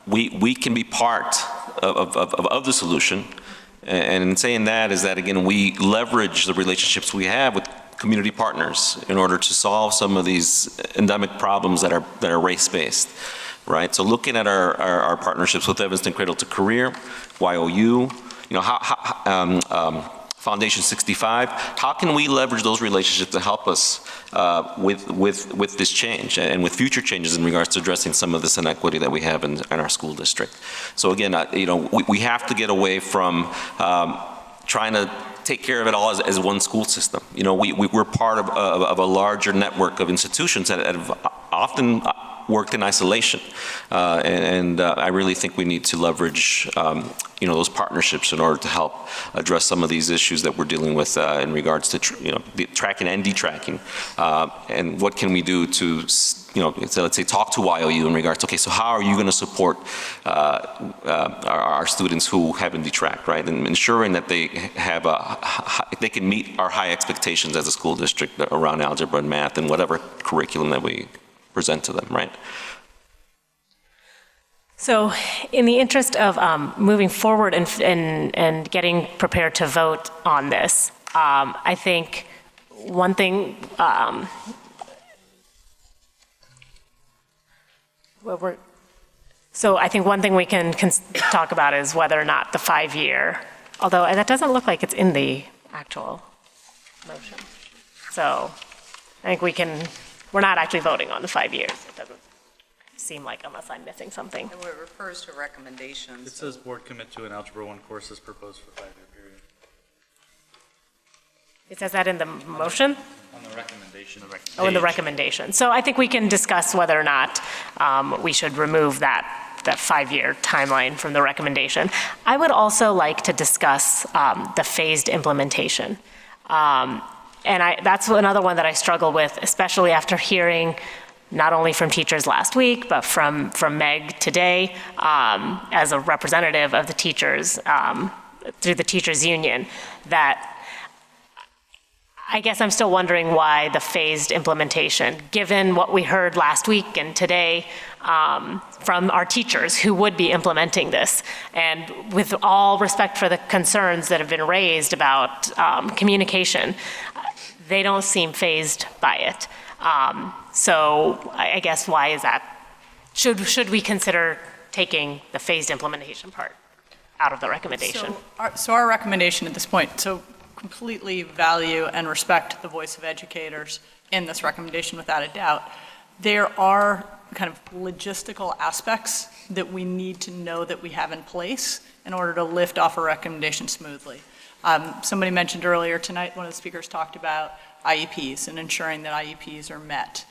We can be part of the solution, and in saying that is that, again, we leverage the relationships we have with community partners in order to solve some of these endemic problems that are race-based, right? So looking at our partnerships with Evanston Cradle to Career, YOU, Foundation 65, how can we leverage those relationships to help us with this change and with future changes in regards to addressing some of this inequity that we have in our school district? So again, we have to get away from trying to take care of it all as one school system. We're part of a larger network of institutions that have often worked in isolation, and I really think we need to leverage those partnerships in order to help address some of these issues that we're dealing with in regards to the tracking and detracking, and what can we do to so let's say talk to YOU in regards to, okay, so how are you going to support our students who have been detracked, right? And ensuring that they have they can meet our high expectations as a school district around algebra and math and whatever curriculum that we present to them, right? So in the interest of moving forward and getting prepared to vote on this, I think one thing, so I think one thing we can talk about is whether or not the 5-year, although that doesn't look like it's in the actual motion. So I think we're not actually voting on the 5 years. It doesn't seem like, unless I'm missing something. And it refers to recommendations. It says board commit to an Algebra 1 course as proposed for 5-year period. It says that in the motion? On the recommendation. Oh, in the recommendation. So I think we can discuss whether or not we should remove that 5-year timeline from the recommendation. I would also like to discuss the phased implementation. And that's another one that I struggle with, especially after hearing not only from teachers last week, but from Meg today as a representative of the teachers through the teachers union, that I guess I'm still wondering why the phased implementation, given what we heard last week and today from our teachers who would be implementing this. And with all respect for the concerns that have been raised about communication, they don't seem phased by it. So I guess why is that? Should we consider taking the phased implementation part out of the recommendation? So our recommendation at this point, so completely value and respect the voice of educators in this recommendation without a doubt. There are kind of logistical aspects that we need to know that we have in place in order to lift off a recommendation smoothly. Somebody mentioned earlier tonight, one of the speakers talked about IEPs and ensuring that IEPs are met,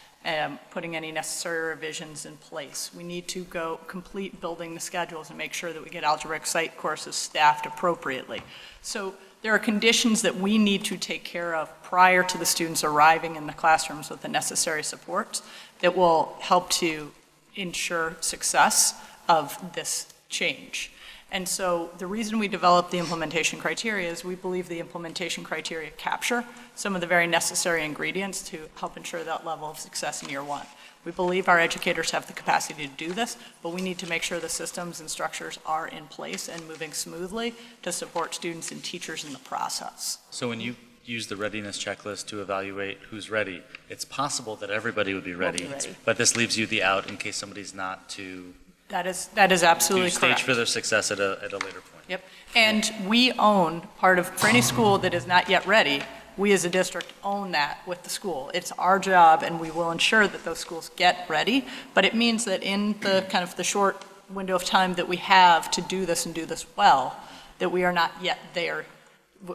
putting any necessary revisions in place. We need to go complete building the schedules and make sure that we get algebraic site courses staffed appropriately. So there are conditions that we need to take care of prior to the students arriving in the classrooms with the necessary supports that will help to ensure success of this change. And so the reason we developed the implementation criteria is we believe the implementation criteria capture some of the very necessary ingredients to help ensure that level of success in year one. We believe our educators have the capacity to do this, but we need to make sure the systems and structures are in place and moving smoothly to support students and teachers in the process. So when you use the readiness checklist to evaluate who's ready, it's possible that everybody would be ready, but this leaves you the out in case somebody's not to That is absolutely correct. stage for their success at a later point. Yep. And we own part of, for any school that is not yet ready, we as a district own that with the school. It's our job, and we will ensure that those schools get ready, but it means that in the kind of the short window of time that we have to do this and do this well, that we are not yet there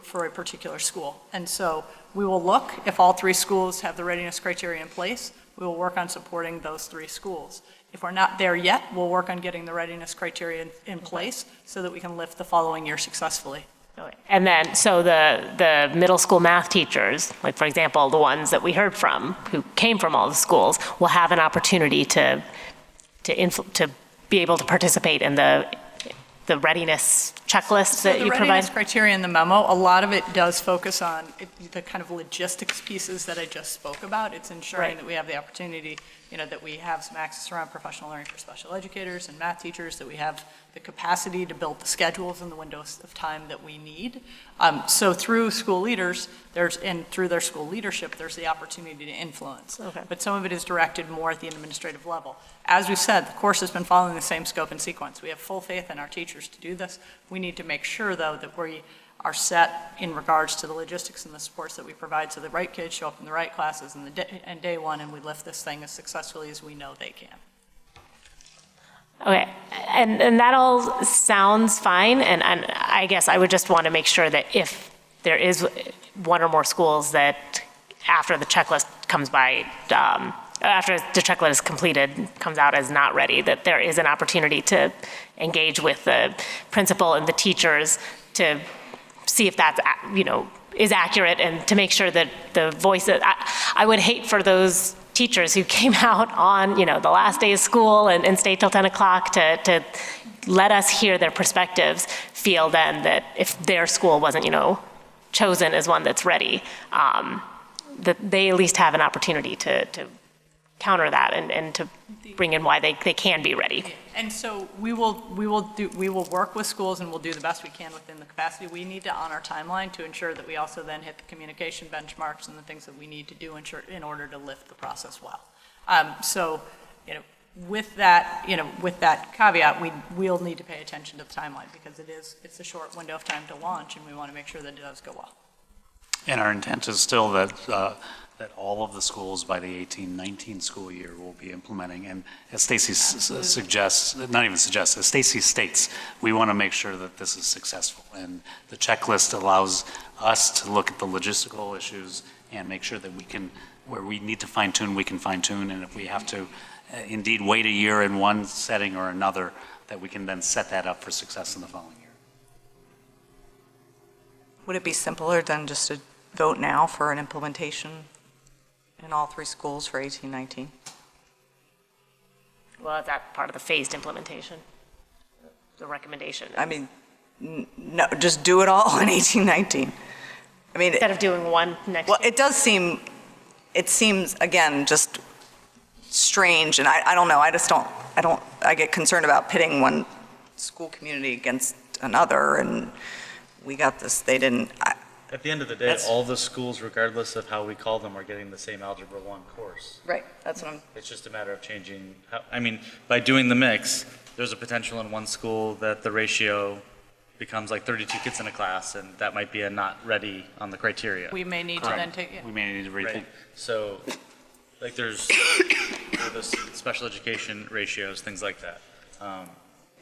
for a particular school. And so we will look, if all 3 schools have the readiness criteria in place, we will work on supporting those 3 schools. If we're not there yet, we'll work on getting the readiness criteria in place so that we can lift the following year successfully. And then, so the middle school math teachers, like for example, the ones that we heard from, who came from all the schools, will have an opportunity to be able to participate in the readiness checklist that you The provide? readiness criteria in the memo, a lot of it does focus on the kind of logistics pieces that I just spoke about. It's ensuring Right. that we have the opportunity, that we have some access around professional learning for special educators and math teachers, that we have the capacity to build the schedules and the windows of time that we need. So through school leaders, and through their school leadership, there's the opportunity to influence. Okay. But some of it is directed more at the administrative level. As we said, the course has been following the same scope and sequence. We have full faith in our teachers to do this. We need to make sure, though, that we are set in regards to the logistics and the supports that we provide so the right kids show up in the right classes and day one, and we lift this thing as successfully as we know they can. Okay, and that all sounds fine, and I guess I would just want to make sure that if there is one or more schools that after the checklist comes by, after the checklist is completed, comes out as not ready, that there is an opportunity to engage with the principal and the teachers to see if that's, is accurate, and to make sure that the voices, I would hate for those teachers who came out on, the last day of school and stayed till 10 o'clock to let us hear their perspectives, feel then that if their school wasn't, chosen as one that's ready, that they at least have an opportunity to counter that and to bring in why they can be ready. And so we will work with schools, and we'll do the best we can within the capacity. We need to on our timeline to ensure that we also then hit the communication benchmarks and the things that we need to do in order to lift the process well. So, with that caveat, we'll need to pay attention to the timeline, because it's a short window of time to launch, and we want to make sure that it does go well. And our intent is still that all of the schools by the 18-19 school year will be implementing. And as Stacy suggests, not even suggests, as Stacy states, we want to make sure that this is successful. And the checklist allows us to look at the logistical issues and make sure that we can, where we need to fine tune, we can fine tune. And if we have to indeed wait a year in one setting or another, that we can then set that up for success in the following year. Would it be simpler than just to vote now for an implementation in all 3 schools for 18-19? Well, is that part of the phased implementation? The recommendation? I mean, no, just do it all in 18-19. I mean, instead of doing one next. Well, it seems, again, just strange, and I don't know, I get concerned about pitting one school community against another, and we got this, they didn't. At the end of the day, all the schools, regardless of how we call them, are getting the same Algebra 1 course. Right, that's what I'm. It's just a matter of changing, by doing the mix, there's a potential in one school that the ratio becomes like 32 kids in a class, and that might be a not ready on the criteria. We may need to then take it. We may need to rethink. Right. So, like there's those special education ratios, things like that.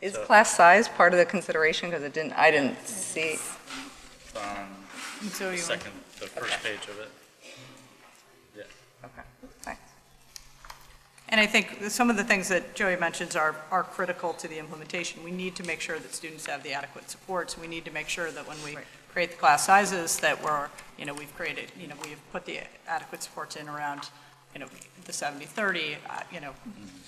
Is class size part of the consideration? Because I didn't see. So The first page of it. Yeah. Okay, thanks. And I think some of the things that Joey mentions are critical to the implementation. We need to make sure that students have the adequate supports. We need to make sure that when we create the class sizes that we've created, we've put the adequate supports in around, the 70-30,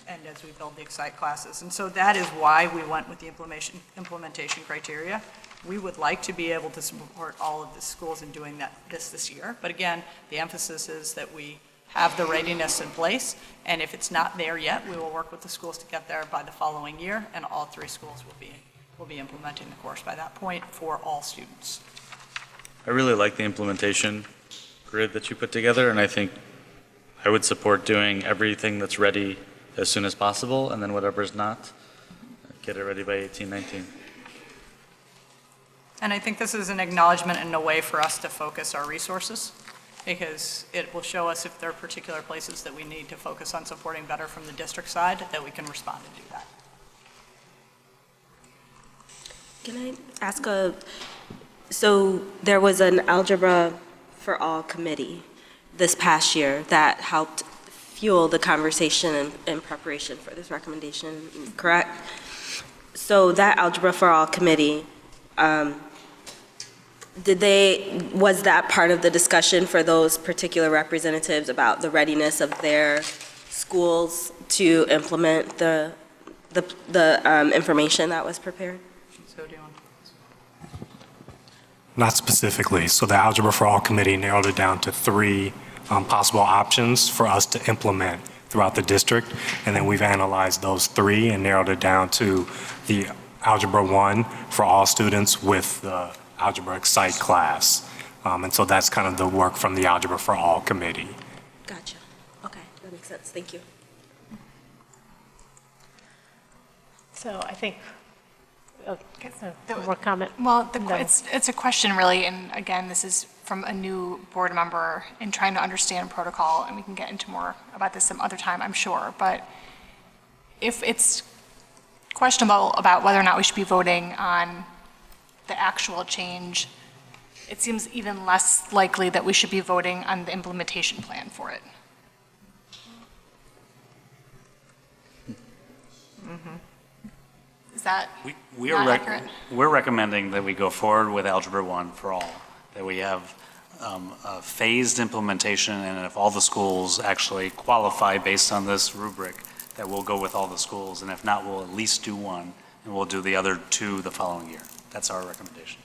and as we build the Excite classes. And so that is why we went with the implementation criteria. We would like to be able to support all of the schools in doing this year. But again, the emphasis is that we have the readiness in place, and if it's not there yet, we will work with the schools to get there by the following year, and all 3 schools will be implementing the course by that point for all students. I really like the implementation grid that you put together, and I think I would support doing everything that's ready as soon as possible, and then whatever's not, get it ready by 18-19. And I think this is an acknowledgement and a way for us to focus our resources. because it will show us if there are particular places that we need to focus on supporting better from the district side, that we can respond and do that. Can I ask so there was an Algebra for All committee this past year that helped fuel the conversation in preparation for this recommendation, correct? So that Algebra for All committee, was that part of the discussion for those particular representatives about the readiness of their schools to implement the information that was prepared? So do you want? Not specifically. So the Algebra for All committee narrowed it down to 3 possible options for us to implement throughout the district. And then we've analyzed those 3 and narrowed it down to the Algebra 1 for all students with the Algebra Excite class. And so that's kind of the work from the Algebra for All committee. Gotcha. Okay, that makes sense. Thank you. So I think, okay, so more comment? Well, it's a question really, and again, this is from a new board member in trying to understand protocol, and we can get into more about this some other time, I'm sure, but if it's questionable about whether or not we should be voting on the actual change, it seems even less likely that we should be voting on the implementation plan for it. Is that not accurate? We're recommending that we go forward with Algebra 1 for all, that we have a phased implementation, and if all the schools actually qualify based on this rubric, that we'll go with all the schools, and if not, we'll at least do 1, and we'll do the other 2 the following year. That's our recommendation.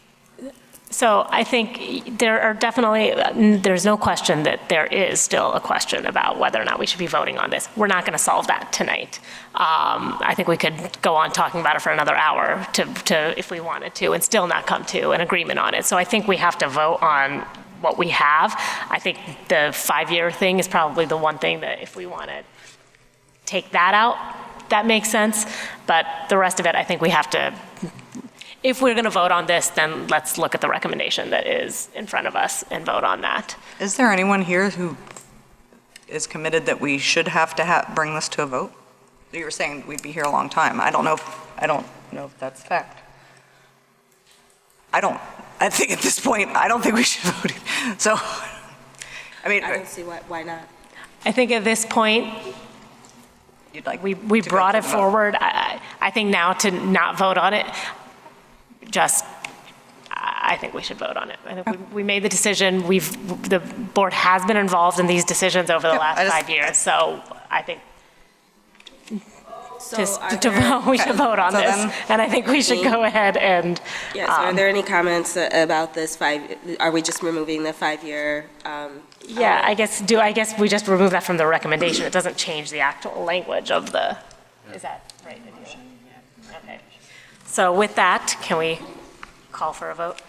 So I think there are definitely, there's no question that there is still a question about whether or not we should be voting on this. We're not going to solve that tonight. I think we could go on talking about it for another hour to if we wanted to, and still not come to an agreement on it. So I think we have to vote on what we have. I think the 5-year thing is probably the one thing that if we want to take that out, that makes sense. But the rest of it, I think we have to, if we're going to vote on this, then let's look at the recommendation that is in front of us and vote on that. Is there anyone here who is committed that we should have to bring this to a vote? You were saying we'd be here a long time. I don't know if that's fact. I think at this point, I don't think we should vote it. So, I mean. I don't see why not. I think at this point, you'd like we brought it forward. I think now to not vote on it, I think we should vote on it. I think we made the decision. The board has been involved in these decisions over the last 5 years, so I think we should vote on this. And I think we should go ahead and. Yes, are there any comments about this are we just removing the 5-year? Yeah, I guess we just remove that from the recommendation. It doesn't change the actual language of the, is that right? Okay. So with that, can we call for a vote?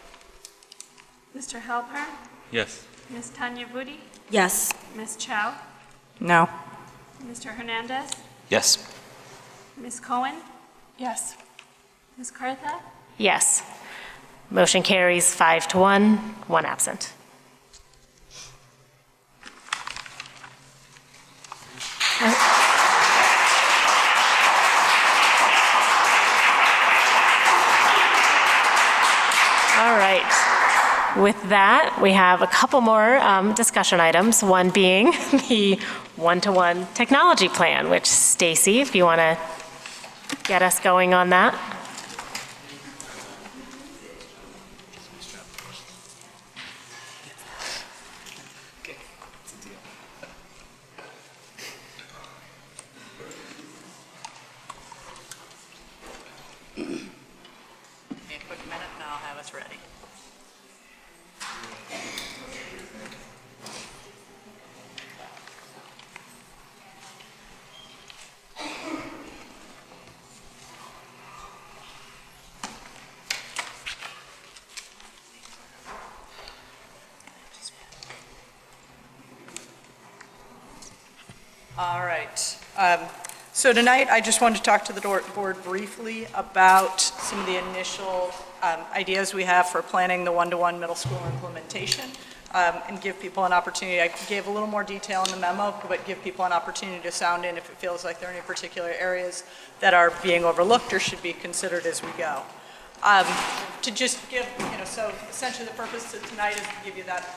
Mr. Halpern? Yes. Ms. Tanya Vudi? Yes. Ms. Chow? No. Mr. Hernandez? Yes. Ms. Cohen? Yes. Ms. Cartha? Yes. Motion carries 5-1, 1 absent. All right. With that, we have a couple more discussion items, one being the one-to-one technology plan, which Stacy, if you want to get us going on that. A quick minute and I'll have us ready. All right. So tonight, I just wanted to talk to the board briefly about some of the initial ideas we have for planning the one-to-one middle school implementation. and give people an opportunity. I gave a little more detail in the memo, but give people an opportunity to sound in if it feels like there are any particular areas that are being overlooked or should be considered as we go. To just give, so essentially the purpose of tonight is to give you that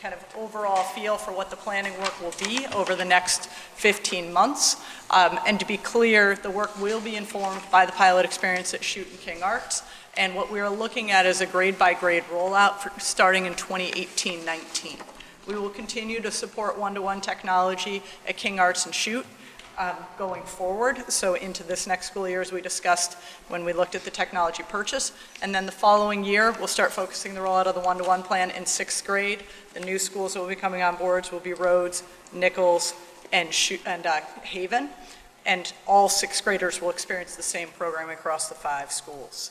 kind of overall feel for what the planning work will be over the next 15 months. And to be clear, the work will be informed by the pilot experience at Chute and King Arts. And what we are looking at is a grade-by-grade rollout starting in 2018-19. We will continue to support one-to-one technology at King Arts and Chute going forward, so into this next school year as we discussed when we looked at the technology purchase. And then the following year, we'll start focusing the rollout of the one-to-one plan in 6th grade. The new schools that will be coming on boards will be Rhodes, Nichols, and Haven. And all 6th graders will experience the same program across the 5 schools.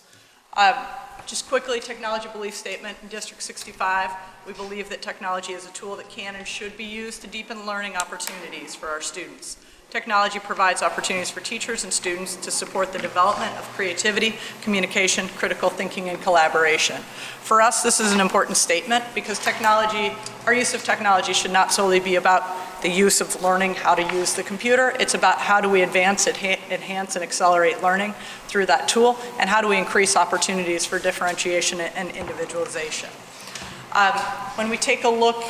Just quickly, technology belief statement in District 65. We believe that technology is a tool that can and should be used to deepen learning opportunities for our students. Technology provides opportunities for teachers and students to support the development of creativity, communication, critical thinking, and collaboration. For us, this is an important statement because technology, our use of technology should not solely be about the use of learning how to use the computer. It's about how do we advance, enhance, and accelerate learning through that tool, and how do we increase opportunities for differentiation and individualization. When we take a look,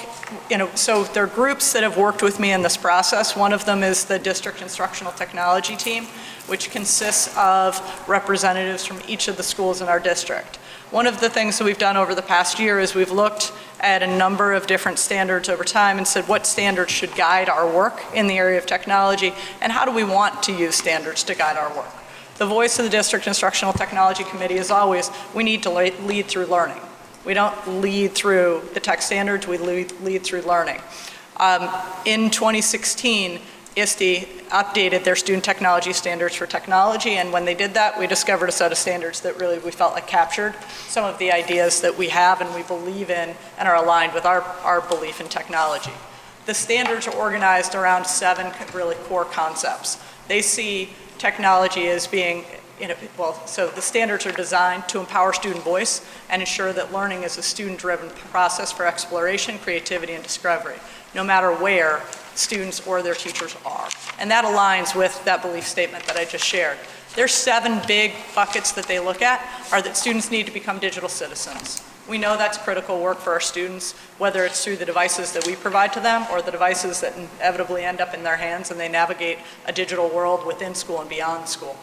so there are groups that have worked with me in this process. One of them is the District Instructional Technology Team, which consists of representatives from each of the schools in our district. One of the things that we've done over the past year is we've looked at a number of different standards over time and said what standards should guide our work in the area of technology, and how do we want to use standards to guide our work. The voice of the District Instructional Technology Committee is always, we need to lead through learning. We don't lead through the tech standards, we lead through learning. In 2016, ISTE updated their student technology standards for technology, and when they did that, we discovered a set of standards that really we felt like captured some of the ideas that we have and we believe in and are aligned with our belief in technology. The standards are organized around 7 really core concepts. They see technology as being so the standards are designed to empower student voice and ensure that learning is a student-driven process for exploration, creativity, and discovery, no matter where students or their teachers are. And that aligns with that belief statement that I just shared. There's 7 big buckets that they look at are that students need to become digital citizens. We know that's critical work for our students, whether it's through the devices that we provide to them or the devices that inevitably end up in their hands and they navigate a digital world within school and beyond school.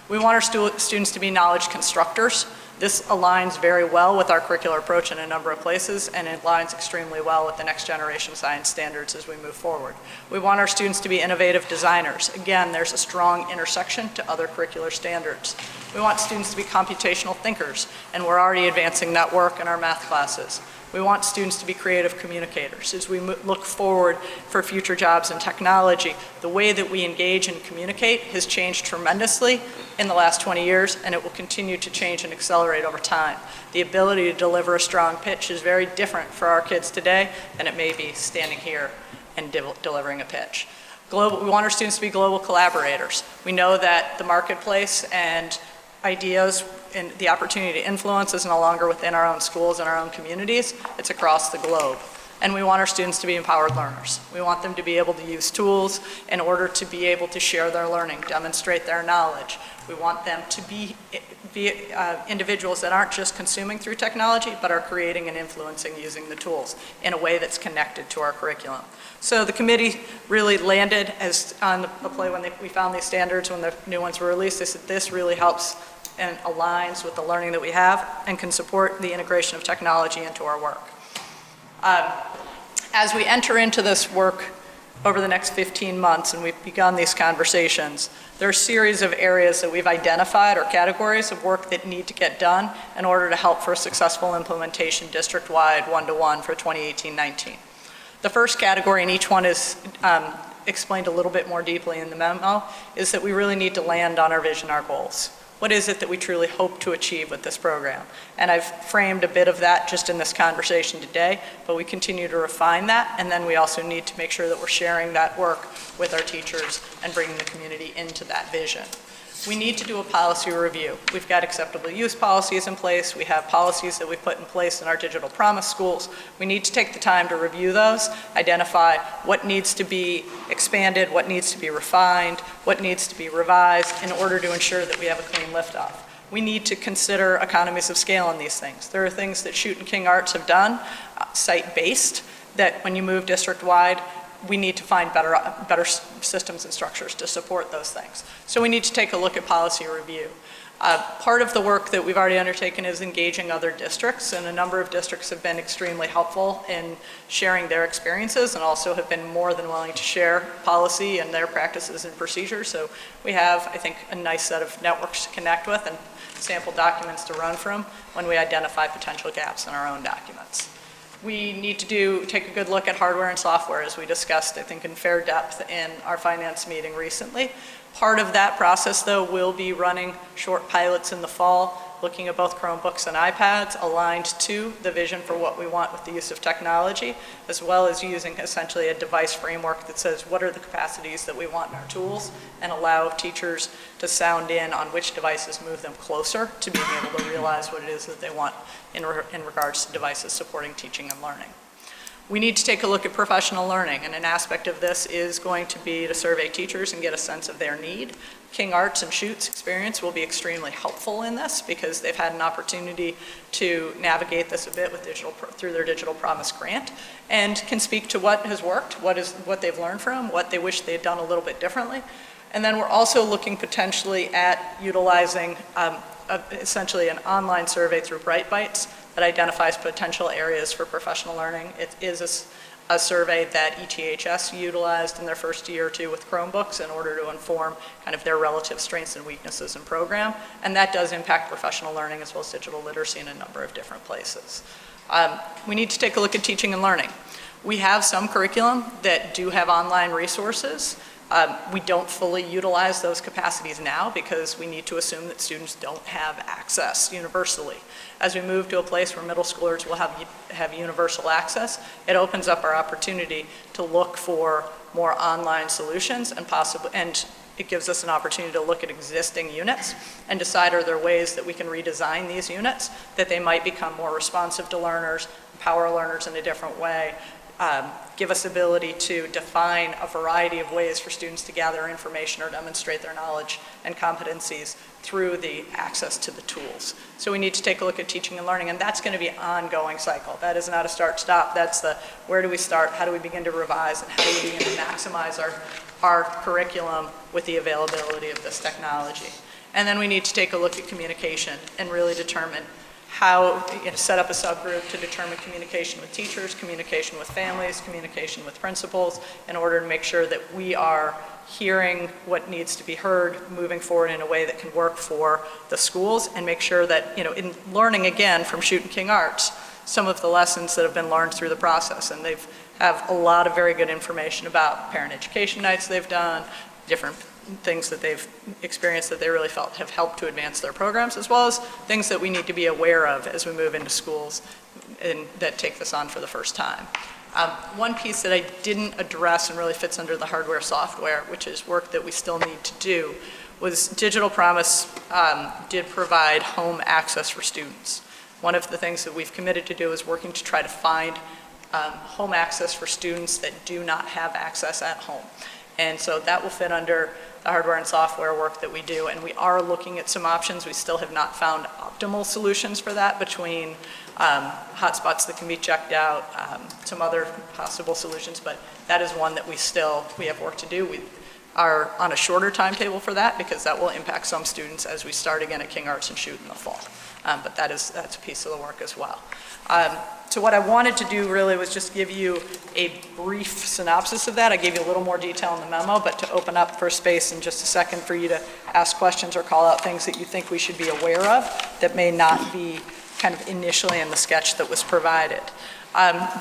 We want our students to be knowledge constructors. This aligns very well with our curricular approach in a number of places, and it aligns extremely well with the next generation science standards as we move forward. We want our students to be innovative designers. Again, there's a strong intersection to other curricular standards. We want students to be computational thinkers, and we're already advancing that work in our math classes. We want students to be creative communicators. As we look forward for future jobs in technology, the way that we engage and communicate has changed tremendously in the last 20 years, and it will continue to change and accelerate over time. The ability to deliver a strong pitch is very different for our kids today than it may be standing here and delivering a pitch. We want our students to be global collaborators. We know that the marketplace and ideas and the opportunity to influence is no longer within our own schools and our own communities, it's across the globe. And we want our students to be empowered learners. We want them to be able to use tools in order to be able to share their learning, demonstrate their knowledge. We want them to be individuals that aren't just consuming through technology, but are creating and influencing using the tools in a way that's connected to our curriculum. So the committee really landed as on the play when we found these standards, when the new ones were released, they said this really helps and aligns with the learning that we have and can support the integration of technology into our work. As we enter into this work over the next 15 months and we've begun these conversations, there are a series of areas that we've identified or categories of work that need to get done in order to help for a successful implementation district-wide one-to-one for 2018-19. The first category, and each one is explained a little bit more deeply in the memo, is that we really need to land on our vision, our goals. What is it that we truly hope to achieve with this program? And I've framed a bit of that just in this conversation today, but we continue to refine that, and then we also need to make sure that we're sharing that work with our teachers and bringing the community into that vision. We need to do a policy review. We've got acceptable use policies in place. We have policies that we've put in place in our Digital Promise schools. We need to take the time to review those, identify what needs to be expanded, what needs to be refined, what needs to be revised in order to ensure that we have a clean liftoff. We need to consider economies of scale in these things. There are things that Chute and King Arts have done, site-based, that when you move district-wide, we need to find better systems and structures to support those things. So we need to take a look at policy review. Part of the work that we've already undertaken is engaging other districts, and a number of districts have been extremely helpful in sharing their experiences and also have been more than willing to share policy and their practices and procedures. So we have, I think, a nice set of networks to connect with and sample documents to run from when we identify potential gaps in our own documents. We need to take a good look at hardware and software, as we discussed, I think, in fair depth in our finance meeting recently. Part of that process, though, will be running short pilots in the fall, looking at both Chromebooks and iPads, aligned to the vision for what we want with the use of technology, as well as using essentially a device framework that says what are the capacities that we want in our tools, and allow teachers to sound in on which devices move them closer to being able to realize what it is that they want in regards to devices supporting teaching and learning. We need to take a look at professional learning, and an aspect of this is going to be to survey teachers and get a sense of their need. King Arts and Chute's experience will be extremely helpful in this because they've had an opportunity to navigate this a bit with through their Digital Promise grant, and can speak to what has worked, what they've learned from, what they wish they had done a little bit differently. And then we're also looking potentially at utilizing essentially an online survey through Bright Bites that identifies potential areas for professional learning. It is a survey that ETHS utilized in their first year or two with Chromebooks in order to inform kind of their relative strengths and weaknesses in program, and that does impact professional learning as well as digital literacy in a number of different places. We need to take a look at teaching and learning. We have some curriculum that do have online resources. We don't fully utilize those capacities now because we need to assume that students don't have access universally. As we move to a place where middle schoolers will have universal access, it opens up our opportunity to look for more online solutions and it gives us an opportunity to look at existing units and decide are there ways that we can redesign these units that they might become more responsive to learners, empower learners in a different way, give us ability to define a variety of ways for students to gather information or demonstrate their knowledge and competencies through the access to the tools. So we need to take a look at teaching and learning, and that's going to be an ongoing cycle. That is not a start-stop. That's the where do we start, how do we begin to revise, and how do we begin to maximize our curriculum with the availability of this technology. And then we need to take a look at communication and really determine how, set up a subgroup to determine communication with teachers, communication with families, communication with principals, in order to make sure that we are hearing what needs to be heard, moving forward in a way that can work for the schools, and make sure that, in learning again from Chute and King Arts, some of the lessons that have been learned through the process, and they've have a lot of very good information about parent education nights they've done, different things that they've experienced that they really felt have helped to advance their programs, as well as things that we need to be aware of as we move into schools and that take this on for the first time. One piece that I didn't address and really fits under the hardware software, which is work that we still need to do, was Digital Promise did provide home access for students. One of the things that we've committed to do is working to try to find home access for students that do not have access at home. And so that will fit under the hardware and software work that we do, and we are looking at some options. We still have not found optimal solutions for that between hotspots that can be checked out, some other possible solutions, but that is one that we have work to do. We are on a shorter timetable for that because that will impact some students as we start again at King Arts and Chute in the fall. But that's a piece of the work as well. So what I wanted to do really was just give you a brief synopsis of that. I gave you a little more detail in the memo, but to open up for space in just a second for you to ask questions or call out things that you think we should be aware of that may not be kind of initially in the sketch that was provided.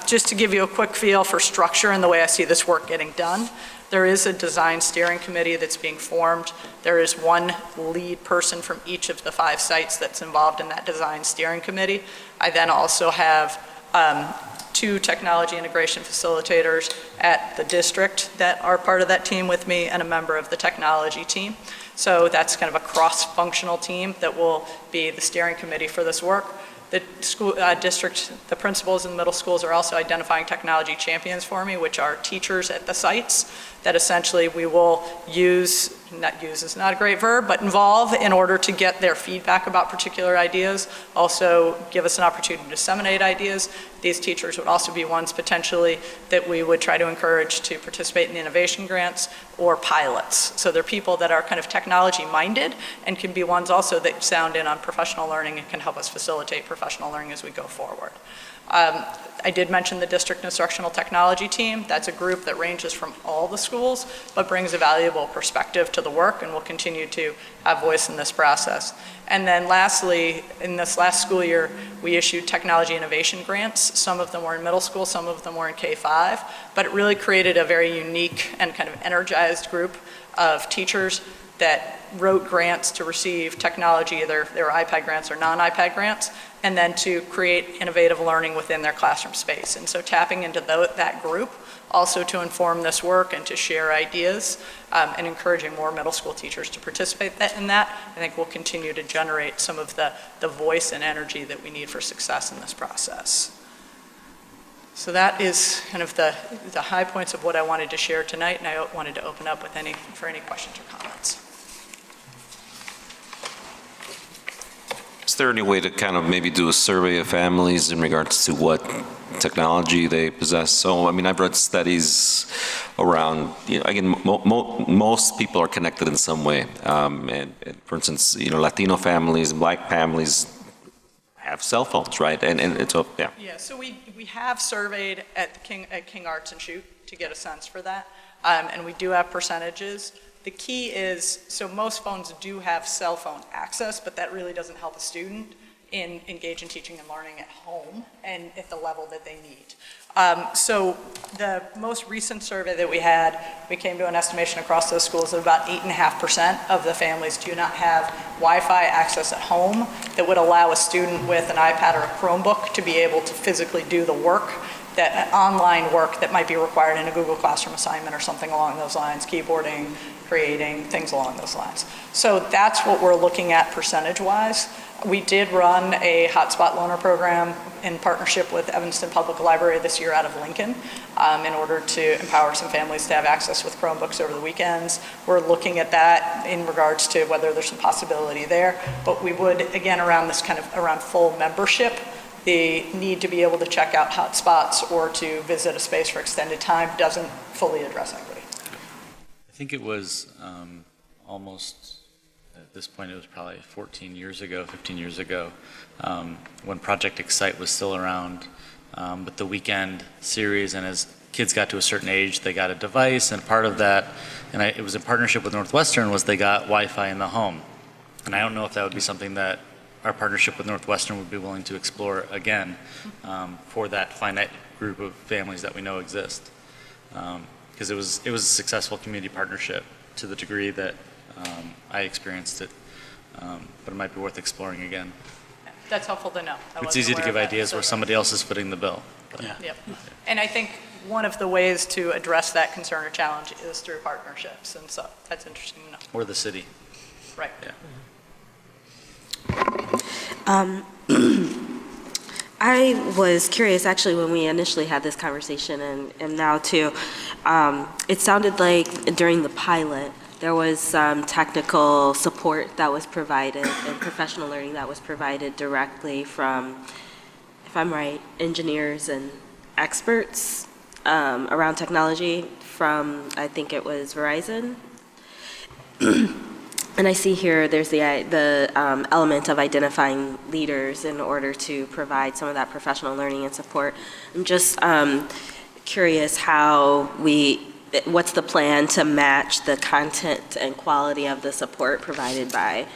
Just to give you a quick feel for structure and the way I see this work getting done, there is a design steering committee that's being formed. There is one lead person from each of the 5 sites that's involved in that design steering committee. I then also have 2 technology integration facilitators at the district that are part of that team with me, and a member of the technology team. So that's kind of a cross-functional team that will be the steering committee for this work. The school district, the principals in the middle schools are also identifying technology champions for me, which are teachers at the sites that essentially we will use, not use is not a great verb, but involve in order to get their feedback about particular ideas, also give us an opportunity to disseminate ideas. These teachers would also be ones potentially that we would try to encourage to participate in innovation grants or pilots. So they're people that are kind of technology minded and can be ones also that sound in on professional learning and can help us facilitate professional learning as we go forward. I did mention the district instructional technology team. That's a group that ranges from all the schools, but brings a valuable perspective to the work and will continue to have voice in this process. And then lastly, in this last school year, we issued technology innovation grants. Some of them were in middle school, some of them were in K-5, but it really created a very unique and kind of energized group of teachers that wrote grants to receive technology, either they were iPad grants or non-iPad grants, and then to create innovative learning within their classroom space. And so tapping into that group also to inform this work and to share ideas and encouraging more middle school teachers to participate in that, I think will continue to generate some of the voice and energy that we need for success in this process. So that is kind of the high points of what I wanted to share tonight, and I wanted to open up for any questions or comments. Is there any way to kind of maybe do a survey of families in regards to what technology they possess? So, I mean, I've read studies around, again, most people are connected in some way. And for instance, Latino families, Black families have cell phones, right? And it's, yeah. Yeah, so we have surveyed at King Arts and Shoot to get a sense for that. And we do have percentages. The key is, so most phones do have cell phone access, but that really doesn't help a student engage in teaching and learning at home and at the level that they need. So the most recent survey that we had, we came to an estimation across those schools that about 8.5% of the families do not have Wi-Fi access at home that would allow a student with an iPad or a Chromebook to be able to physically do the work, that online work that might be required in a Google Classroom assignment or something along those lines, keyboarding, creating, things along those lines. So that's what we're looking at percentage-wise. We did run a hotspot loaner program in partnership with Evanston Public Library this year out of Lincoln in order to empower some families to have access with Chromebooks over the weekends. We're looking at that in regards to whether there's some possibility there. But we would, again, around full membership, the need to be able to check out hotspots or to visit a space for extended time doesn't fully address equity. I think it was almost, at this point, it was probably 15 years ago, when Project Excite was still around, with the weekend series, and as kids got to a certain age, they got a device, and part of that, and it was in partnership with Northwestern, was they got Wi-Fi in the home. And I don't know if that would be something that our partnership with Northwestern would be willing to explore again for that finite group of families that we know exist. Because it was a successful community partnership to the degree that I experienced it, but it might be worth exploring again. That's helpful to know. It's easy to give ideas where somebody else is footing the bill. Yeah. Yep. And I think one of the ways to address that concern or challenge is through partnerships, and so that's interesting to know. Or the city. Right. Yeah. I was curious, actually, when we initially had this conversation, and now too, it sounded like during the pilot, there was some technical support that was provided and professional learning that was provided directly from, if I'm right, engineers and experts around technology from, I think it was Verizon. And I see here there's the element of identifying leaders in order to provide some of that professional learning and support. I'm just curious what's the plan to match the content and quality of the support provided by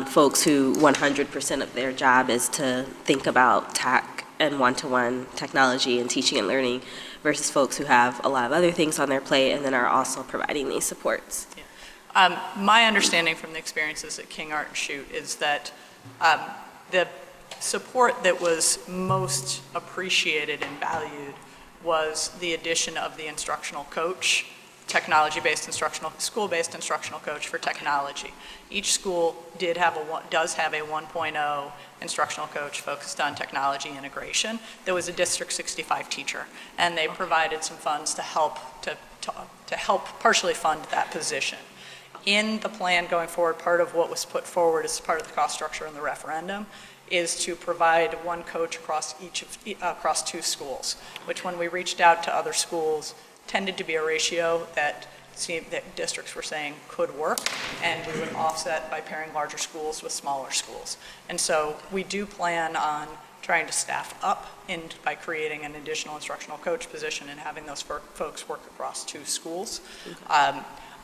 folks who 100% of their job is to think about tech and one-to-one technology and teaching and learning versus folks who have a lot of other things on their plate and then are also providing these supports. My understanding from the experiences at King Art and Shoot is that the support that was most appreciated and valued was the addition of the instructional coach technology-based instructional, school-based instructional coach for technology. Each school does have a 1.0 instructional coach focused on technology integration that was a District 65 teacher, and they provided some funds to help partially fund that position. In the plan going forward, part of what was put forward as part of the cost structure in the referendum is to provide one coach across across 2 schools, which when we reached out to other schools tended to be a ratio that districts were saying could work, and we would offset by pairing larger schools with smaller schools. And so we do plan on trying to staff up by creating an additional instructional coach position and having those folks work across 2 schools.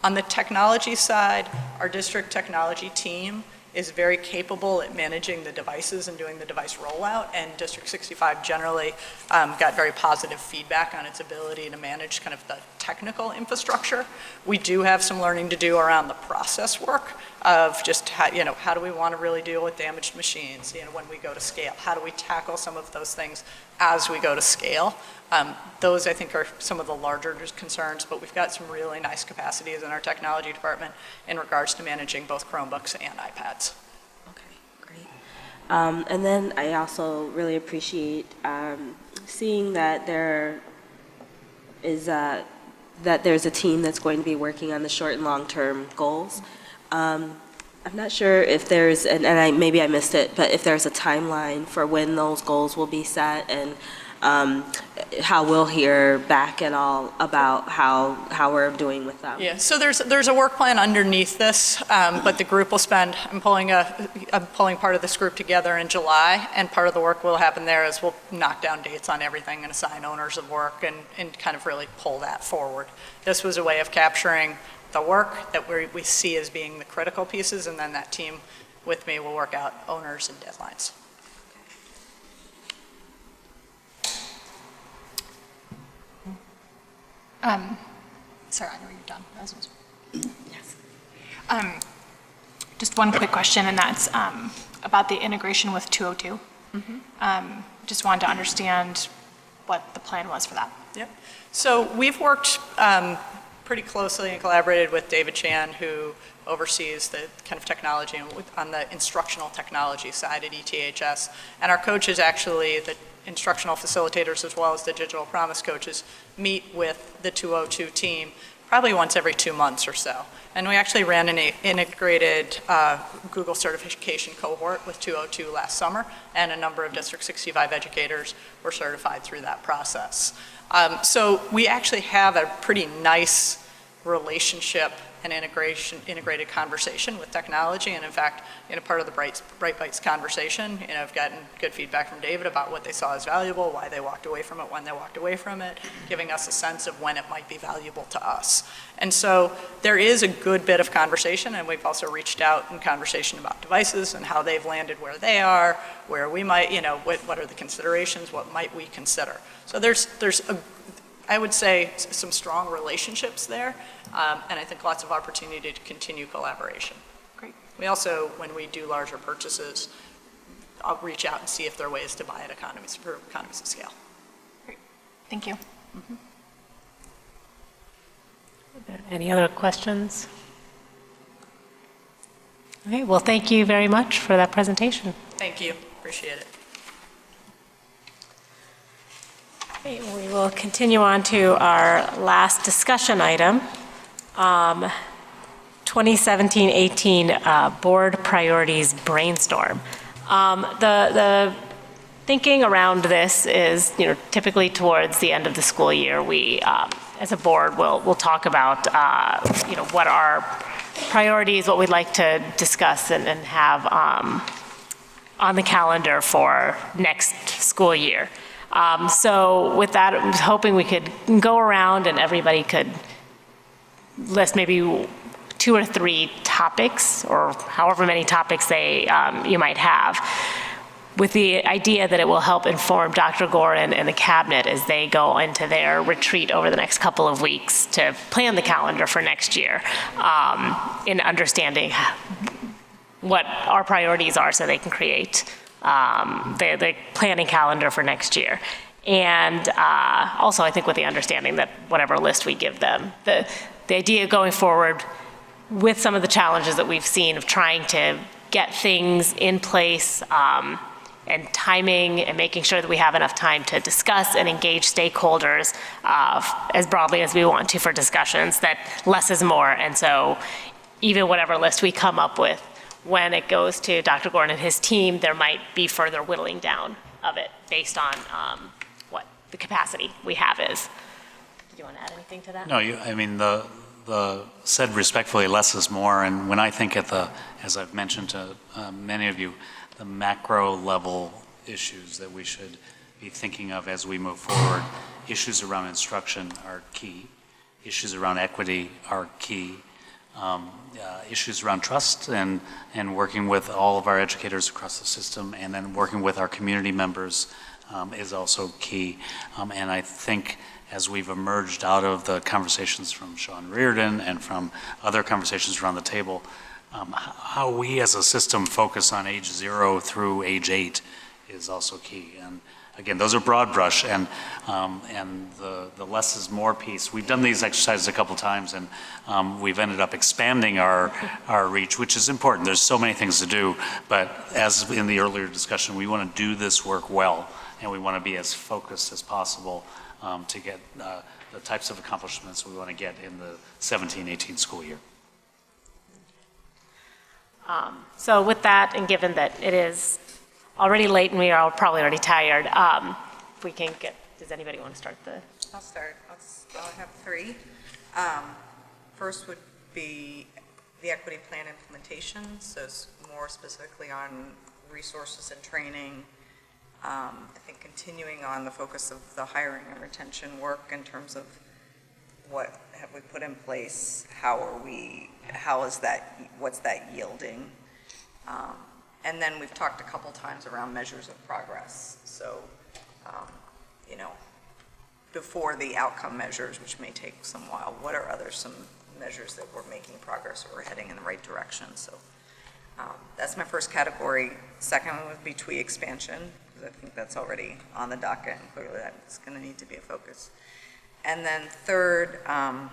On the technology side, our district technology team is very capable at managing the devices and doing the device rollout, and District 65 generally got very positive feedback on its ability to manage kind of the technical infrastructure. We do have some learning to do around the process work of just how do we want to really deal with damaged machines, when we go to scale? How do we tackle some of those things as we go to scale? Those, I think, are some of the larger concerns, but we've got some really nice capacities in our technology department in regards to managing both Chromebooks and iPads. And then I also really appreciate seeing that there's a team that's going to be working on the short and long-term goals. I'm not sure if there's, maybe I missed it, but if there's a timeline for when those goals will be set, and how we'll hear back and all about how we're doing with them. Yeah, so there's a work plan underneath this, but the group will spend, I'm pulling part of this group together in July, and part of the work will happen there is we'll knock down dates on everything and assign owners of work and kind of really pull that forward. This was a way of capturing the work that we see as being the critical pieces, and then that team with me will work out owners and deadlines. Sorry, I know you're done. Yes. Just one quick question, and that's about the integration with 202. Just wanted to understand what the plan was for that. Yep. So we've worked pretty closely and collaborated with David Chan, who oversees the kind of technology on the instructional technology side at ETHS. And our coaches, actually, the instructional facilitators as well as the digital promise coaches, meet with the 202 team probably once every 2 months or so. And we actually ran an integrated Google certification cohort with 202 last summer, and a number of District 65 educators were certified through that process. So we actually have a pretty nice relationship and integrated conversation with technology. And in fact, part of the Bright Bites conversation, I've gotten good feedback from David about what they saw as valuable, why they walked away from it, when they walked away from it, giving us a sense of when it might be valuable to us. And so there is a good bit of conversation, and we've also reached out in conversation about devices and how they've landed where they are, where we might, what are the considerations, what might we consider. So there's I would say some strong relationships there, and I think lots of opportunity to continue collaboration. Great. We also, when we do larger purchases, I'll reach out and see if there are ways to buy at economies of scale. Great. Thank you. Any other questions? Okay, well, thank you very much for that presentation. Thank you. Appreciate it. Okay, we will continue on to our last discussion item, 2017-18 Board Priorities Brainstorm. The thinking around this is, typically towards the end of the school year, we, as a board, we'll talk about, what our priorities, what we'd like to discuss and have on the calendar for next school year. So with that, I was hoping we could go around and everybody could list maybe 2 or 3 topics, or however many topics you might have, with the idea that it will help inform Dr. Gore and the cabinet as they go into their retreat over the next couple of weeks to plan the calendar for next year, in understanding what our priorities are so they can create the planning calendar for next year. And also, I think with the understanding that whatever list we give them, the idea going forward with some of the challenges that we've seen of trying to get things in place and timing and making sure that we have enough time to discuss and engage stakeholders as broadly as we want to for discussions, that less is more. And so even whatever list we come up with, when it goes to Dr. Gordon and his team, there might be further whittling down of it based on what the capacity we have is. Do you want to add anything to that? No, I mean, the said respectfully, less is more. And when I think at the, as I've mentioned to many of you, the macro level issues that we should be thinking of as we move forward, issues around instruction are key. Issues around equity are key. Issues around trust and working with all of our educators across the system, and then working with our community members is also key. And I think as we've emerged out of the conversations from Sean Reardon and from other conversations around the table, how we as a system focus on age 0 through age 8 is also key. And again, those are broad brush, and the less is more piece. We've done these exercises a couple times, and we've ended up expanding our reach, which is important. There's so many things to do, but as in the earlier discussion, we want to do this work well, and we want to be as focused as possible to get the types of accomplishments we want to get in the 17-18 school year. So with that, and given that it is already late and we are probably already tired, if we can get, does anybody want to start the? I'll start. I'll have 3. First would be the equity plan implementation, so more specifically on resources and training. I think continuing on the focus of the hiring and retention work in terms of what have we put in place, what's that yielding? And then we've talked a couple times around measures of progress. So, before the outcome measures, which may take some while, what are some measures that we're making progress or we're heading in the right direction? So that's my first category. Second one would be TWE expansion, because I think that's already on the docket, and clearly that's going to need to be a focus. And then third, I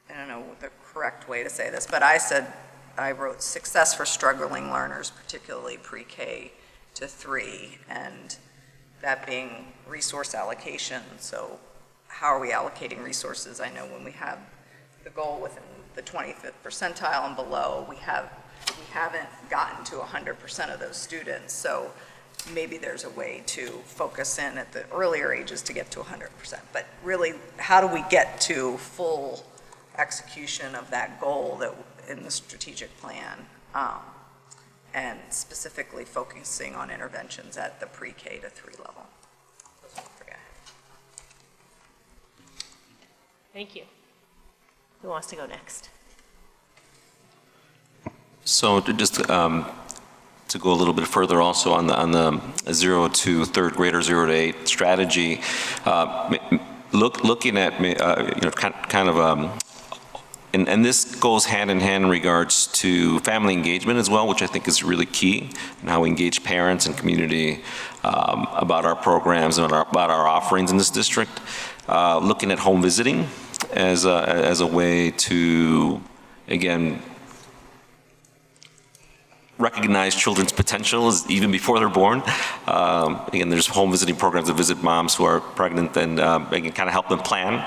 don't know the correct way to say this, but I wrote success for struggling learners, particularly pre-K to 3, and that being resource allocation. So how are we allocating resources? I know when we have the goal within the 25th percentile and below, we haven't gotten to 100% of those students. So maybe there's a way to focus in at the earlier ages to get to 100%. But really, how do we get to full execution of that goal that in the strategic plan, and specifically focusing on interventions at the pre-K to 3 level? Thank you. Who wants to go next? So just to go a little bit further also on the 0 to 3rd grader, 0 to 8 strategy, looking at and this goes hand in hand in regards to family engagement as well, which I think is really key, and how we engage parents and community about our programs and about our offerings in this district. Looking at home visiting as a way to, again, recognize children's potential even before they're born. Again, there's home visiting programs that visit moms who are pregnant and can kind of help them plan.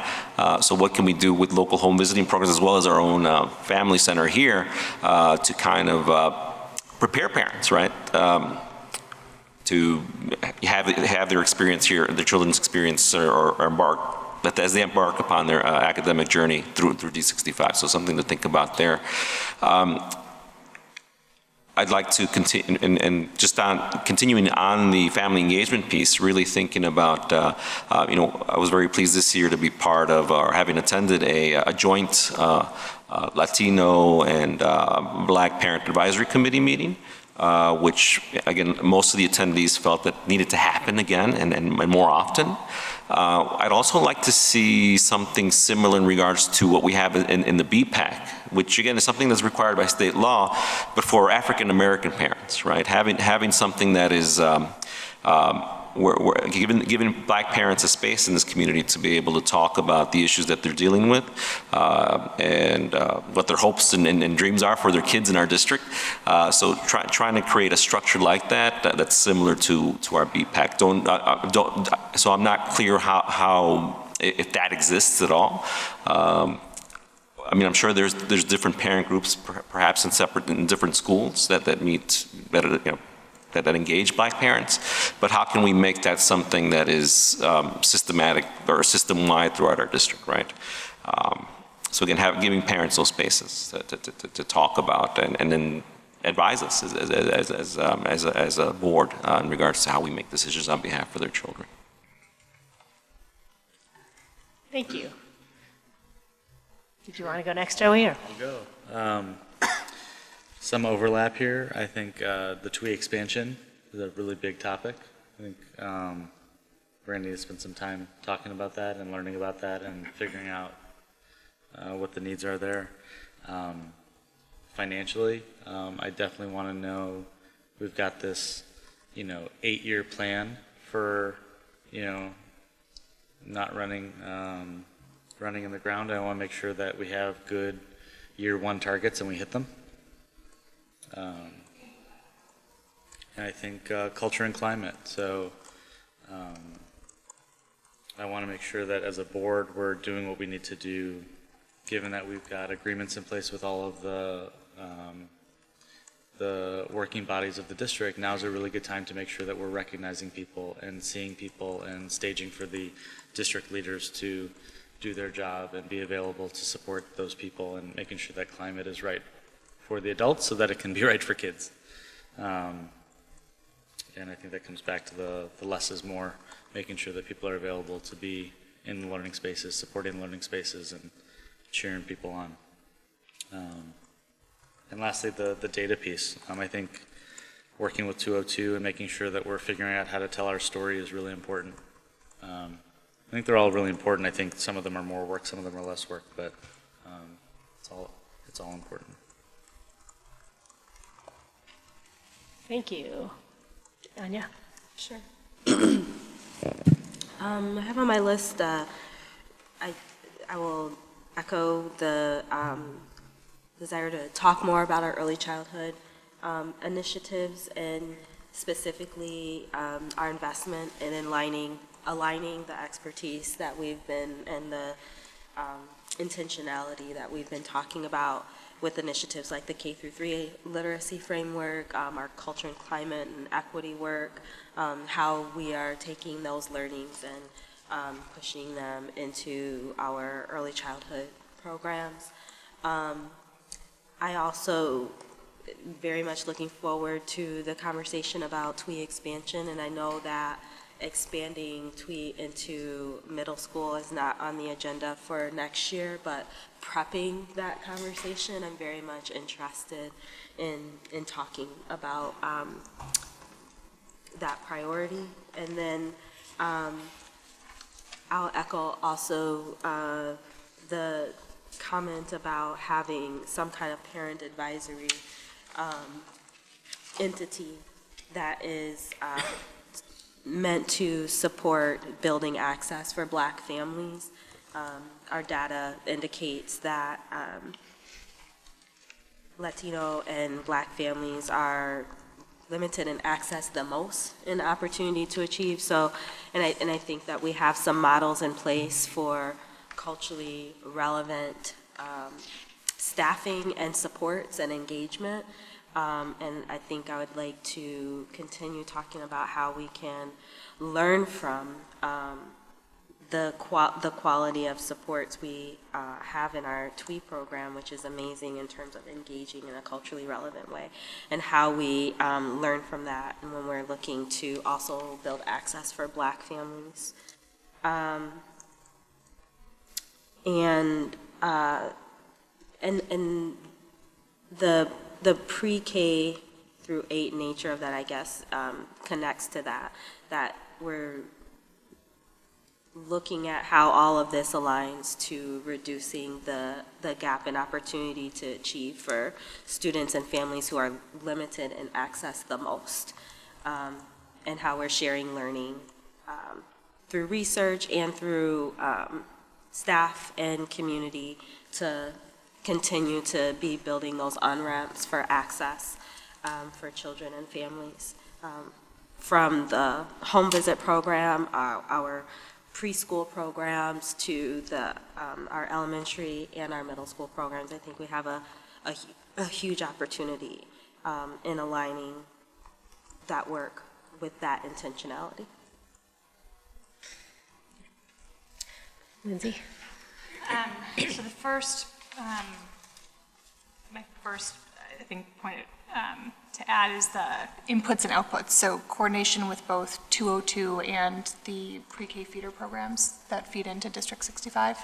So what can we do with local home visiting programs as well as our own family center here to kind of prepare parents, right? To have their experience here, their children's experience or embark, as they embark upon their academic journey through D65. So something to think about there. I'd like to continue, and just continuing on the family engagement piece, really thinking about, I was very pleased this year to be part of, or having attended a joint Latino and Black Parent Advisory Committee meeting, which, again, most of the attendees felt that needed to happen again and more often. I'd also like to see something similar in regards to what we have in the BPAC, which again is something that's required by state law, but for African American parents, right? Having something that is we're giving Black parents a space in this community to be able to talk about the issues that they're dealing with and what their hopes and dreams are for their kids in our district. So trying to create a structure like that's similar to our BPAC. So I'm not clear how if that exists at all. I mean, I'm sure there's different parent groups, perhaps in different schools that meet that engage Black parents. But how can we make that something that is systematic or system-wide throughout our district, right? So again, giving parents those spaces to talk about and then advise us as a board in regards to how we make decisions on behalf of their children. Thank you. Did you want to go next, Joey? Or? I'll go. Some overlap here. I think the TWE expansion is a really big topic. I think Brandy has spent some time talking about that and learning about that and figuring out what the needs are there. Financially, I definitely want to know, we've got this, 8-year plan for, not running in the ground. I want to make sure that we have good year 1 targets and we hit them. And I think culture and climate. So I want to make sure that as a board we're doing what we need to do, given that we've got agreements in place with all of the working bodies of the district. Now's a really good time to make sure that we're recognizing people and seeing people and staging for the district leaders to do their job and be available to support those people and making sure that climate is right for the adults so that it can be right for kids. And I think that comes back to the less is more, making sure that people are available to be in the learning spaces, supporting learning spaces, and cheering people on. And lastly, the data piece. I think working with 202 and making sure that we're figuring out how to tell our story is really important. I think they're all really important. I think some of them are more work, some of them are less work, but it's all important. Thank you. Anya? Sure. I have on my list, I will echo the desire to talk more about our early childhood initiatives and specifically our investment in aligning the expertise that we've been and the intentionality that we've been talking about with initiatives like the K-3 literacy framework, our culture and climate and equity work, how we are taking those learnings and pushing them into our early childhood programs. I also very much looking forward to the conversation about TWE expansion, and I know that expanding TWE into middle school is not on the agenda for next year, but prepping that conversation, I'm very much interested in talking about that priority. And then I'll echo also the comment about having some kind of parent advisory entity that is meant to support building access for Black families. Our data indicates that Latino and Black families are limited in access the most in opportunity to achieve. So, and I think that we have some models in place for culturally relevant staffing and supports and engagement. And I think I would like to continue talking about how we can learn from the quality of supports we have in our TWE program, which is amazing in terms of engaging in a culturally relevant way, and how we learn from that and when we're looking to also build access for Black families. And the pre-K through 8 nature of that, I guess, connects to that we're looking at how all of this aligns to reducing the gap in opportunity to achieve for students and families who are limited in access the most. and how we're sharing learning through research and through staff and community to continue to be building those on-ramps for access for children and families. From the home visit program, our preschool programs, to our elementary and our middle school programs, I think we have a huge opportunity in aligning that work with that intentionality. Lindsay? So the first, my first, I think, point to add is the inputs and outputs. So coordination with both 202 and the pre-K feeder programs that feed into District 65.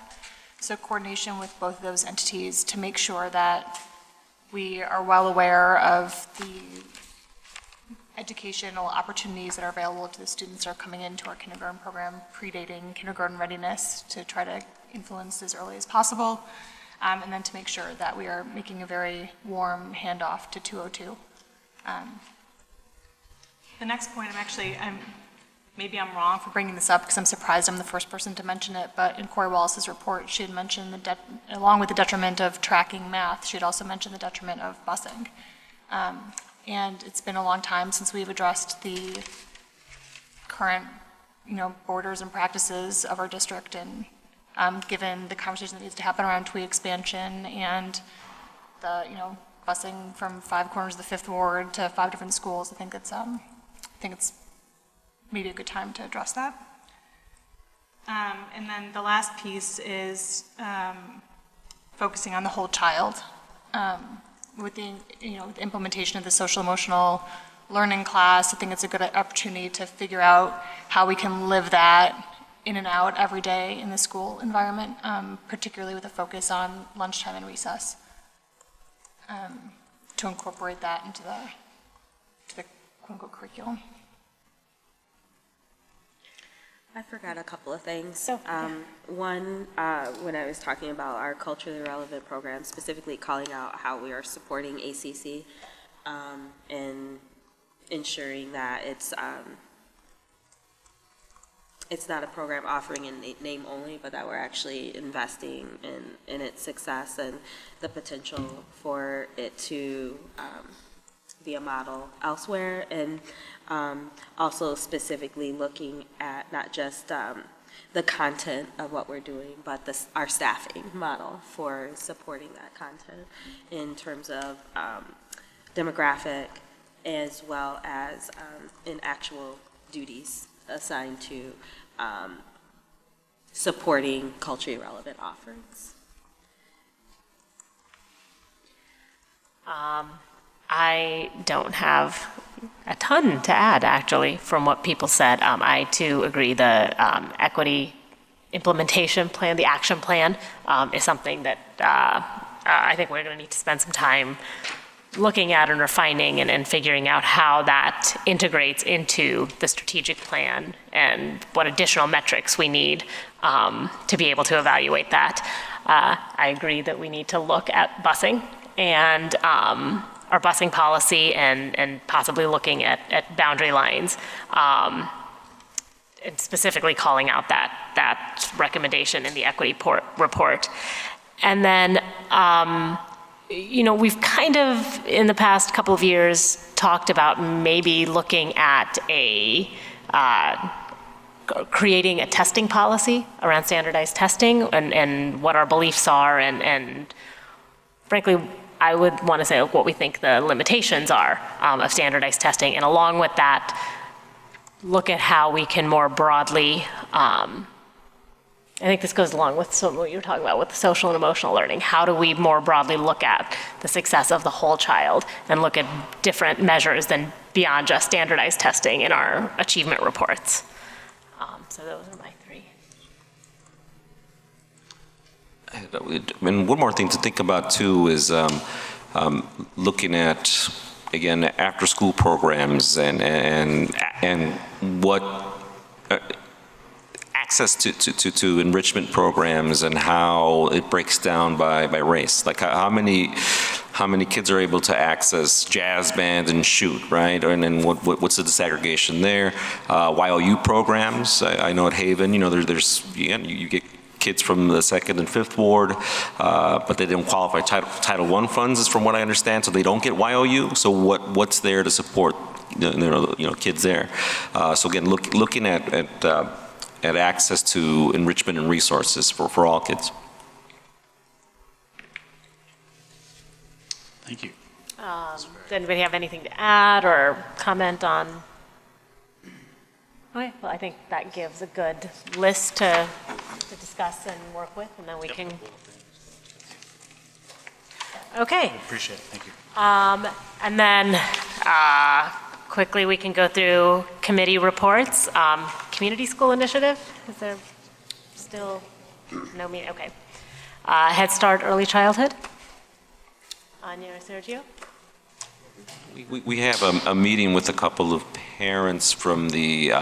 So coordination with both of those entities to make sure that we are well aware of the educational opportunities that are available to the students that are coming into our kindergarten program, predating kindergarten readiness, to try to influence as early as possible, and then to make sure that we are making a very warm handoff to 202. The next point, maybe I'm wrong for bringing this up because I'm surprised I'm the first person to mention it, but in Corey Wallace's report, she had mentioned, along with the detriment of tracking math, she had also mentioned the detriment of busing. And it's been a long time since we've addressed the current, borders and practices of our district, and given the conversation that needs to happen around TWE expansion and the, busing from 5 corners of the 5th Ward to 5 different schools, I think it's maybe a good time to address that. And then the last piece is focusing on the whole child. With the with the implementation of the social emotional learning class, I think it's a good opportunity to figure out how we can live that in and out every day in the school environment, particularly with a focus on lunchtime and recess, to incorporate that into the quote-unquote curriculum. I forgot a couple of things. One, when I was talking about our culturally relevant programs, specifically calling out how we are supporting ACC and ensuring that it's not a program offering in name only, but that we're actually investing in its success and the potential for it to be a model elsewhere, and also specifically looking at not just the content of what we're doing, but our staffing model for supporting that content in terms of demographic, as well as in actual duties assigned to supporting culturally relevant offerings. I don't have a ton to add, actually, from what people said. I, too, agree the equity implementation plan, the action plan, is something that I think we're going to need to spend some time looking at and refining and figuring out how that integrates into the strategic plan and what additional metrics we need to be able to evaluate that. I agree that we need to look at busing and our busing policy and possibly looking at boundary lines, and specifically calling out that recommendation in the equity report. And then, we've kind of, in the past couple of years, talked about maybe looking at creating a testing policy around standardized testing and what our beliefs are, and frankly, I would want to say what we think the limitations are of standardized testing, and along with that, look at how we can more broadly, I think this goes along with some of what you were talking about with the social and emotional learning. How do we more broadly look at the success of the whole child and look at different measures than beyond just standardized testing in our achievement reports? So those are my 3. And one more thing to think about too is looking at, again, after-school programs and what access to enrichment programs and how it breaks down by race. Like how many kids are able to access jazz band and shoot, right? And then what's the disaggregation there? YOU programs, I know at Haven, there's you get kids from the 2nd and 5th ward, but they didn't qualify Title I funds, is from what I understand, so they don't get YOU. So what's there to support kids there? So again, looking at access to enrichment and resources for all kids. Thank you. Does anybody have anything to add or comment on? Okay, well, I think that gives a good list to discuss and work with, and then we can. Okay. Appreciate it. Thank you. And then quickly we can go through committee reports. Community School Initiative, is there still no meeting? Okay. Head Start Early Childhood. Anya or Sergio? We have a meeting with a couple of parents from the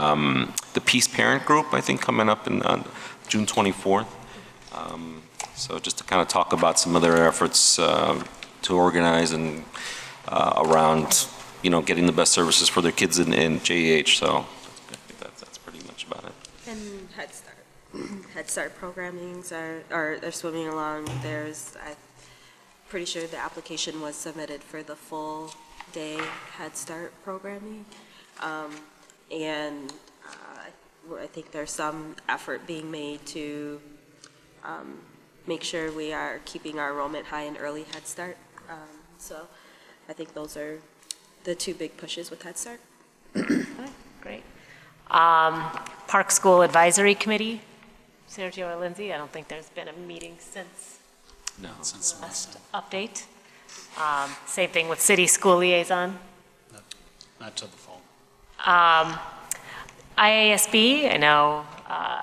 Peace Parent Group, I think, coming up on June 24th. So just to kind of talk about some of their efforts to organize and around, getting the best services for their kids in JEH. So I think that's pretty much about it. And Head Start programmings are swimming along. I'm pretty sure the application was submitted for the full day Head Start programming. And I think there's some effort being made to make sure we are keeping our enrollment high in early Head Start. So I think those are the two big pushes with Head Start. Okay, great. Park School Advisory Committee, Sergio or Lindsay, I don't think there's been a meeting since since last update. Same thing with City School Liaison. Not till the fall. IASB, I know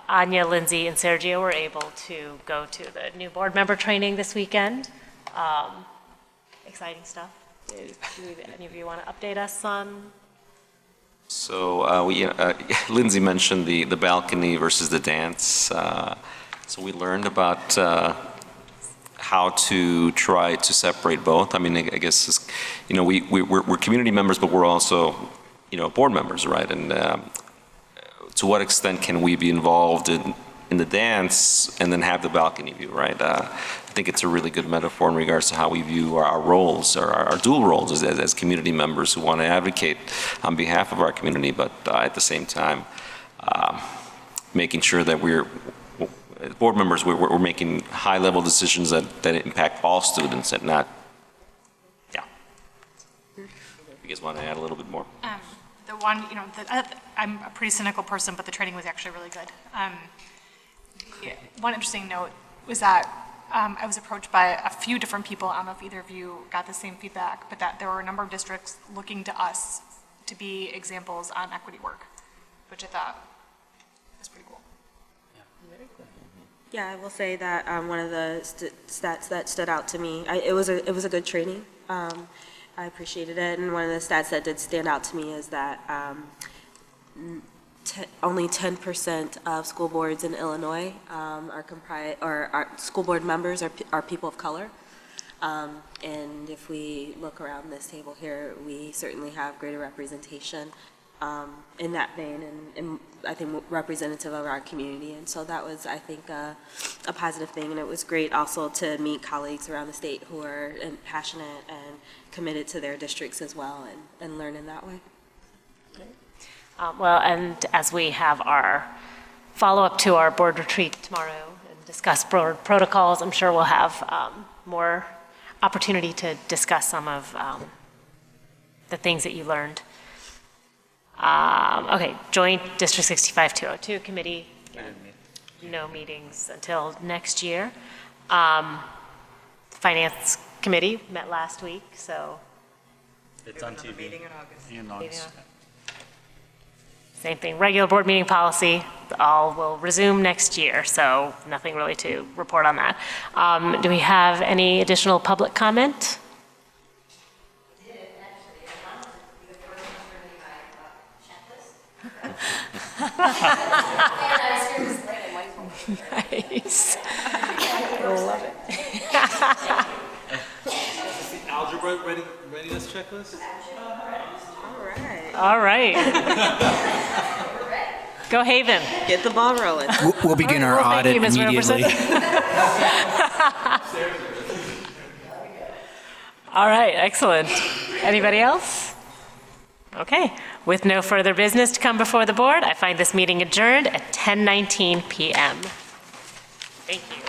Anya, Lindsay, and Sergio were able to go to the new board member training this weekend. Exciting stuff. Do any of you want to update us on? So Lindsay mentioned the balcony versus the dance. So we learned about how to try to separate both. I mean, I guess, we're community members, but we're also, board members, right? And to what extent can we be involved in the dance and then have the balcony view, right? I think it's a really good metaphor in regards to how we view our roles, or our dual roles as community members who want to advocate on behalf of our community, but at the same time, making sure that as board members, we're making high-level decisions that impact all students and not, you guys want to add a little bit more? The one, I'm a pretty cynical person, but the training was actually really good. One interesting note was that I was approached by a few different people. I don't know if either of you got the same feedback, but that there were a number of districts looking to us to be examples on equity work, which I thought was pretty cool. Yeah, I will say that one of the stats that stood out to me, it was a good training. I appreciated it, and one of the stats that did stand out to me is that only 10% of school boards in Illinois are comprised, or our school board members are people of color. And if we look around this table here, we certainly have greater representation in that vein, and I think representative of our community. And so that was, I think, a positive thing. And it was great also to meet colleagues around the state who are passionate and committed to their districts as well, and learn in that way. Well, and as we have our follow-up to our board retreat tomorrow and discuss board protocols, I'm sure we'll have more opportunity to discuss some of the things that you learned. Okay, Joint District 65-202 Committee, no meetings until next year. Finance Committee met last week, so. It's on TV. Meeting in August. Same thing, regular board meeting policy, all will resume next year, so nothing really to report on that. Do we have any additional public comment? Nice. Love it. Algebra readiness checklist? All right. Go Haven. Get the ball rolling. We'll begin our Well, thank audit you, Ms. immediately. All right, excellent. Anybody else? Okay, with no further business to come before the board, I find this meeting adjourned at 10:19 PM. Thank you.